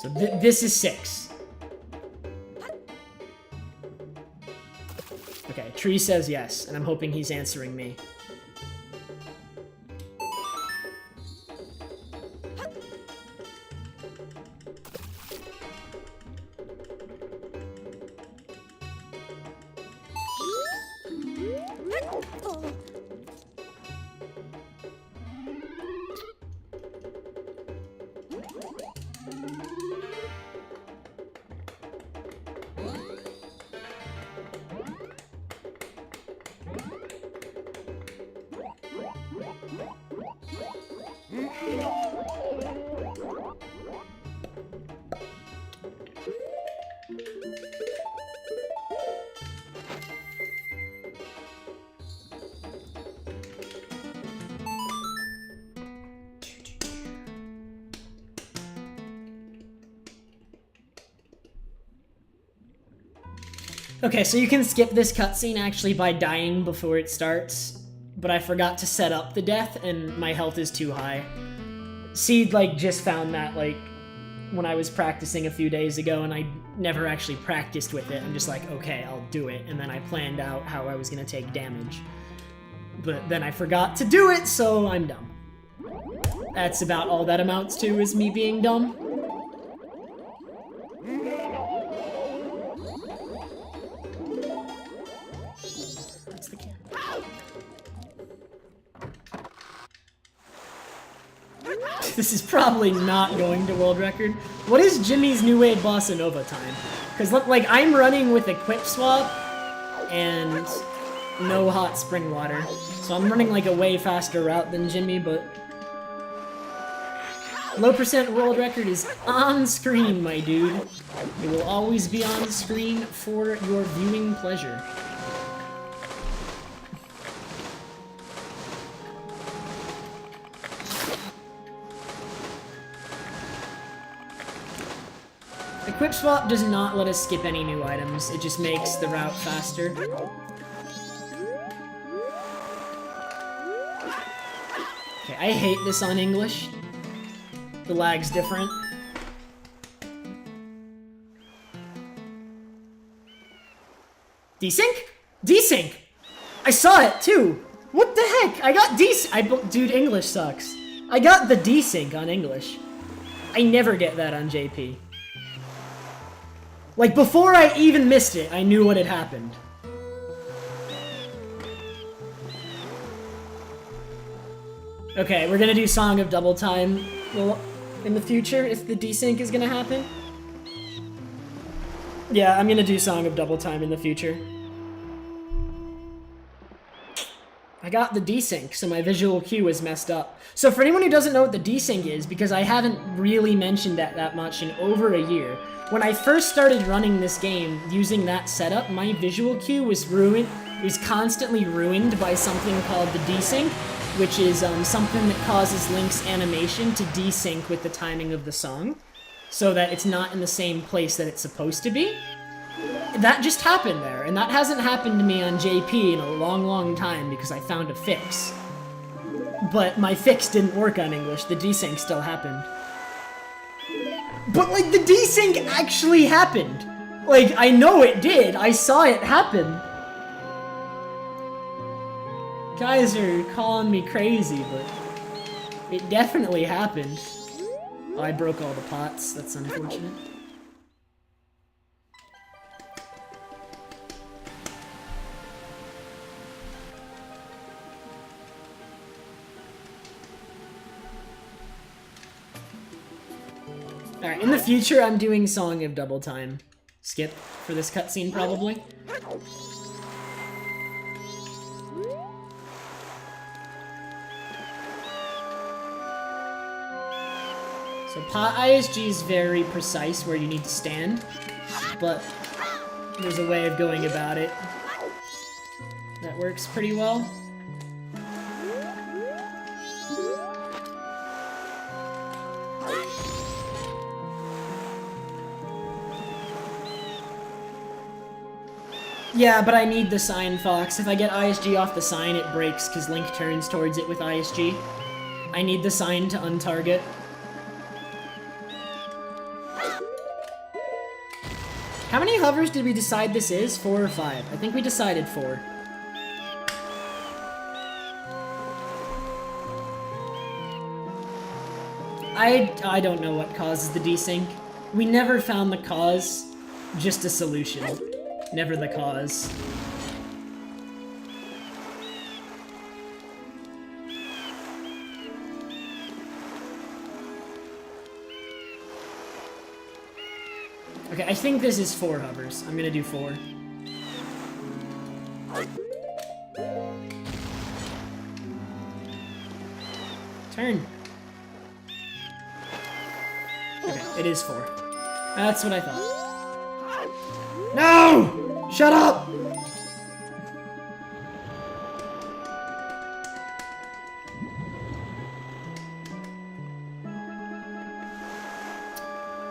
So this is 6. Okay, Tree says yes, and I'm hoping he's answering me. Okay, so you can skip this cutscene actually by dying before it starts, but I forgot to set up the death, and my health is too high. Seed, like, just found that, like, when I was practicing a few days ago, and I never actually practiced with it. I'm just like, okay, I'll do it, and then I planned out how I was gonna take damage. But then I forgot to do it, so I'm dumb. That's about all that amounts to, is me being dumb. This is probably not going to world record. What is Jimmy's New Wave Bossa Nova time? Because look, like, I'm running with Equip Swap and no hot spring water. So I'm running like a way faster route than Jimmy, but... Low percent world record is on screen, my dude. It will always be on screen for your viewing pleasure. Equip Swap does not let us skip any new items, it just makes the route faster. Okay, I hate this on English. The lag's different. Desync? Desync! I saw it too! What the heck? I got dude, English sucks. I got the desync on English. I never get that on JP. Like, before I even missed it, I knew what had happened. Okay, we're gonna do Song of Double Time in the future, if the desync is gonna happen. Yeah, I'm gonna do Song of Double Time in the future. I got the desync, so my visual cue is messed up. So for anyone who doesn't know what the desync is, because I haven't really mentioned that much in over a year, when I first started running this game using that setup, my visual cue was ruined. It was constantly ruined by something called the desync, which is something that causes Link's animation to desync with the timing of the song, so that it's not in the same place that it's supposed to be. That just happened there, and that hasn't happened to me on JP in a long, long time because I found a fix. But my fix didn't work on English, the desync still happened. But, like, the desync actually happened! Like, I know it did, I saw it happen! Guys are calling me crazy, but it definitely happened. Oh, I broke all the pots, that's unfortunate. Alright, in the future, I'm doing Song of Double Time. Skip for this cutscene, probably. So pot ISG is very precise where you need to stand, but there's a way of going about it that works pretty well. Yeah, but I need the sign, Fox. If I get ISG off the sign, it breaks because Link turns towards it with ISG. I need the sign to untarget. How many hovers did we decide this is? 4 or 5? I think we decided 4. I don't know what causes the desync. We never found the cause, just a solution. Never the cause. Okay, I think this is 4 hovers. I'm gonna do 4. Turn. Okay, it is 4. That's what I thought. No! Shut up!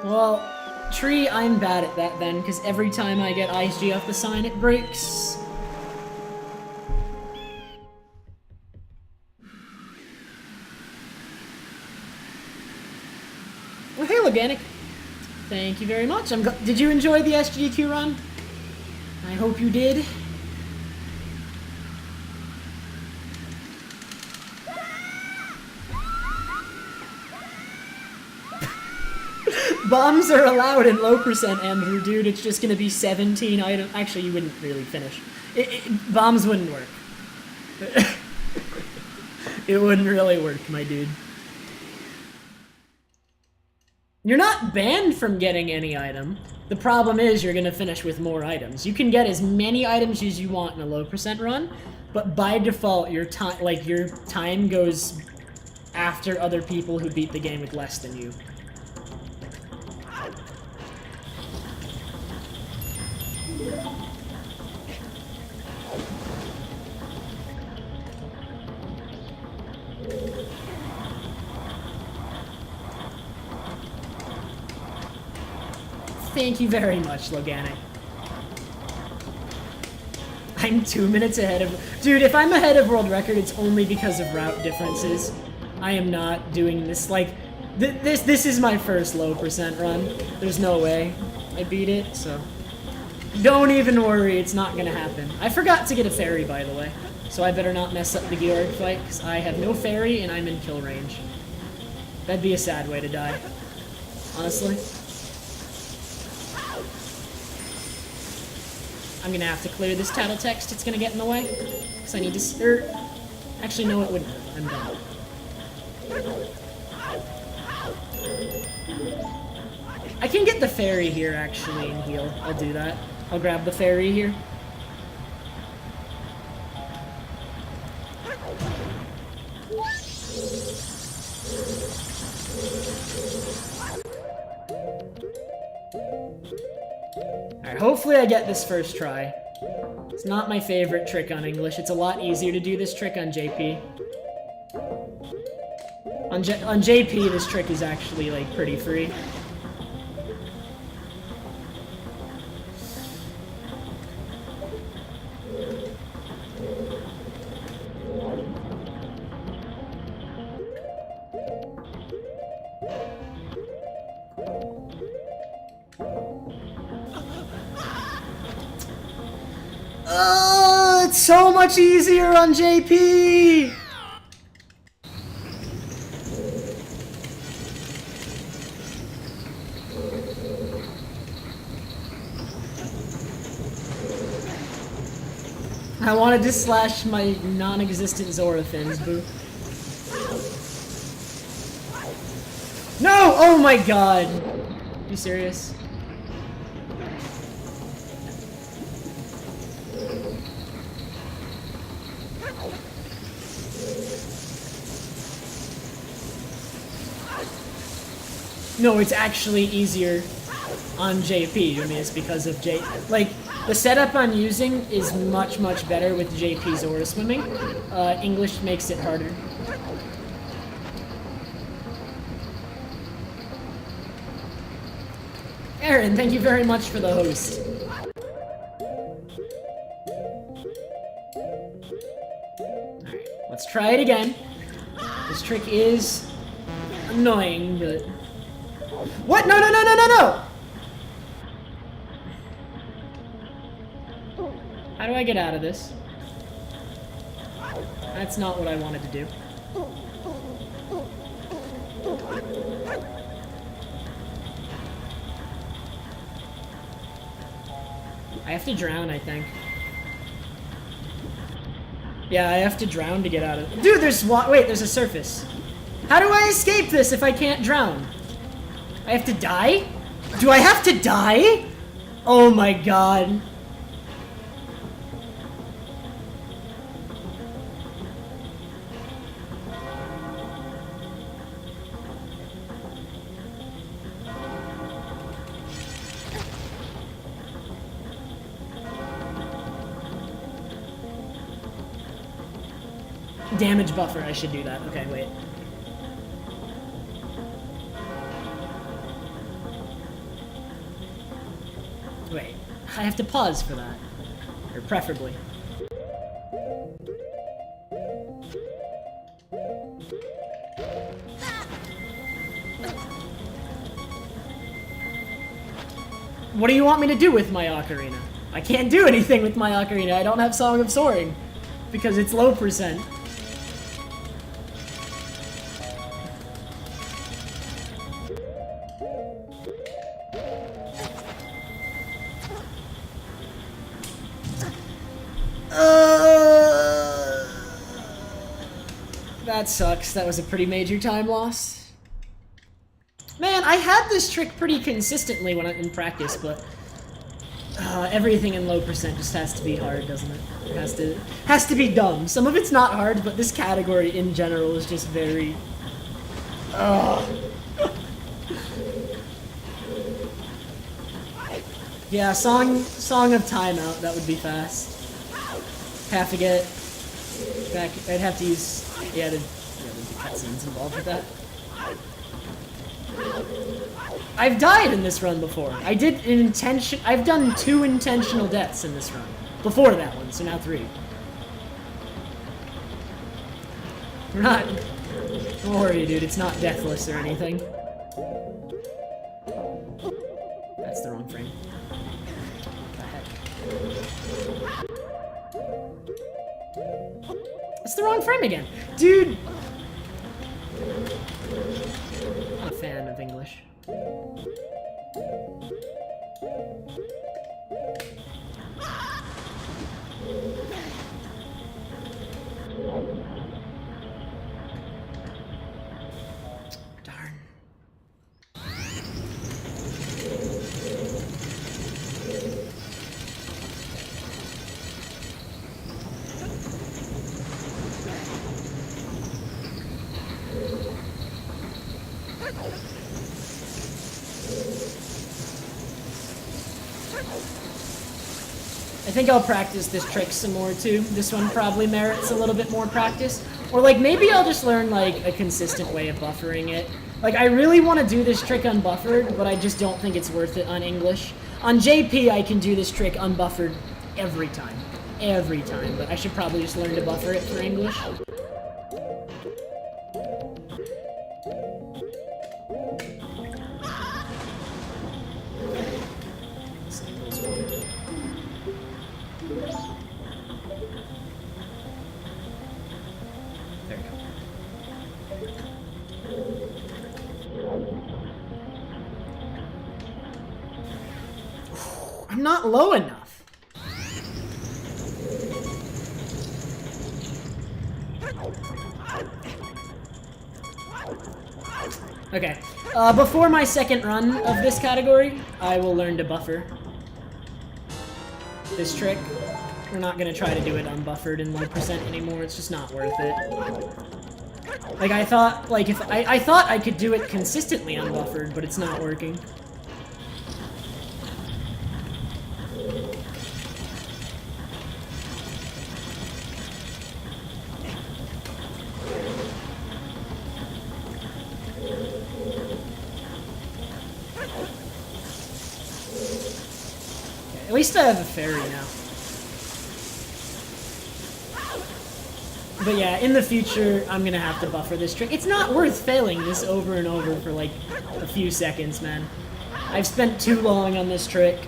Well, Tree, I'm bad at that then, because every time I get ISG off the sign, it breaks. Well, hey, Organic. Thank you very much. Did you enjoy the SGDQ run? I hope you did. Bombs are allowed in low percent, Andrew, dude. It's just gonna be 17 items. Actually, you wouldn't really finish. Bombs wouldn't work. It wouldn't really work, my dude. You're not banned from getting any item. The problem is you're gonna finish with more items. You can get as many items as you want in a low percent run, but by default your time goes after other people who beat the game with less than you. Thank you very much, Loganic. I'm 2 minutes ahead of... Dude, if I'm ahead of world record, it's only because of route differences. I am not doing this, like... This is my first low percent run. There's no way I beat it, so... Don't even worry, it's not gonna happen. I forgot to get a fairy, by the way, so I better not mess up the Georg fight, because I have no fairy and I'm in kill range. That'd be a sad way to die, honestly. I'm gonna have to clear this title text, it's gonna get in the way. Because I need to actually, no, it wouldn't. I'm done. I can get the fairy here, actually, and heal. I'll do that. I'll grab the fairy here. Alright, hopefully I get this first try. It's not my favorite trick on English. It's a lot easier to do this trick on JP. On JP, this trick is actually, like, pretty free. It's so much easier on JP! I wanted to slash my non-existent Zora fins, boo. No! Oh my god! You serious? No, it's actually easier on JP. I mean, it's because of like, the setup I'm using is much, much better with JP Zora swimming. English makes it harder. Aaron, thank you very much for the host. Alright, let's try it again. This trick is annoying, but... What? No, no, no, no, no, no! How do I get out of this? That's not what I wanted to do. I have to drown, I think. Yeah, I have to drown to get out of it. Dude, wait, there's a surface. How do I escape this if I can't drown? I have to die? Do I have to die? Oh my god. Damage buffer, I should do that. Okay, wait. Wait, I have to pause for that. Or preferably. What do you want me to do with my ocarina? I can't do anything with my ocarina. I don't have Song of Soaring. Because it's low percent. That sucks. That was a pretty major time loss. Man, I had this trick pretty consistently when in practice, but everything in low percent just has to be hard, doesn't it? It has to be dumb. Some of it's not hard, but this category in general is just very... Yeah, song of Timeout, that would be fast. Have to get back, I'd have to use, yeah, there'd be cutscenes involved with that. I've died in this run before. I've done 2 intentional deaths in this run. Before that one, so now 3. We're not, don't worry dude, it's not deathless or anything. That's the wrong frame. What the heck? It's the wrong frame again! Dude! I'm not a fan of English. Darn. I think I'll practice this trick some more too. This one probably merits a little bit more practice. Or like maybe I'll just learn like a consistent way of buffering it. Like I really want to do this trick unbuffered, but I just don't think it's worth it on English. On JP I can do this trick unbuffered every time. Every time, but I should probably just learn to buffer it for English. I'm not low enough. Okay, before my second run of this category, I will learn to buffer this trick. We're not gonna try to do it unbuffered in low percent anymore, it's just not worth it. Like, I thought, like, if I thought I could do it consistently unbuffered, but it's not working. At least I have a fairy now. But yeah, in the future, I'm gonna have to buffer this trick. It's not worth failing this over and over for like a few seconds, man. I've spent too long on this trick.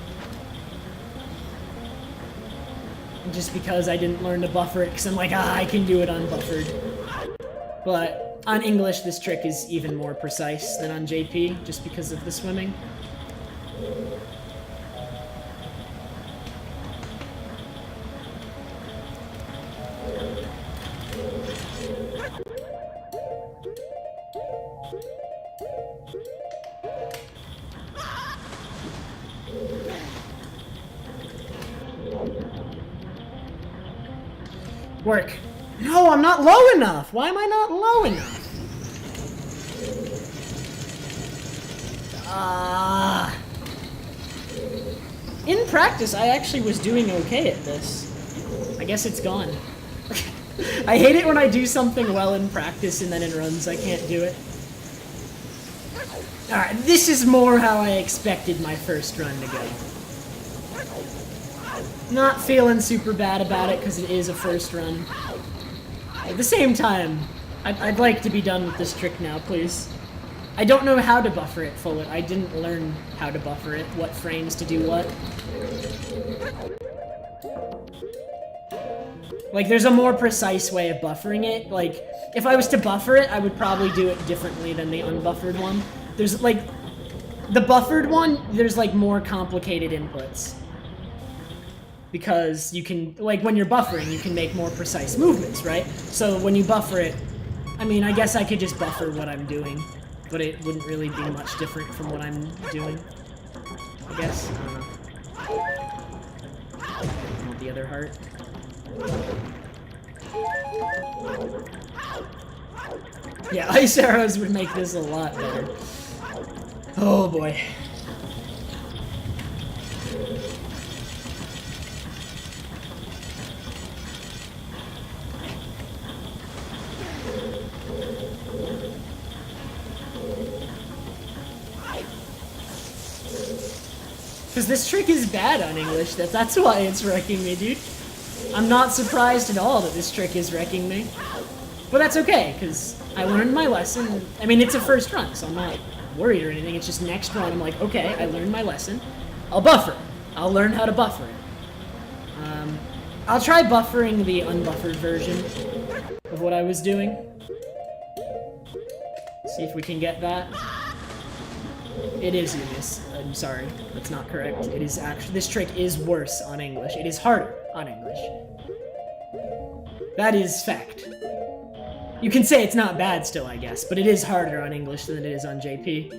Just because I didn't learn to buffer it, because I'm like, I can do it unbuffered. But on English, this trick is even more precise than on JP, just because of the swimming. Work. No, I'm not low enough! Why am I not low enough? In practice, I actually was doing okay at this. I guess it's gone. I hate it when I do something well in practice and then in runs I can't do it. Alright, this is more how I expected my first run to go. Not feeling super bad about it because it is a first run. At the same time, I'd like to be done with this trick now, please. I don't know how to buffer it fully. I didn't learn how to buffer it, what frames to do what. Like, there's a more precise way of buffering it. Like, if I was to buffer it, I would probably do it differently than the unbuffered one. There's, like, the buffered one, there's, like, more complicated inputs. Because you can, like, when you're buffering, you can make more precise movements, right? So when you buffer it, I mean, I guess I could just buffer what I'm doing, but it wouldn't really be much different from what I'm doing, I guess. I don't know. I want the other heart. Yeah, ice arrows would make this a lot better. Oh boy. Because this trick is bad on English, that's why it's wrecking me, dude. I'm not surprised at all that this trick is wrecking me. But that's okay, because I learned my lesson. I mean, it's a first run, so I'm not worried or anything. It's just next run, I'm like, okay, I learned my lesson. I'll buffer. I'll learn how to buffer it. I'll try buffering the unbuffered version of what I was doing. See if we can get that. It is Eunice. I'm sorry, that's not correct. It is actually, this trick is worse on English. It is harder on English. That is fact. You can say it's not bad still, I guess, but it is harder on English than it is on JP.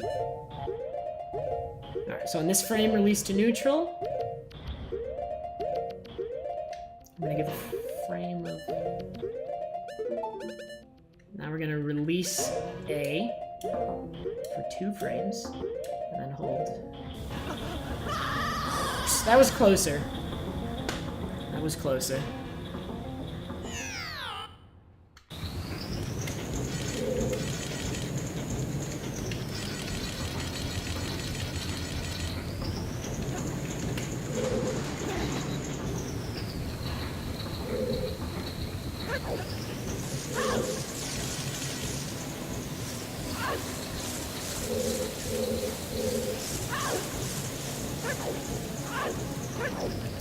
Alright, so on this frame, release to neutral. I'm gonna give a frame of... Now we're gonna release A for 2 frames, and then hold. That was closer. was closer.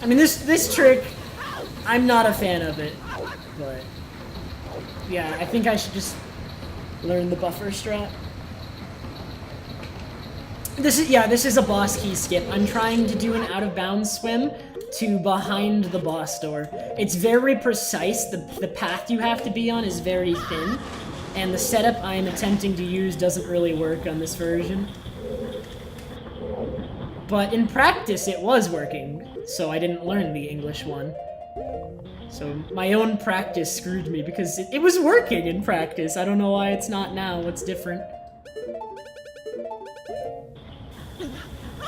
I mean, this trick, I'm not a fan of it, but yeah, I think I should just learn the buffer strat. This is a boss key skip. I'm trying to do an out-of-bounds swim to behind the boss door. It's very precise. The path you have to be on is very thin, and the setup I'm attempting to use doesn't really work on this version. But in practice, it was working, so I didn't learn the English one. So my own practice screwed me, because it was working in practice. I don't know why it's not now. What's different?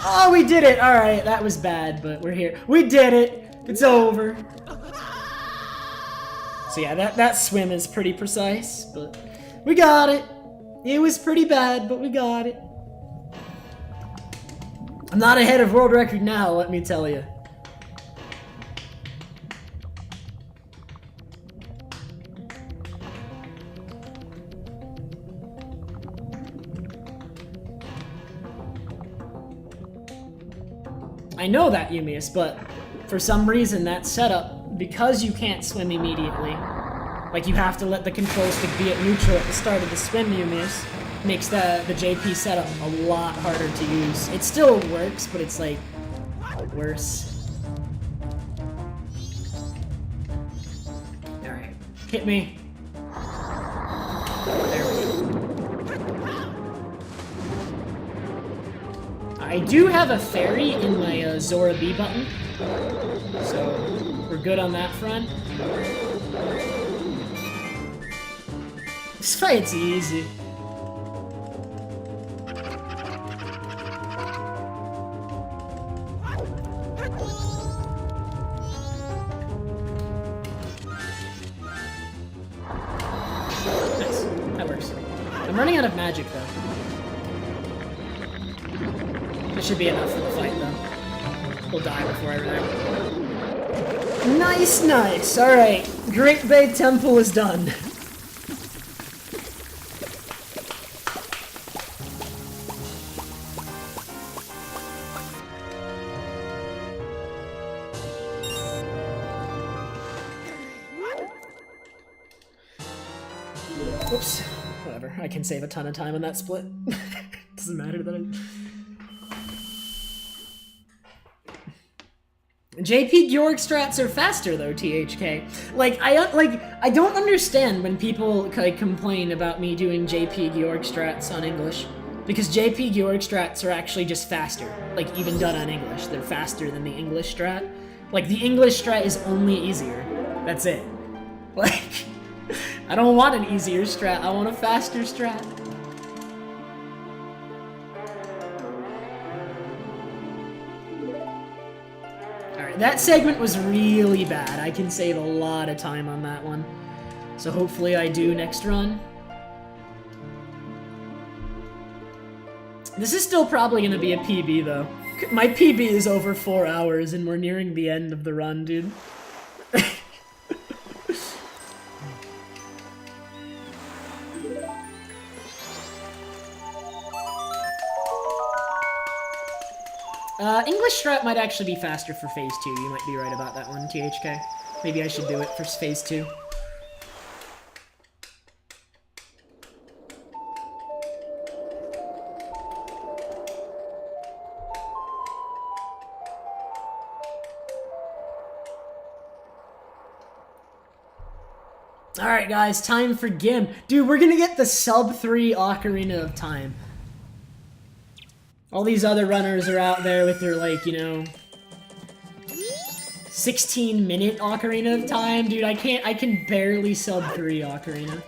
Oh, we did it! Alright, that was bad, but we're here. We did it! It's over. So yeah, that swim is pretty precise, but we got it! It was pretty bad, but we got it. I'm not ahead of world record now, let me tell you. I know that, Yumius, but for some reason that setup, because you can't swim immediately, like you have to let the control stick be at neutral at the start of the swim, Yumius, makes the JP setup a lot harder to use. It still works, but it's like worse. Alright, hit me. There we go. I do have a fairy in my Zora B button, so we're good on that front. This fight's easy. Nice, that works. I'm running out of magic though. That should be enough for the fight, though. He'll die before I react. Nice, nice. Alright, Great Bay Temple is done. Whoops. Whatever, I can save a ton of time on that split. Doesn't matter that I... JP Georg strats are faster though, THK. I don't understand when people complain about me doing JP Georg strats on English, because JP Georg strats are actually just faster. Like, even done on English, they're faster than the English strat. Like, the English strat is only easier. That's it. Like, I don't want an easier strat, I want a faster strat. That segment was really bad. I can save a lot of time on that one. So hopefully I do next run. This is still probably gonna be a PB though. My PB is over 4 hours and we're nearing the end of the run, dude. English strat might actually be faster for phase 2. You might be right about that one, THK. Maybe I should do it for phase 2. Alright guys, time for Gim. Dude, we're gonna get the sub 3 Ocarina of Time. All these other runners are out there with their, like, you know, 16-minute Ocarina of Time. Dude, I can barely sub 3 Ocarina.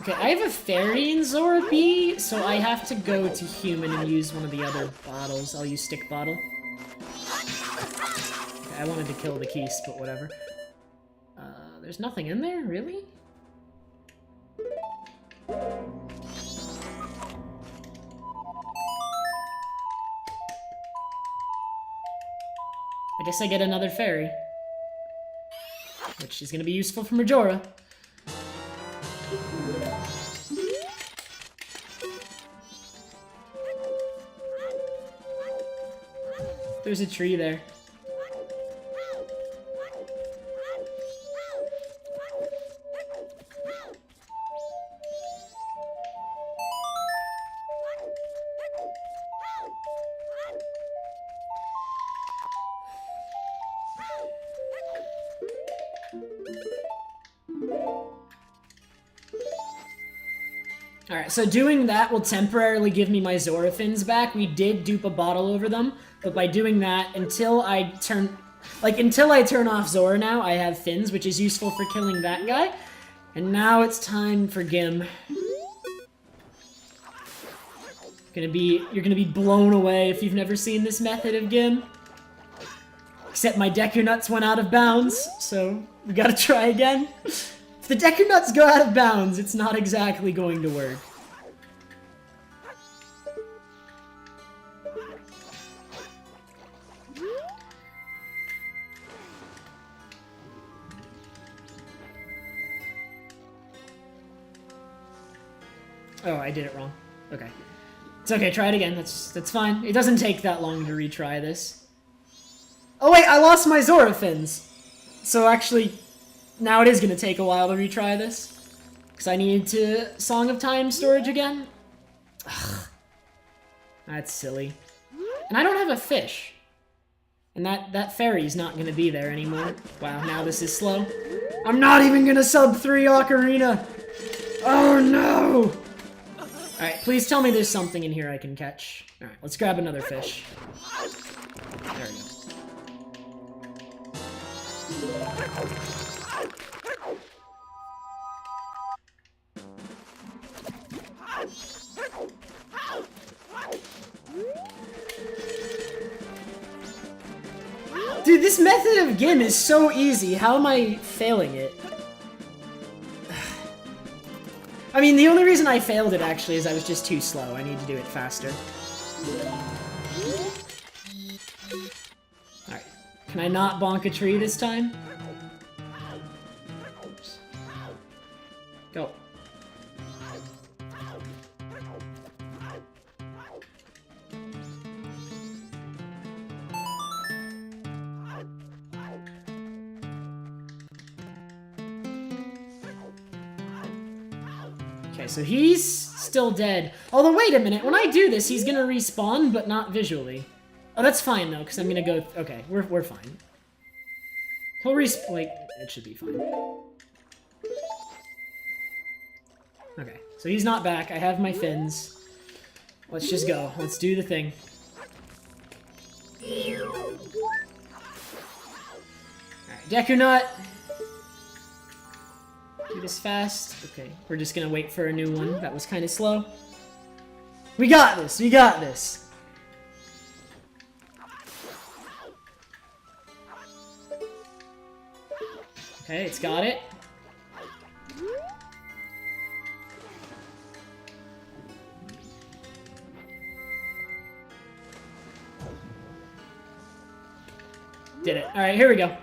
Okay, I have a fairy in Zora B, so I have to go to human and use one of the other bottles. I'll use stick bottle. Okay, I wanted to kill the Keese, but whatever. There's nothing in there? Really? I guess I get another fairy. Which is gonna be useful for Majora. There's a tree there. Alright, so doing that will temporarily give me my Zora fins back. We did dupe a bottle over them, but by doing that, until I turn off Zora now, I have fins, which is useful for killing that guy. And now it's time for Gim. You're gonna be blown away if you've never seen this method of Gim. Except my Deku Nuts went out of bounds, so we gotta try again. If the Deku Nuts go out of bounds, it's not exactly going to work. Oh, I did it wrong. Okay. It's okay, try it again. That's fine. It doesn't take that long to retry this. Oh wait, I lost my Zora fins! So actually, now it is gonna take a while to retry this. Because I need to Song of Time storage again. Ugh. That's silly. And I don't have a fish. And that fairy's not gonna be there anymore. Wow, now this is slow. I'm not even gonna sub 3 Ocarina! Oh no! Alright, please tell me there's something in here I can catch. Alright, let's grab another fish. There we go. Dude, this method of Gim is so easy. How am I failing it? I mean, the only reason I failed it, actually, is I was just too slow. I need to do it faster. Alright. Can I not bonk a tree this time? Go. Okay, so he's still dead. Although, wait a minute, when I do this, he's gonna respawn, but not visually. Oh, that's fine, though, because I'm gonna go... Okay, we're fine. He'll respawn... Like, it should be fine. Okay, so he's not back. I have my fins. Let's just go. Let's do the thing. Alright, Deku Nut! Do this fast. Okay, we're just gonna wait for a new one. That was kind of slow. We got this! We got this! Okay, it's got it. Did it. Alright, here we go.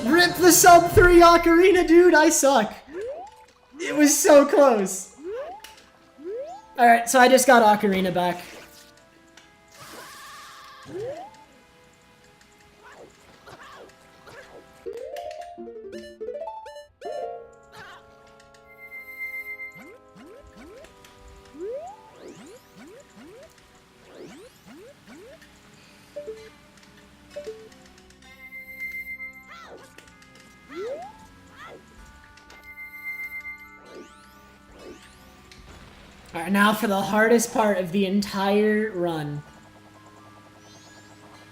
Rip the sub 3 Ocarina, dude! I suck! It was so close! Alright, so I just got Ocarina back. Alright, now for the hardest part of the entire run.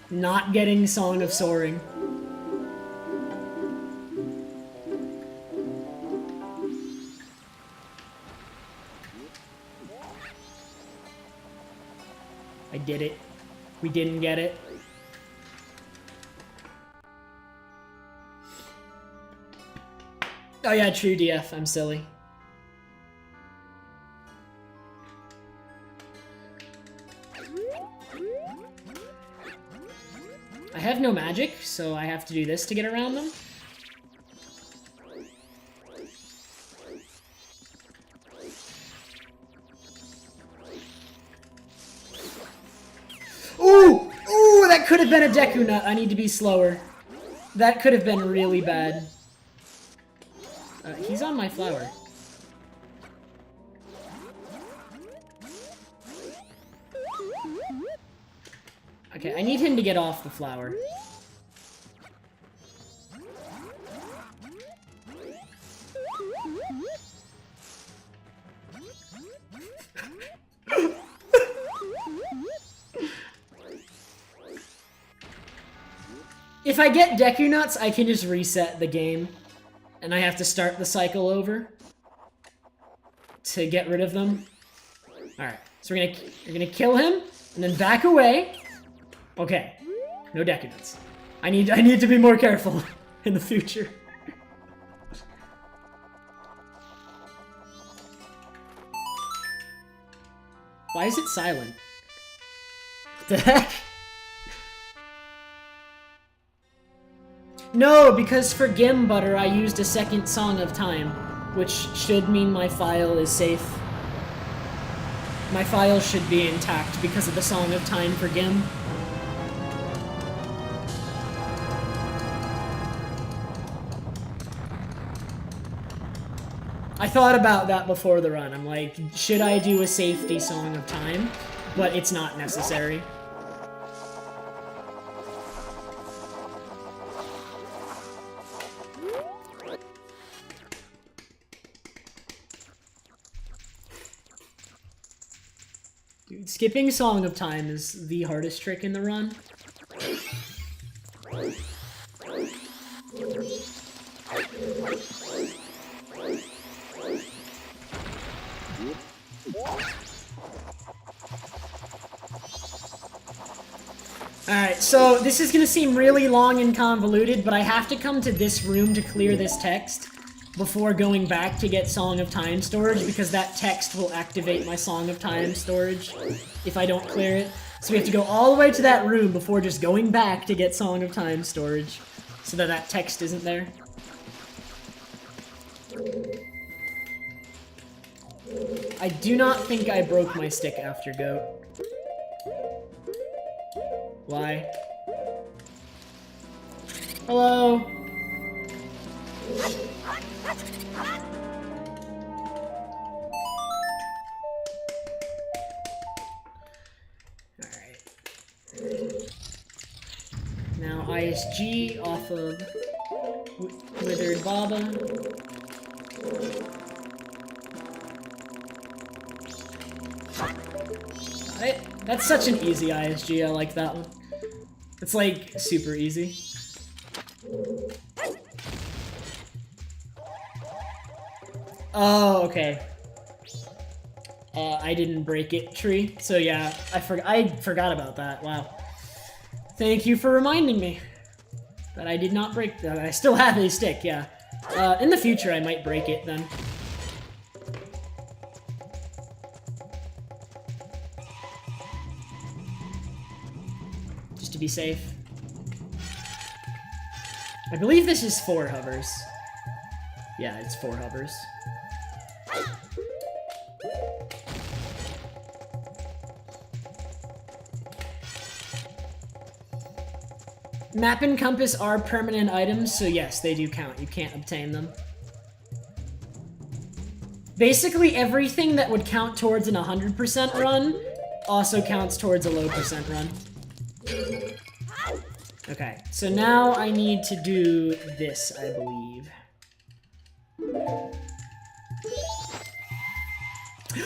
Not getting Song of Soaring. We didn't get it. Oh yeah, true DF, I'm silly. I have no magic, so I have to do this to get around them. Ooh! Ooh, that could have been a Deku Nut. I need to be slower. That could have been really bad. He's on my flower. Okay, I need him to get off the flower. If I get Deku Nuts, I can just reset the game. And I have to start the cycle over to get rid of them. Alright, so we're gonna kill him, and then back away. Okay, no Deku Nuts. I need to be more careful in the future. Why is it silent? What the heck? No, because for Gim Butter I used a second Song of Time, which should mean my file is safe. My file should be intact because of the Song of Time for Gim. I thought about that before the run. I'm like, should I do a safety Song of Time? But it's not necessary. Dude, skipping Song of Time is the hardest trick in the run. Alright, so this is gonna seem really long and convoluted, but I have to come to this room to clear this text before going back to get Song of Time storage, because that text will activate my Song of Time storage if I don't clear it. So we have to go all the way to that room before just going back to get Song of Time storage, so that that text isn't there. I do not think I broke my stick after Goat. Why? Hello? Alright. Now ISG off of Withered Baba. Got it. That's such an easy ISG, I like that one. It's like super easy. Oh, okay. I didn't break it, tree. So yeah, I forgot about that. Wow. Thank you for reminding me that I did not break that. I still have a stick, yeah. In the future, I might break it then. Just to be safe. I believe this is 4 hovers. Yeah, it's 4 hovers. Map and compass are permanent items, so yes, they do count. You can't obtain them. Basically, everything that would count towards an 100% run also counts towards a low percent run. Okay, so now I need to do this, I believe.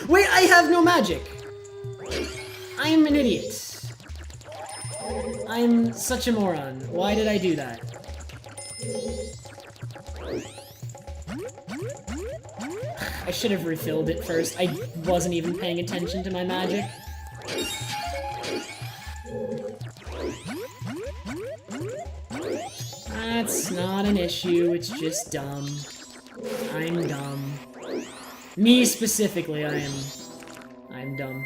Wait, I have no magic! I'm an idiot. I'm such a moron. Why did I do that? I should have refilled it first. I wasn't even paying attention to my magic. That's not an issue, it's just dumb. I'm dumb. Me specifically, I'm dumb.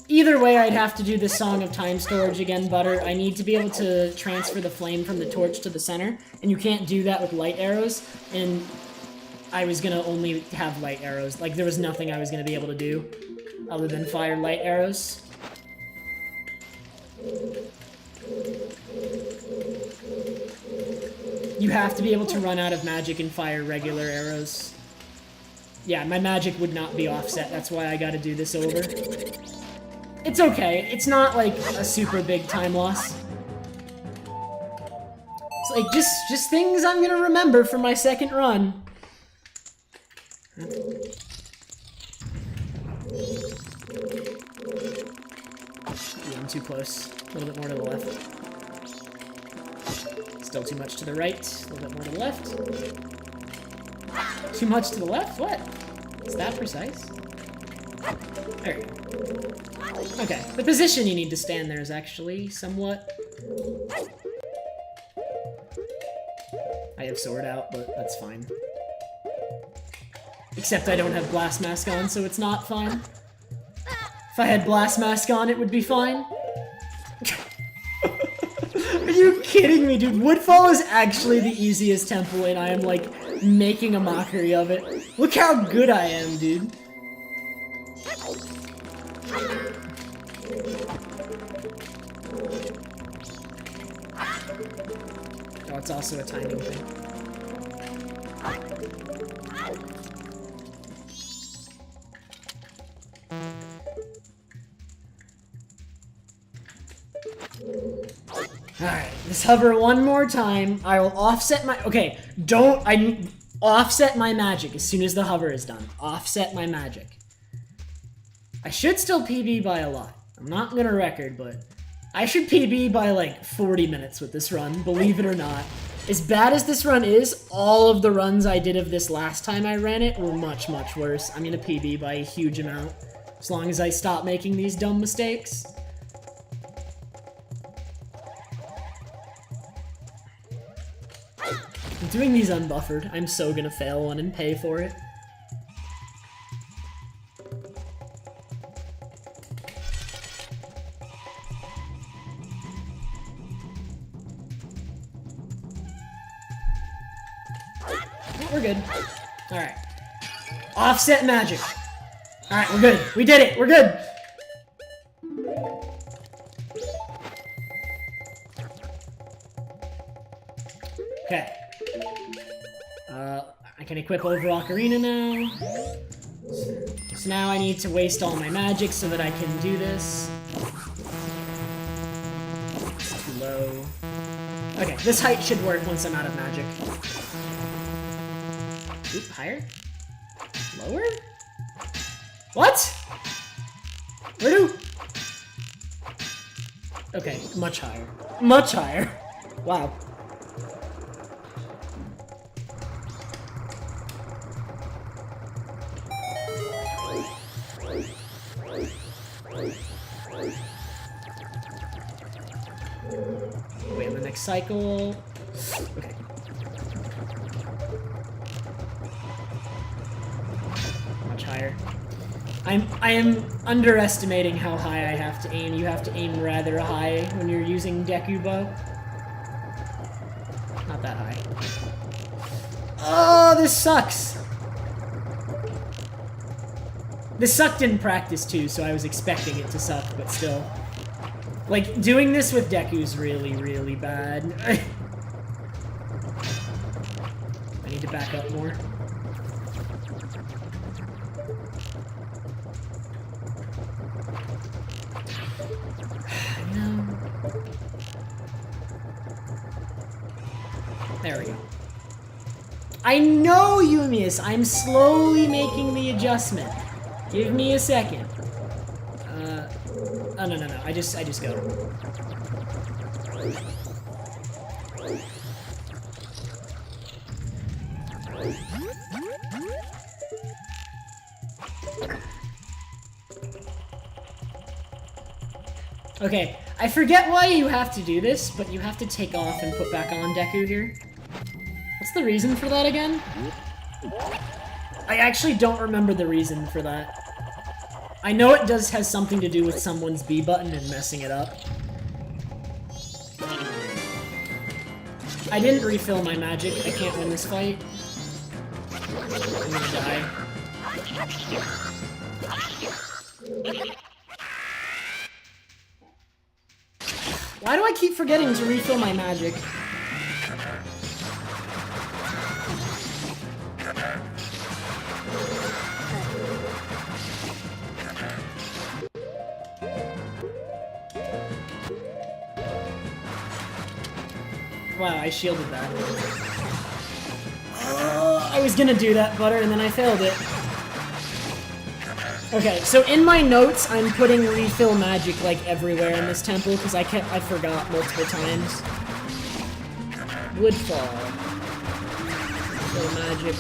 Either way, I'd have to do the Song of Time storage again, Butter. I need to be able to transfer the flame from the torch to the center, and you can't do that with light arrows, and I was gonna only have light arrows. Like, there was nothing I was gonna be able to do other than fire light arrows. You have to be able to run out of magic and fire regular arrows. Yeah, my magic would not be offset, that's why I gotta do this over. It's okay, it's not like a super big time loss. It's like, just things I'm gonna remember for my second run. Yeah, I'm too close. A little bit more to the left. Still too much to the right. A little bit more to the left. Too much to the left? What? Is that precise? There you go. Okay, the position you need to stand there is actually somewhat... I have sword out, but that's fine. Except I don't have Blast Mask on, so it's not fine. If I had Blast Mask on, it would be fine. Are you kidding me, dude? Woodfall is actually the easiest temple, and I am, like, making a mockery of it. Look how good I am, dude. Oh, it's also a timing thing. Alright, let's hover one more time. I will offset my... Okay, offset my magic as soon as the hover is done. Offset my magic. I should still PB by a lot. I'm not gonna record, but I should PB by like 40 minutes with this run, believe it or not. As bad as this run is, all of the runs I did of this last time I ran it were much, much worse. I'm gonna PB by a huge amount, as long as I stop making these dumb mistakes. I'm doing these unbuffered. I'm so gonna fail one and pay for it. We're good. Alright. Offset magic. Alright, we're good. We did it. We're good. Okay. I can equip over Ocarina now. So now I need to waste all my magic so that I can do this. It's too low. Okay, this height should work once I'm out of magic. Oop, higher? Lower? What? Where do... Okay, much higher. Much higher. Wow. Wait, the next cycle... Okay. Much higher. I am underestimating how high I have to aim. You have to aim rather high when you're using Deku Bow. Not that high. Oh, this sucks! This sucked in practice too, so I was expecting it to suck, but still. Like, doing this with Deku's really, really bad. I need to back up more. No. There we go. I know, Yumius! I'm slowly making the adjustment. Give me a second. Oh, no. I just go. Okay, I forget why you have to do this, but you have to take off and put back on Deku here. What's the reason for that again? I actually don't remember the reason for that. I know it has something to do with someone's B button and messing it up. I didn't refill my magic. I can't win this fight. I'm gonna die. Why do I keep forgetting to refill my magic? Wow, I shielded that. Oh, I was gonna do that, Butter, and then I failed it. Okay, so in my notes, I'm putting refill magic like everywhere in this temple because I forgot multiple times. Woodfall. Refill magic.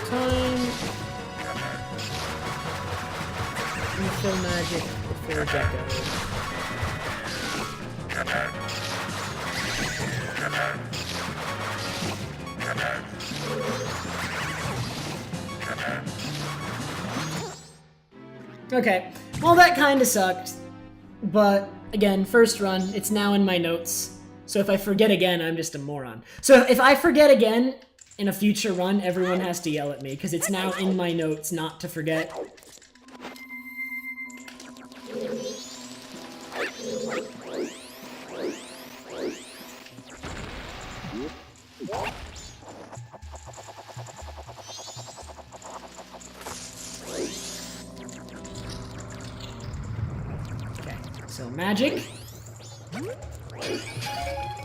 Time. Refill magic before Gecko. Okay, well that kinda sucked, but again, first run, it's now in my notes, so if I forget again, I'm just a moron. So if I forget again in a future run, everyone has to yell at me, because it's now in my notes not to forget. So, magic.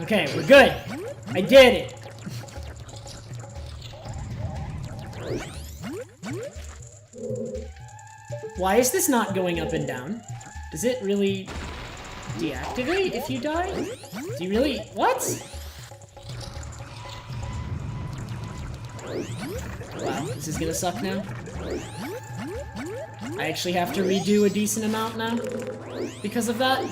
Okay, we're good. I did it. Why is this not going up and down? Does it really deactivate if you die? Do you really... What? Wow, this is gonna suck now. I actually have to redo a decent amount now because of that.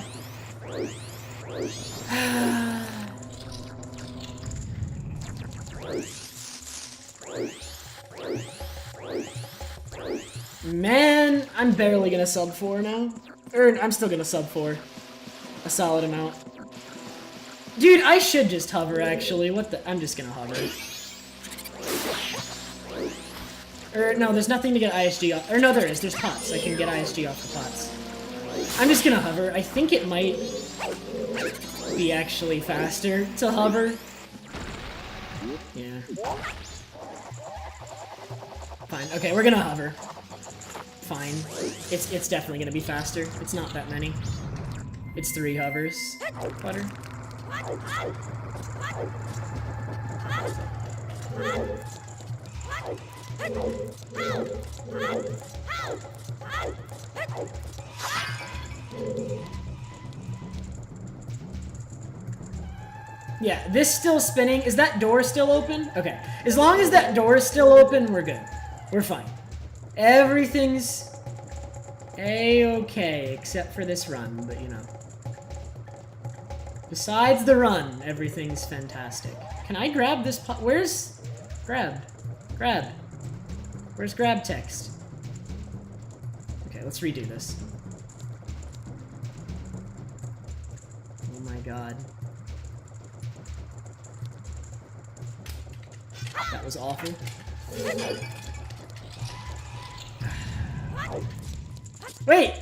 Man, I'm barely gonna sub 4 now. Or, I'm still gonna sub 4. A solid amount. Dude, I should just hover, actually. What the? I'm just gonna hover. Or, no, there's nothing to get ISG off. Or, no, there is. There's pots. I can get ISG off the pots. I'm just gonna hover. I think it might be actually faster to hover. Yeah. Fine. Okay, we're gonna hover. Fine. It's definitely gonna be faster. It's not that many. It's 3 hovers. Butter. Yeah, this still spinning. Is that door still open? Okay. As long as that door is still open, we're good. We're fine. Everything's a-okay, except for this run, but you know. Besides the run, everything's fantastic. Can I grab this pot? Where's... Grab. Grab. Where's grab text? Okay, let's redo this. Oh my god. That was awful. Wait!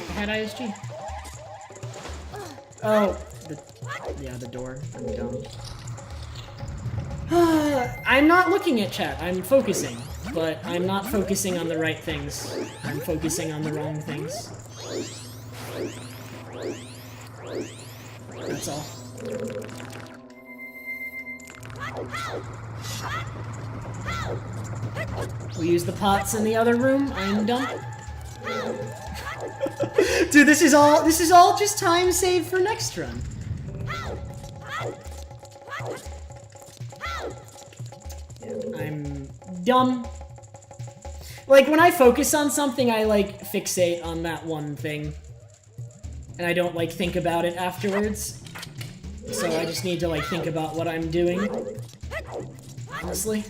I had ISG. Oh, yeah, the door. I'm dumb. I'm not looking at chat. I'm focusing, but I'm not focusing on the right things. I'm focusing on the wrong things. That's all. We use the pots in the other room. I'm dumb. Dude, this is all just time saved for next run. I'm dumb. Like, when I focus on something, I, like, fixate on that one thing. And I don't, like, think about it afterwards. So I just need to, like, think about what I'm doing. Honestly.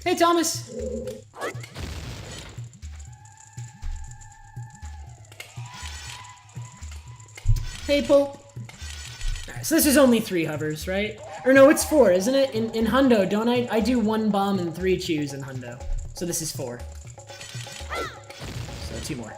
Hey, Thomas! Hey, Pope. Alright, so this is only 3 hovers, right? Or no, it's 4, isn't it? In Hundo, don't I? I do 1 bomb and 3 chews in Hundo. So this is 4. So 2 more.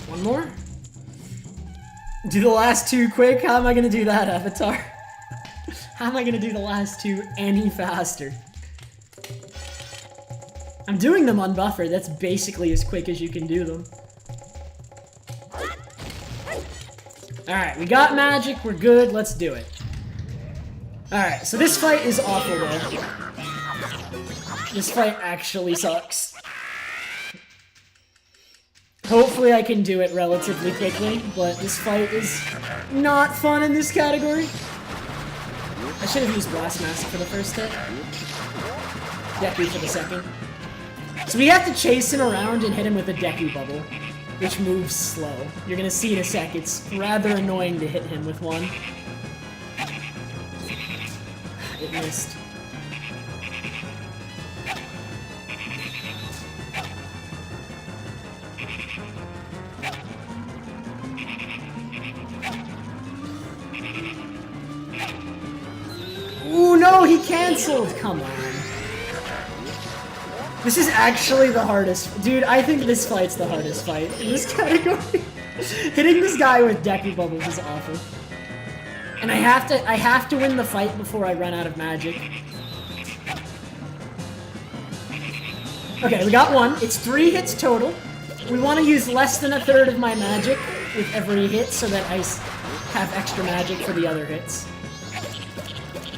One more. Do the last 2 quick? How am I gonna do that, Avatar? How am I gonna do the last 2 any faster? I'm doing them on buffer. That's basically as quick as you can do them. Alright, we got magic. We're good. Let's do it. Alright, so this fight is awful, though. This fight actually sucks. Hopefully I can do it relatively quickly, but this fight is not fun in this category. I should have used Blast Mask for the first hit. Deku for the second. So we have to chase him around and hit him with a Deku Bubble, which moves slow. You're gonna see in a sec, it's rather annoying to hit him with one. It missed. Ooh, no, he canceled! Come on. This is actually the hardest. Dude, I think this fight's the hardest fight in this category. Hitting this guy with Deku Bubbles is awful. And I have to win the fight before I run out of magic. Okay, we got 1. It's 3 hits total. We want to use less than a third of my magic with every hit so that I have extra magic for the other hits.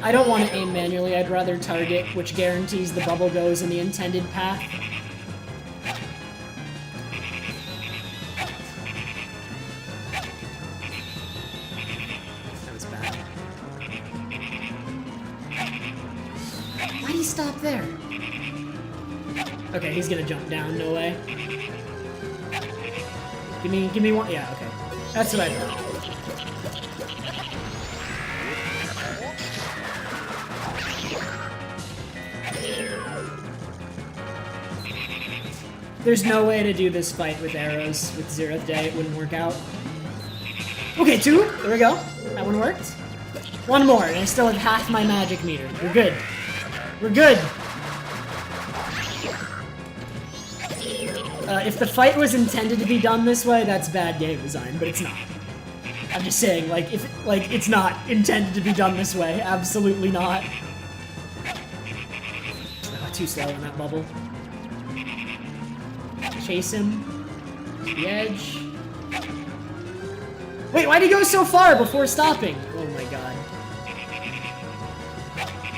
I don't want to aim manually, I'd rather target, which guarantees the bubble goes in the intended path. That was bad. Why'd he stop there? Okay, he's gonna jump down, no way. Give me 1, yeah, okay. That's what I thought. There's no way to do this fight with arrows with Zeroth Day. It wouldn't work out. Okay, 2. There we go. That one worked. 1 more, and I still have half my magic meter. We're good. We're good. If the fight was intended to be done this way, that's bad game design, but it's not. I'm just saying, like, it's not intended to be done this way. Absolutely not. Too slow on that bubble. Chase him. To the edge. Wait, why'd he go so far before stopping? Oh my god.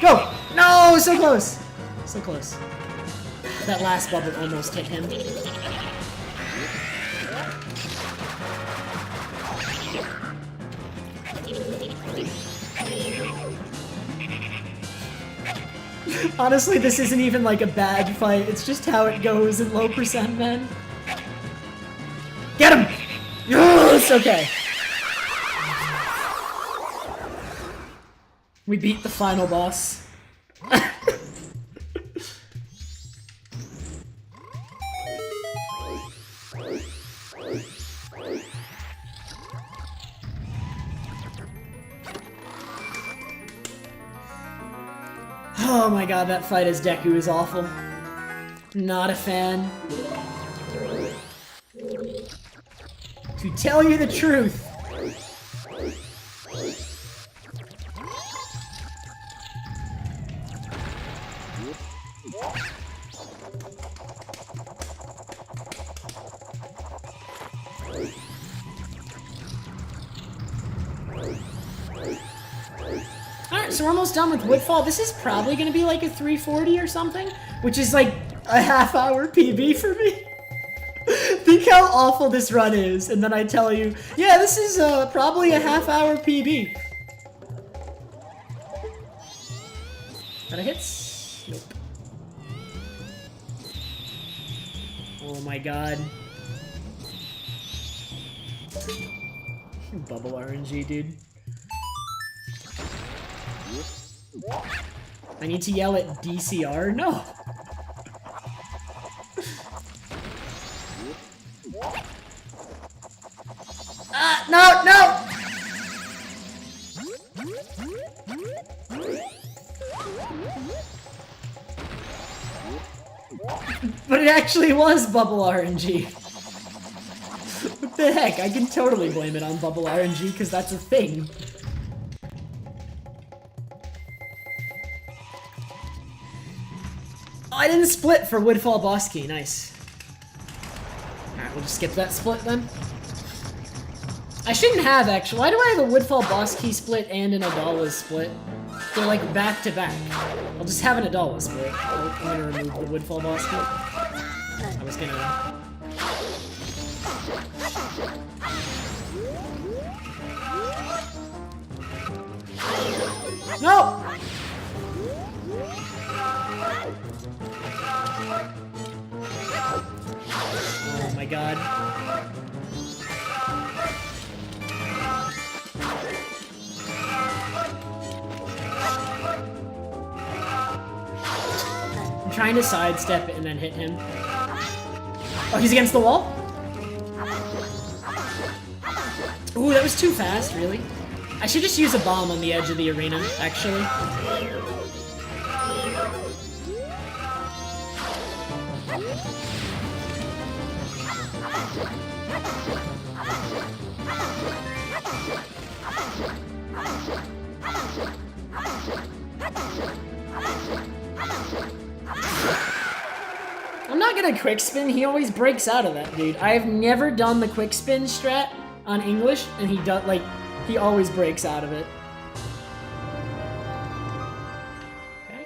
Go! No! So close! So close. That last bubble almost hit him. Honestly, this isn't even like a bad fight. It's just how it goes in low percent, man. Get him! Yes! Okay. We beat the final boss. Oh my god, that fight as Deku is awful. Not a fan. To tell you the truth. so we're almost done with Woodfall. This is probably gonna be like a 340 or something, which is like a half-hour PB for me. Think how awful this run is, and then I tell you, yeah, this is probably a half-hour PB. Got a hits? Nope. Oh my god. Bubble RNG, dude. I need to yell at DCR? No! No, no! But it actually was bubble RNG. What the heck? I can totally blame it on bubble RNG because that's a thing. Oh, I didn't split for Woodfall boss key. Nice. Alright, we'll just skip that split then. I shouldn't have, actually. Why do I have a Woodfall boss key split and an Adala split? They're like back to back. I'll just have an Adala split. I'm gonna remove the Woodfall boss key. I was gonna... No! Oh my god. I'm trying to sidestep it and then hit him. Oh, he's against the wall? Ooh, that was too fast, really. I should just use a bomb on the edge of the arena, actually. I'm not gonna quick spin, he always breaks out of that, dude. I've never done the quick spin strat on English, and he does, like, he always breaks out of it. Okay.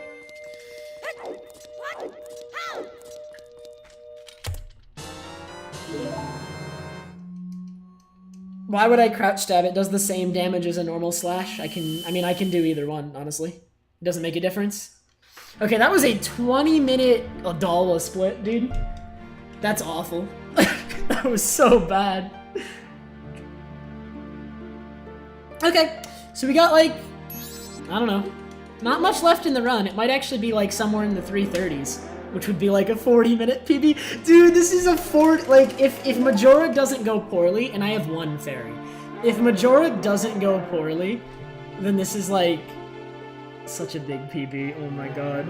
Why would I crouch stab? It does the same damage as a normal slash. I mean, I can do either one, honestly. It doesn't make a difference. Okay, that was a 20-minute Adala split, dude. That's awful. That was so bad. Okay, so we got like, I don't know, not much left in the run. It might actually be like somewhere in the 330s, which would be like a 40-minute PB. Dude, this is a 40, like if Majora doesn't go poorly, and I have one fairy, if Majora doesn't go poorly, then this is like such a big PB, oh my god.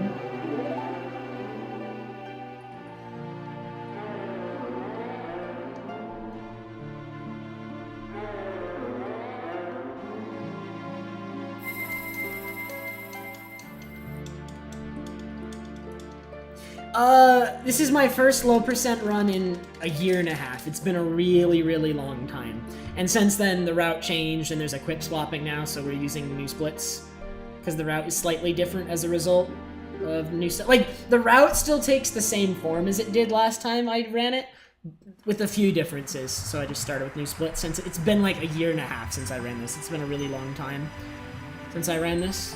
This is my first low percent run in a year and a half. It's been a really, really long time. And since then, the route changed and there's a quick swapping now, so we're using new splits. Because the route is slightly different as a result of new stuff. Like, the route still takes the same form as it did last time I ran it, with a few differences. So I just started with new splits since it's been like a year and a half since I ran this. It's been a really long time since I ran this.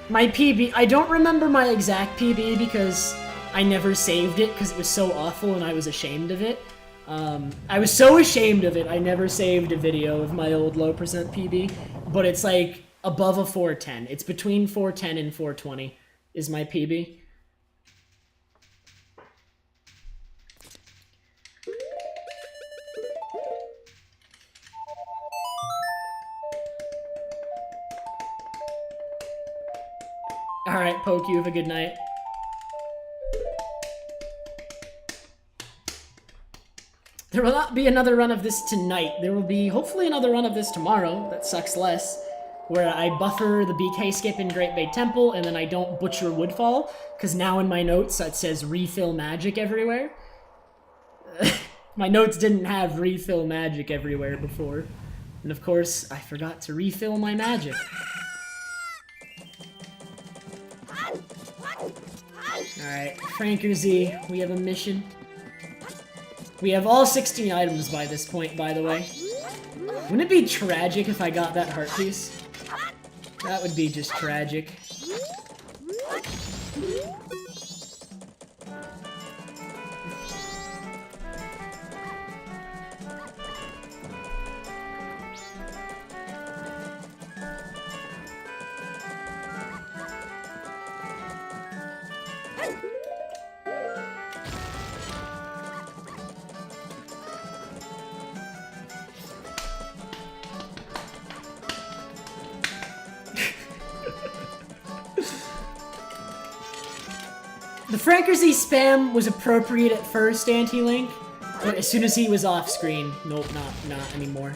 My PB, I don't remember my exact PB because I never saved it because it was so awful and I was ashamed of it. I was so ashamed of it, I never saved a video of my old low percent PB, but it's like above a 410. It's between 410 and 420 is my PB. Alright, Poke, you have a good night. There will not be another run of this tonight. There will be hopefully another run of this tomorrow that sucks less, where I buffer the BK skip in Great Bay Temple and then I don't butcher Woodfall, because now in my notes it says refill magic everywhere. My notes didn't have refill magic everywhere before. And of course, I forgot to refill my magic. Alright, Franker Z, we have a mission. We have all 16 items by this point, by the way. Wouldn't it be tragic if I got that heart piece? That would be just tragic. The Franker Z spam was appropriate at first, Anti-Link, but as soon as he was off screen, nope, not anymore.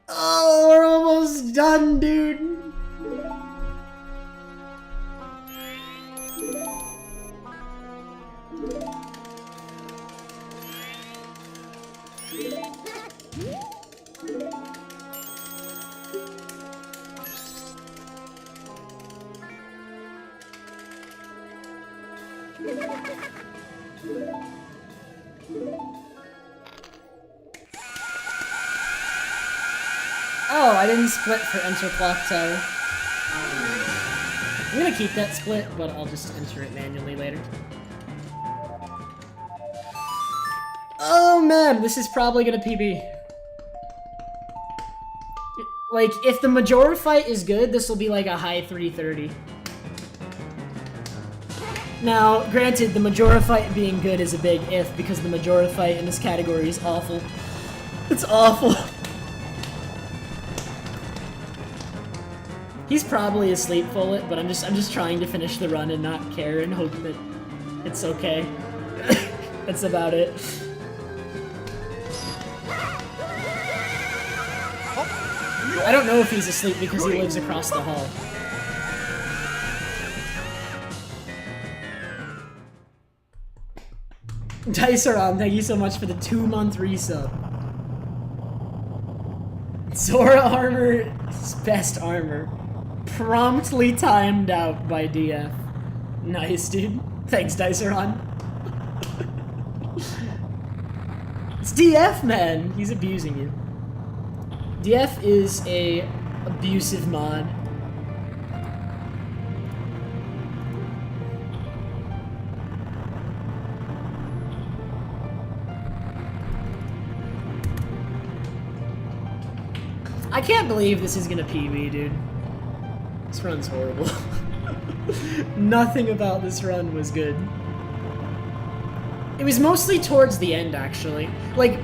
Oh, we're almost done, dude. Oh, I didn't split for Enter Clock Tower. I'm gonna keep that split, but I'll just enter it manually later. Oh man, this is probably gonna PB. Like, if the Majora fight is good, this will be like a high 330. Now, granted, the Majora fight being good is a big if, because the Majora fight in this category is awful. It's awful. He's probably asleep, Bullet, but I'm just trying to finish the run and not care and hope that it's okay. That's about it. I don't know if he's asleep because he lives across the hall. Diceron, thank you so much for the 2-month resub. Zora armor's best armor. Promptly timed out by DF. Nice, dude. Thanks, Diceron. It's DF, man. He's abusing you. DF is a abusive mod. I can't believe this is gonna PB, dude. This run's horrible. Nothing about this run was good. It was mostly towards the end, actually. Like,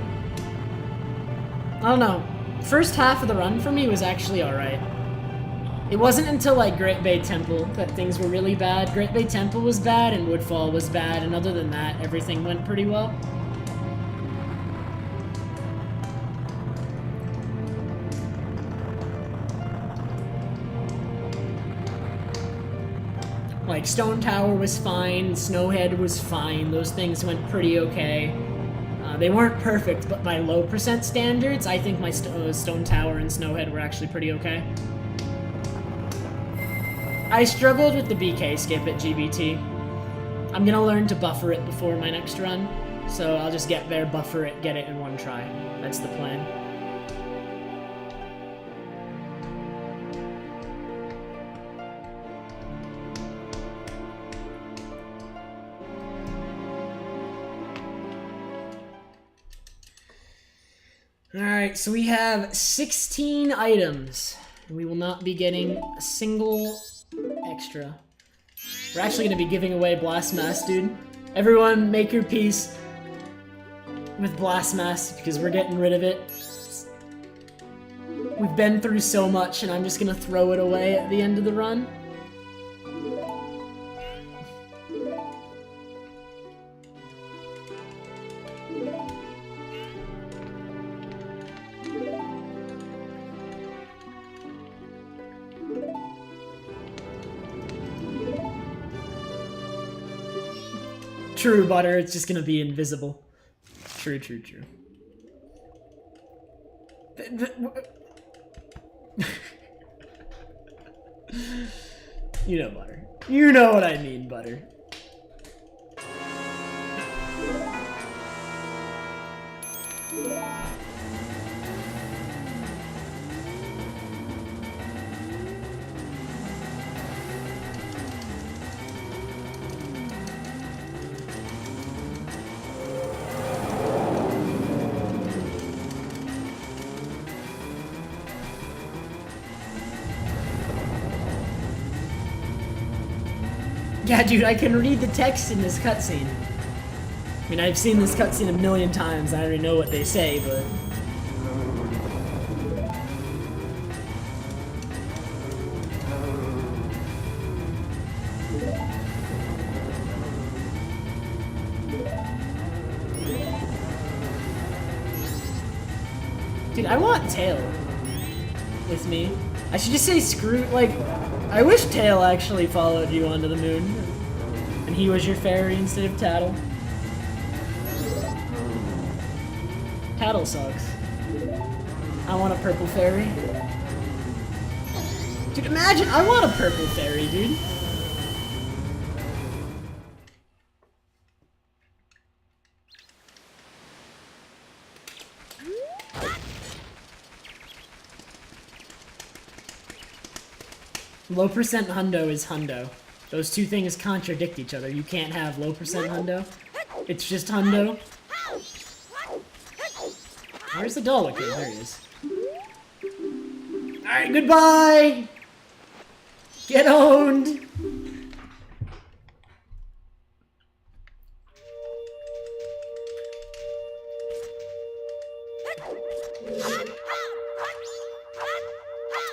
I don't know. First half of the run for me was actually alright. It wasn't until, like, Great Bay Temple that things were really bad. Great Bay Temple was bad, and Woodfall was bad, and other than that, everything went pretty well. Like, Stone Tower was fine, Snowhead was fine, those things went pretty okay. They weren't perfect, but by low percent standards, I think my Stone Tower and Snowhead were actually pretty okay. I struggled with the BK skip at GBT. I'm gonna learn to buffer it before my next run, so I'll just get there, buffer it, get it in one try. That's the plan. Alright, so we have 16 items, and we will not be getting a single extra. We're actually going to be giving away Blast Mask, dude. Everyone, make your peace with Blast Mask, because we're getting rid of it. We've been through so much, and I'm just going to throw it away at the end of the run. True, Butter, it's just gonna be invisible. True, true, true. You know, Butter. You know what I mean, Butter. Yeah, dude, I can read the text in this cutscene. I mean, I've seen this cutscene a million times. I already know what they say, but... Dude, I want Tail with me. I should just say screw, like... I wish Tail actually followed you onto the moon, and he was your fairy instead of Tattle. Tattle sucks. I want a purple fairy. Dude, imagine, I want a purple fairy, dude. Low percent hundo is hundo. Those two things contradict each other. You can't have low percent hundo. It's just hundo. Where's the doll? Okay, there he is. Alright, goodbye! Get owned!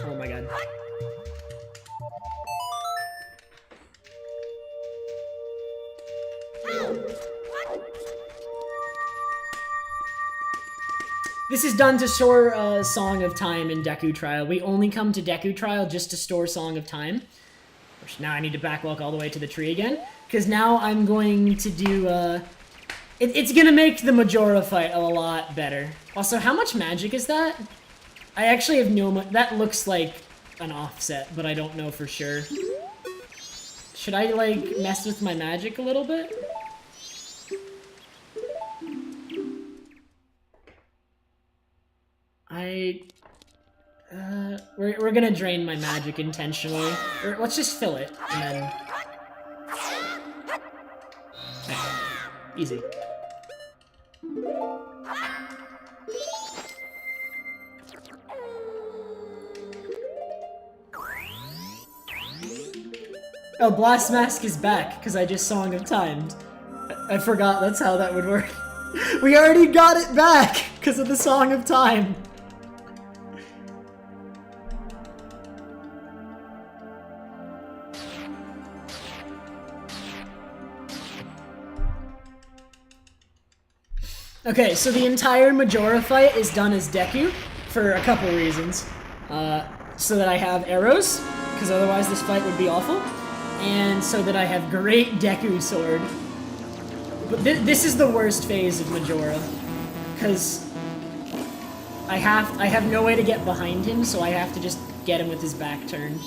Oh my god. This is done to store Song of Time in Deku Trial. We only come to Deku Trial just to store Song of Time. Which now I need to backwalk all the way to the tree again. Because now I'm going to do, it's gonna make the Majora fight a lot better. Also, how much magic is that? I actually have no that looks like an offset, but I don't know for sure. Should I, like, mess with my magic a little bit? We're gonna drain my magic intentionally. Or let's just fill it, and then... Easy. Oh, Blast Mask is back, because I just Song of Timed. I forgot that's how that would work. We already got it back, because of the Song of Time. Okay, so the entire Majora fight is done as Deku, for a couple reasons. So that I have arrows, because otherwise this fight would be awful. And so that I have great Deku Sword. But this is the worst phase of Majora, because I have no way to get behind him, so I have to just get him with his back turned.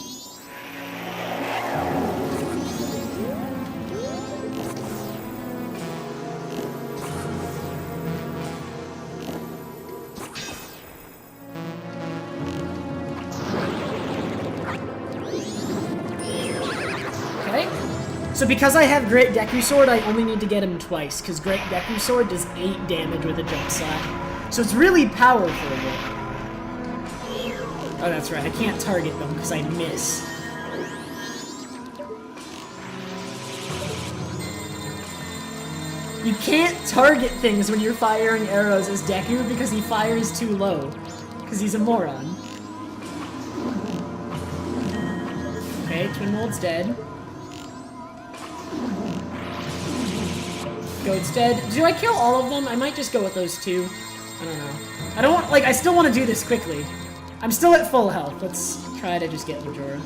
So because I have Great Deku Sword, I only need to get him twice, because Great Deku Sword does 8 damage with a jump slap. So it's really powerful. Oh, that's right, I can't target them because I miss. You can't target things when you're firing arrows as Deku because he fires too low. Because he's a moron. Okay, Twin Mold's dead. Goat's dead. Do I kill all of them? I might just go with those two. I don't know. I don't want, like, I still want to do this quickly. I'm still at full health. Let's try to just get Majora.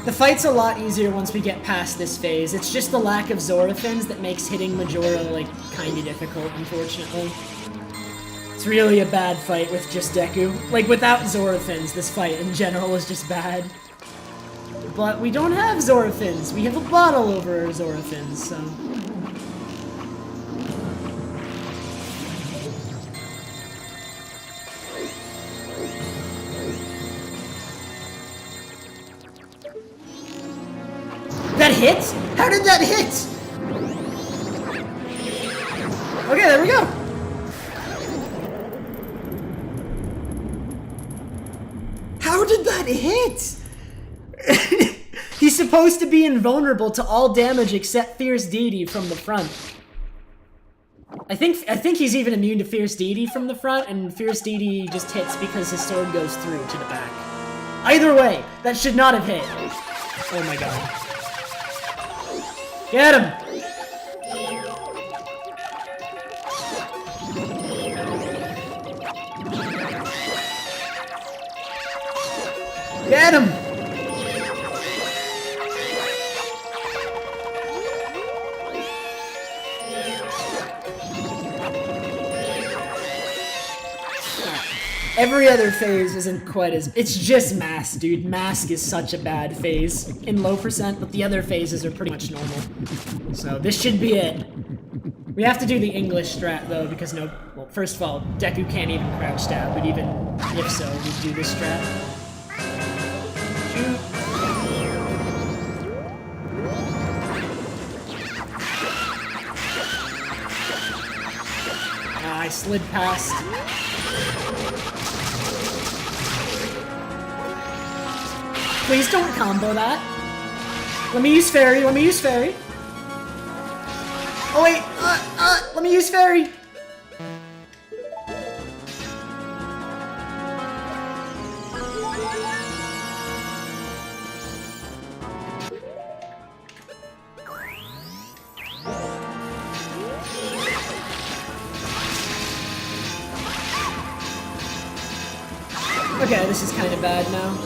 The fight's a lot easier once we get past this phase. It's just the lack of Zora fins that makes hitting Majora, like, kinda difficult, unfortunately. It's really a bad fight with just Deku. Like, without Zora fins, this fight in general is just bad. But we don't have Zora fins. We have a bottle over our Zora fins, so... That hit? How did that hit? Okay, there we go. How did that hit? He's supposed to be invulnerable to all damage except Fierce Deity from the front. I think he's even immune to Fierce Deity from the front, and Fierce Deity just hits because his sword goes through to the back. Either way, that should not have hit. Oh my god. Get him! Get him! Every other phase isn't quite as... It's just Mask, dude. Mask is such a bad phase in low percent, but the other phases are pretty much normal. So this should be it. We have to do the English strat, though, because no... Well, first of all, Deku can't even crouch stab, but even if so, we'd do this strat. Shoot. Ah, I slid past. Please don't combo that. Let me use Fairy, let me use Fairy. Oh wait, let me use Fairy. Okay, this is kind of bad now.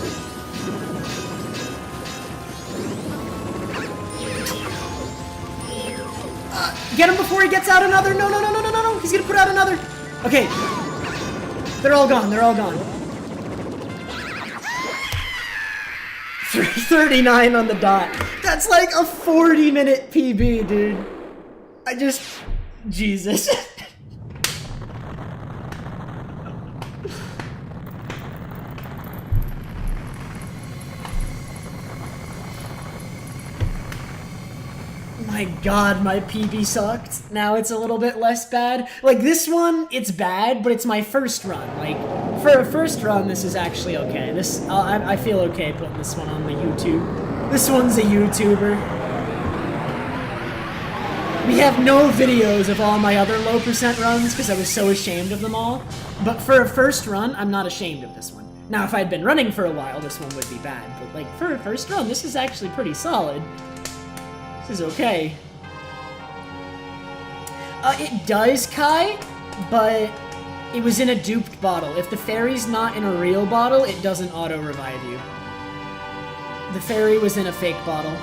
Get him before he gets out another! No, no, no, no, no, no, no! He's gonna put out another! Okay. They're all gone, they're all gone. 39 on the dot. That's like a 40-minute PB, dude. Jesus. My god, my PB sucked. Now it's a little bit less bad. Like, this one, it's bad, but it's my first run. Like, for a first run, this is actually okay. I feel okay putting this one on the YouTube. This one's a YouTuber. We have no videos of all my other low percent runs because I was so ashamed of them all. But for a first run, I'm not ashamed of this one. Now, if I'd been running for a while, this one would be bad. But, like, for a first run, this is actually pretty solid. This is okay. It does, Kai, but it was in a duped bottle. If the fairy's not in a real bottle, it doesn't auto-revive you. The fairy was in a fake bottle.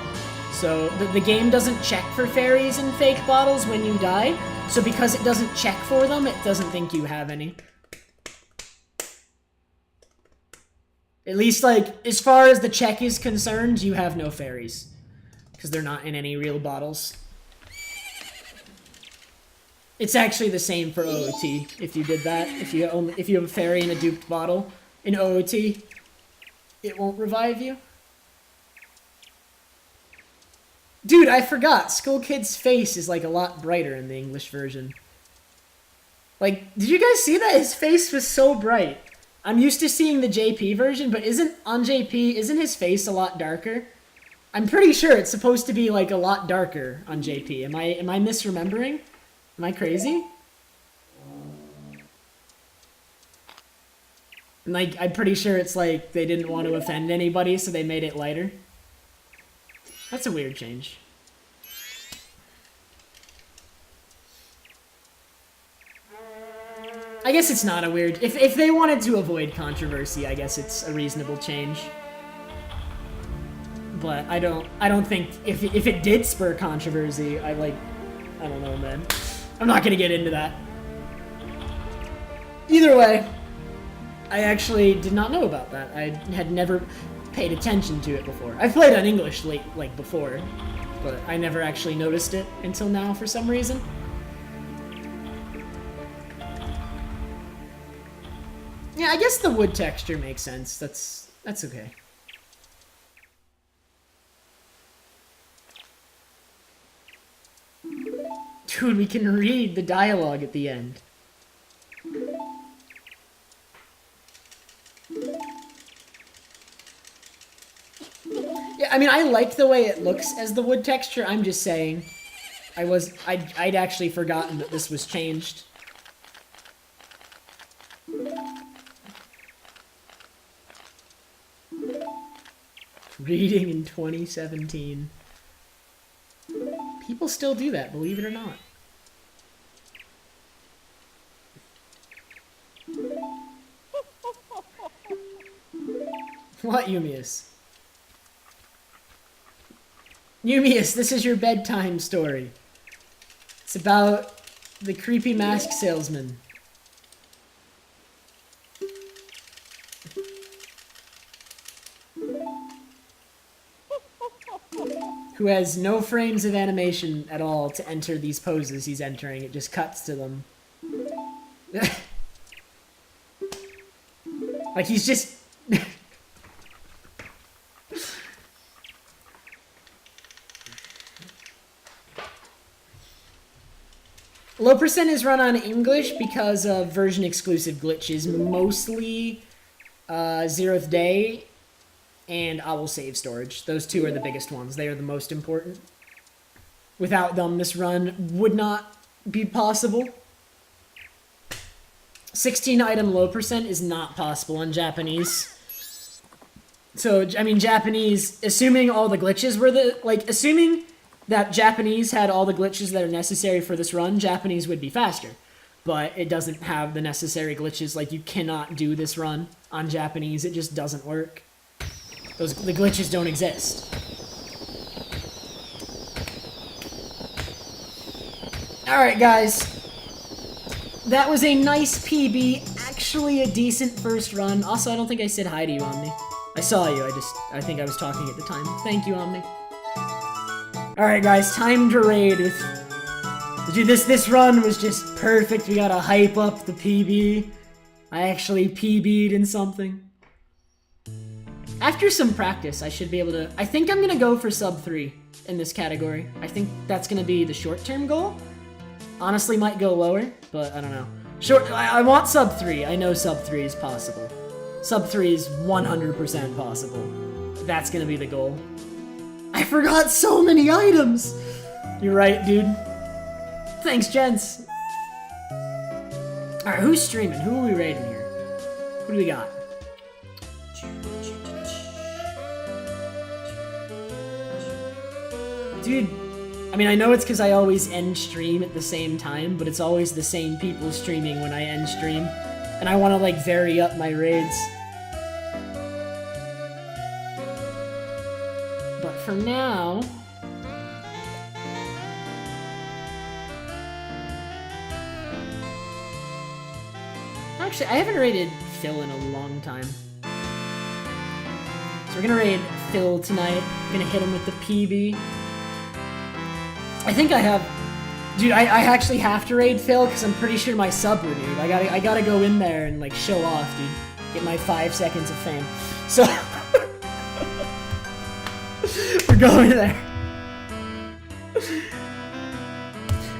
So the game doesn't check for fairies in fake bottles when you die. So because it doesn't check for them, it doesn't think you have any. At least, like, as far as the check is concerned, you have no fairies. Because they're not in any real bottles. It's actually the same for OOT, if you did that. If you have a fairy in a duped bottle in OOT, it won't revive you. Dude, I forgot. Skull Kid's face is, like, a lot brighter in the English version. Like, did you guys see that? His face was so bright. I'm used to seeing the JP version, but isn't his face a lot darker? I'm pretty sure it's supposed to be, like, a lot darker on JP. Am I misremembering? Am I crazy? And, like, I'm pretty sure it's, like, they didn't want to offend anybody, so they made it lighter. That's a weird change. I guess it's not a weird... If they wanted to avoid controversy, I guess it's a reasonable change. but I don't think if it did spur controversy, I don't know, man. I'm not gonna get into that. Either way, I actually did not know about that. I had never paid attention to it before. I've played on English like before, but I never actually noticed it until now for some reason. Yeah, I guess the wood texture makes sense. That's okay. Dude, we can read the dialogue at the end. Yeah, I mean, I like the way it looks as the wood texture. I'm just saying, I'd actually forgotten that this was changed. Reading in 2017. People still do that, believe it or not. What, Yumius? Yumius, this is your bedtime story. It's about the creepy mask salesman. Who has no frames of animation at all to enter these poses he's entering. It just cuts to them. Like he's just... Low percent is run on English because of version exclusive glitches, mostly Zeroth Day and Owl Save Storage. Those two are the biggest ones. They are the most important. Without them, this run would not be possible. 16 item low percent is not possible in Japanese. So, I mean, Japanese, assuming all the glitches were assuming that Japanese had all the glitches that are necessary for this run, Japanese would be faster. But it doesn't have the necessary glitches. Like, you cannot do this run on Japanese. It just doesn't work. The glitches don't exist. Alright, guys. That was a nice PB. Actually a decent first run. Also, I don't think I said hi to you, Omni. I saw you, I think I was talking at the time. Thank you, Omni. Alright, guys, time to raid with... Dude, this run was just perfect. We gotta hype up the PB. I actually PB'd in something. After some practice, I should be able to... I think I'm gonna go for sub 3 in this category. I think that's gonna be the short-term goal. Honestly, might go lower, but I don't know. I want sub 3. I know sub 3 is possible. Sub 3 is 100% possible. That's gonna be the goal. I forgot so many items! You're right, dude. Thanks, gents. Alright, who's streaming? Who are we raiding here? Who do we got? Dude, I mean, I know it's because I always end stream at the same time, but it's always the same people streaming when I end stream. And I want to, like, vary up my raids. But for now... Actually, I haven't raided Phil in a long time. So we're gonna raid Phil tonight. We're gonna hit him with the PB. I think I have... Dude, I actually have to raid Phil because I'm pretty sure my sub renewed. I gotta go in there and, like, show off, dude. Get my 5 seconds of fame. So... we're going there.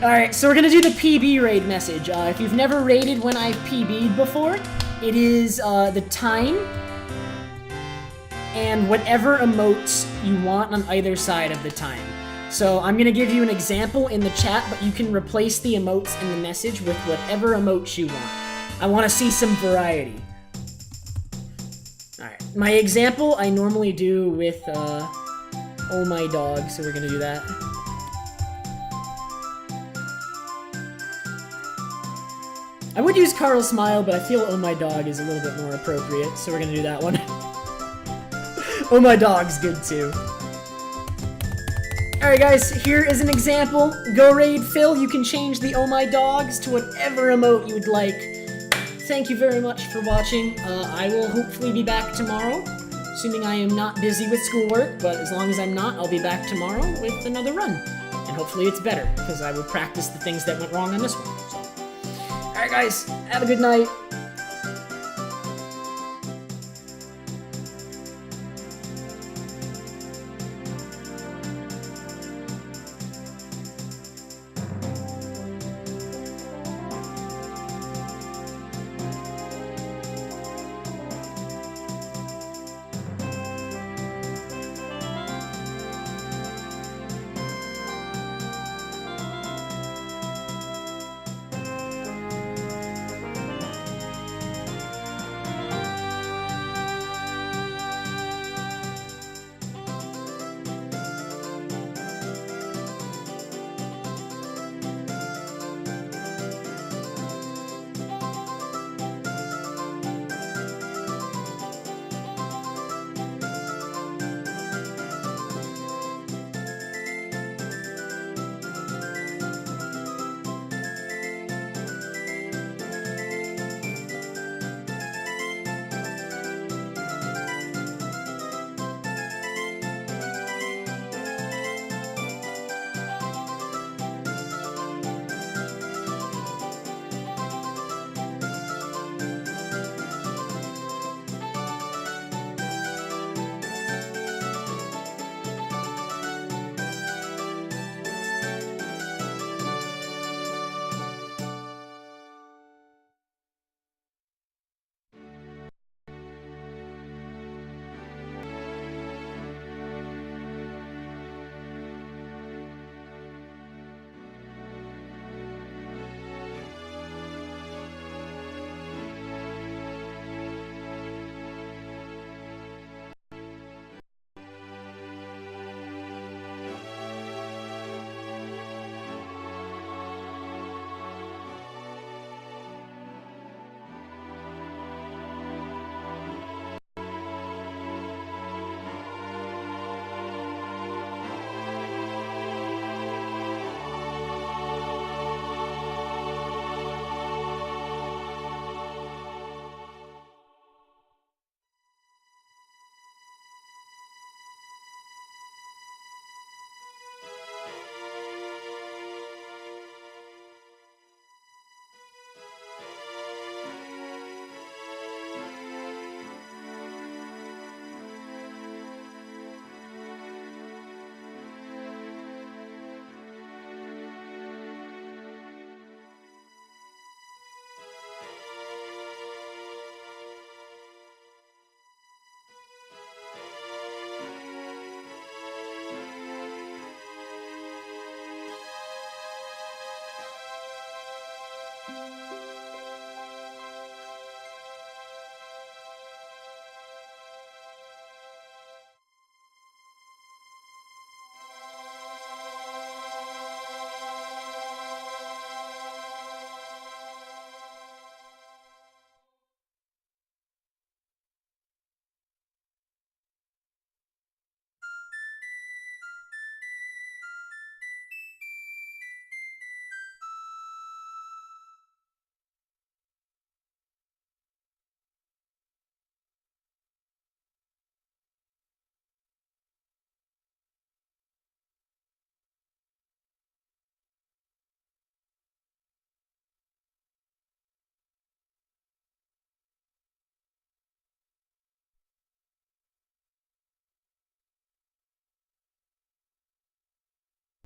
Alright, so we're gonna do the PB raid message. If you've never raided when I've PB'd before, it is the time and whatever emotes you want on either side of the time. So I'm gonna give you an example in the chat, but you can replace the emotes in the message with whatever emotes you want. I want to see some variety. Alright, my example I normally do with, oh my dog, so we're gonna do that. I would use Carl's Smile, but I feel oh my dog is a little bit more appropriate, so we're gonna do that one. Oh my dog's good too. Alright guys, here is an example. Go raid Phil. You can change the Oh My Dogs to whatever emote you'd like. Thank you very much for watching. I will hopefully be back tomorrow, assuming I am not busy with schoolwork, but as long as I'm not, I'll be back tomorrow with another run. And hopefully it's better, because I will practice the things that went wrong on this one. So. Alright guys, have a good night.